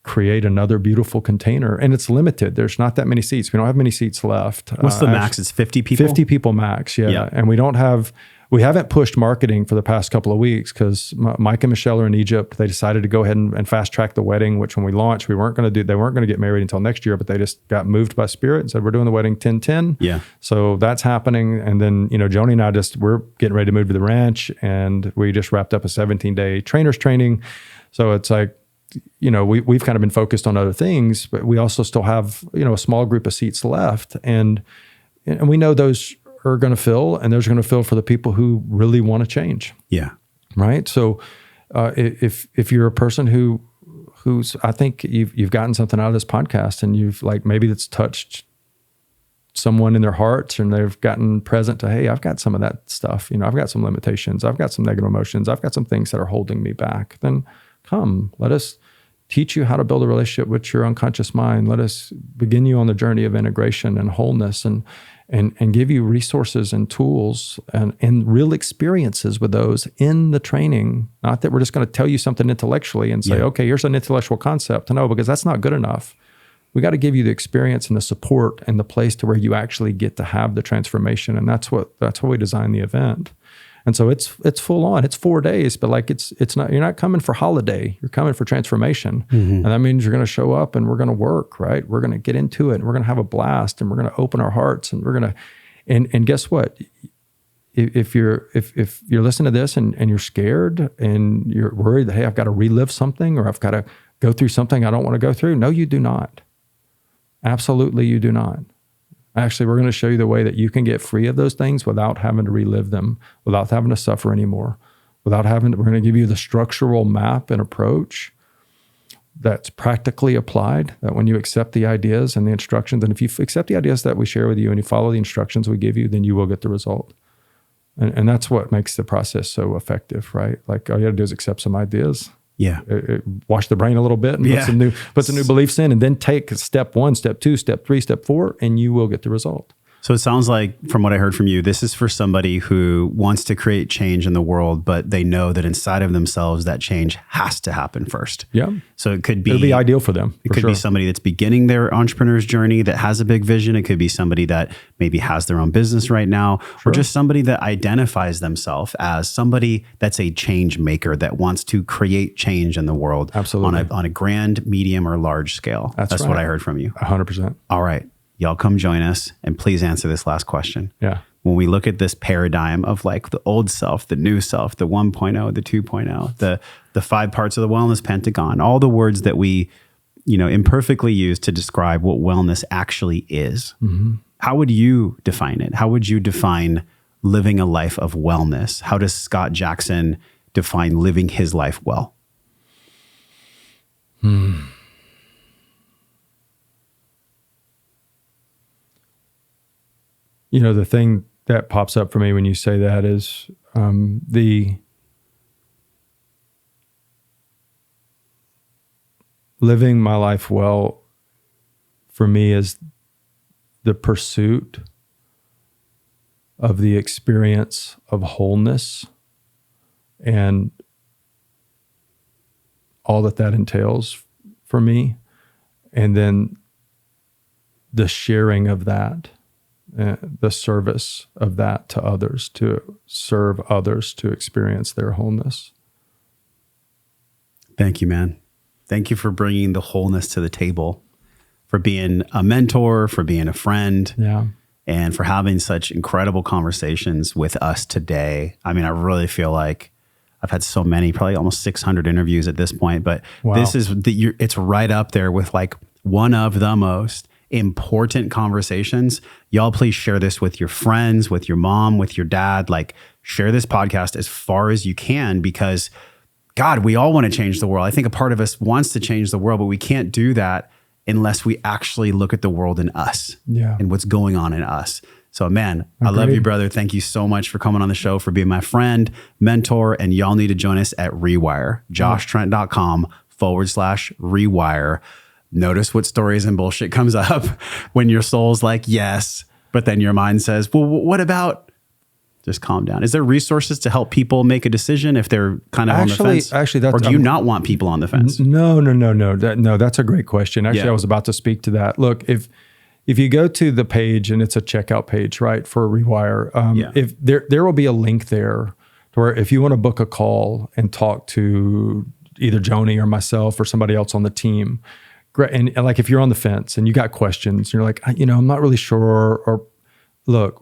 create another beautiful container, and it's limited. There's not that many seats. We don't have many seats left. What's the max? It's 50 people? 50 people max, yeah. And we haven't pushed marketing for the past couple of weeks, because Mike and Michelle are in Egypt. They decided to go ahead and fast track the wedding, which when we launched, they weren't going to get married until next year, but they just got moved by Spirit and said, we're doing the wedding 10/10. Yeah. So that's happening. And then, Joanie and I we're getting ready to move to the ranch, and we just wrapped up a 17-day trainers training. So it's like, we've kind of been focused on other things, but we also still have, a small group of seats left. And we know those are going to fill, and those are going to fill for the people who really want to change. Yeah. Right. So if you're a person who's, I think you've gotten something out of this podcast, and you've maybe it's touched someone in their hearts, and they've gotten present to, hey, I've got some of that stuff. I've got some limitations. I've got some negative emotions. I've got some things that are holding me back. Then come, let us teach you how to build a relationship with your unconscious mind. Let us begin you on the journey of integration and wholeness, and give you resources and tools and real experiences with those in the training. Not that we're just going to tell you something intellectually and say, okay, here's an intellectual concept. No, because that's not good enough. We got to give you the experience and the support and the place to where you actually get to have the transformation. And that's what we designed the event. And so it's full on. It's 4 days, but like it's not, you're not coming for holiday. You're coming for transformation. And that means you're going to show up and we're going to work, right? We're going to get into it and we're going to have a blast and we're going to open our hearts and we're going to, and guess what? If you're listening to this and you're scared and you're worried that, hey, I've got to relive something or I've got to go through something I don't want to go through. No, you do not. Absolutely, you do not. Actually, we're going to show you the way that you can get free of those things without having to relive them, without having to suffer anymore, we're going to give you the structural map and approach that's practically applied, that when you accept the ideas and the instructions, and if you accept the ideas that we share with you and you follow the instructions we give you, then you will get the result. And that's what makes the process so effective, right? Like all you got to do is accept some ideas. Yeah. Wash the brain a little bit and put some new beliefs in, and then take step 1, step 2, step 3, step 4, and you will get the result. So it sounds like, from what I heard from you, this is for somebody who wants to create change in the world, but they know that inside of themselves, that change has to happen first. Yeah. So it'll be ideal for them. It could be somebody that's beginning their entrepreneur's journey that has a big vision. It could be somebody that maybe has their own business right now, or just somebody that identifies themselves as somebody that's a change maker that wants to create change in the world. Absolutely. On a grand, medium, or large scale. That's right. what I heard from you. 100%. All right. Y'all come join us and please answer this last question. Yeah. When we look at this paradigm of like the old self, the new self, the 1.0, the 2.0, the 5 parts of the wellness pentagon, all the words that we, imperfectly use to describe what wellness actually is. How would you define it? How would you define living a life of wellness? How does Scott Jackson define living his life well? The thing that pops up for me when you say that is the living my life well for me is the pursuit of the experience of wholeness and all that entails for me. And then the sharing of that, the service of that to others, to serve others to experience their wholeness. Thank you, man. Thank you for bringing the wholeness to the table, for being a mentor, for being a friend, and for having such incredible conversations with us today. I mean, I really feel like I've had so many, probably almost 600 interviews at this point, but this is it's right up there with like one of the most important conversations. Y'all please share this with your friends, with your mom, with your dad. Like, share this podcast as far as you can, because God, we all want to change the world. I think a part of us wants to change the world, but we can't do that unless we actually look at the world in us and what's going on in us. So man, I love you, brother. Thank you so much for coming on the show, for being my friend, mentor, and y'all need to join us at Rewire, joshtrent.com/Rewire. Notice what stories and bullshit comes up when your soul's like, yes, but then your mind says, well, what about? Just calm down. Is there resources to help people make a decision if they're kind of on the fence? Or do you not want people on the fence? No. That's a great question. Actually, I was about to speak to that. Look, if you go to the page and it's a checkout page, right, for Rewire, if there will be a link there to where if you want to book a call and talk to either Joanie or myself or somebody else on the team, and like if you're on the fence and you got questions, and you're like, I'm not really sure, or look,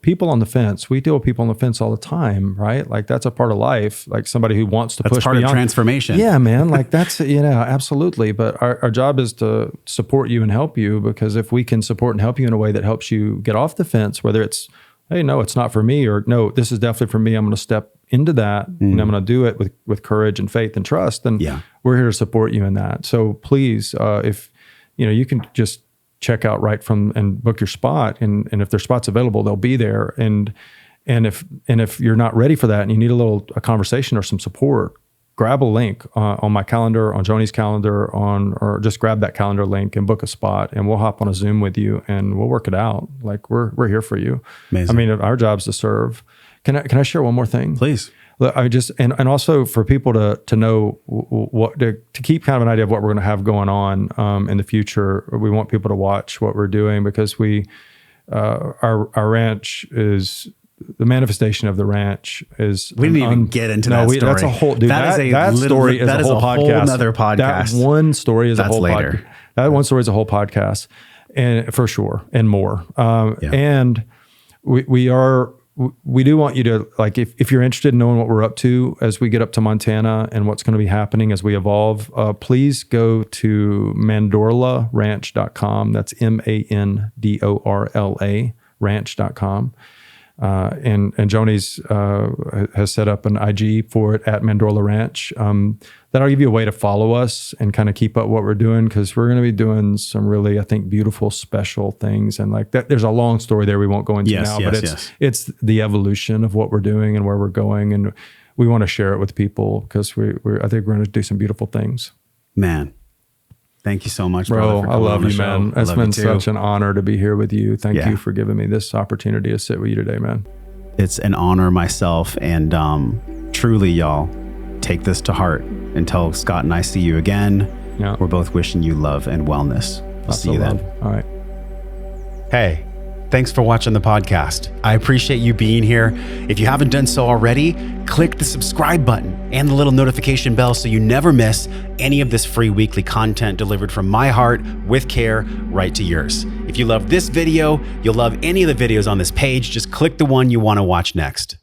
people on the fence, we deal with people on the fence all the time, right? Like that's a part of life, like somebody who wants to push beyond. That's part of transformation. Yeah, man, like that's, absolutely. But our job is to support you and help you, because if we can support and help you in a way that helps you get off the fence, whether it's, hey, no, it's not for me, or no, this is definitely for me, I'm going to step into that and I'm going to do it with courage and faith and trust, then we're here to support you in that. So please, if you can just check out right from and book your spot, and if their spot's available, they'll be there. And if you're not ready for that and you need a conversation or some support, grab a link on my calendar, on Joanie's calendar, or just grab that calendar link and book a spot, and we'll hop on a Zoom with you and we'll work it out. Like we're here for you. Amazing. I mean, our job's to serve. Can I share one more thing? Please. I just and also for people to know what to keep kind of an idea of what we're going to have going on in the future. We want people to watch what we're doing because our ranch is. The manifestation of the ranch is. We didn't even get into that story. That's a whole. Dude, that story is a whole podcast. Another podcast. That one story is that's a whole later. That one story is a whole podcast, and for sure, and more. And we do want you to, like, if you're interested in knowing what we're up to as we get up to Montana and what's going to be happening as we evolve, please go to mandorlaranch.com. That's MANDORLA ranch.com. And Joanie's has set up an IG for it at Mandorla Ranch. That'll give you a way to follow us and kind of keep up what we're doing, because we're going to be doing some really, I think, beautiful, special things. And like that, there's a long story there we won't go into now, but it's the evolution of what we're doing and where we're going, and we want to share it with people because I think we're going to do some beautiful things. Man. Thank you so much, bro. brother, I love you, man. It's been such an honor to be here with you. Thank you for giving me this opportunity to sit with you today, man. It's an honor myself. And truly, y'all, take this to heart. Until Scott and I see you again, we're both wishing you love and wellness. We'll see you then. All right. Hey, thanks for watching the podcast. I appreciate you being here. If you haven't done so already, click the subscribe button and the little notification bell so you never miss any of this free weekly content delivered from my heart with care right to yours. If you love this video, you'll love any of the videos on this page. Just click the one you want to watch next.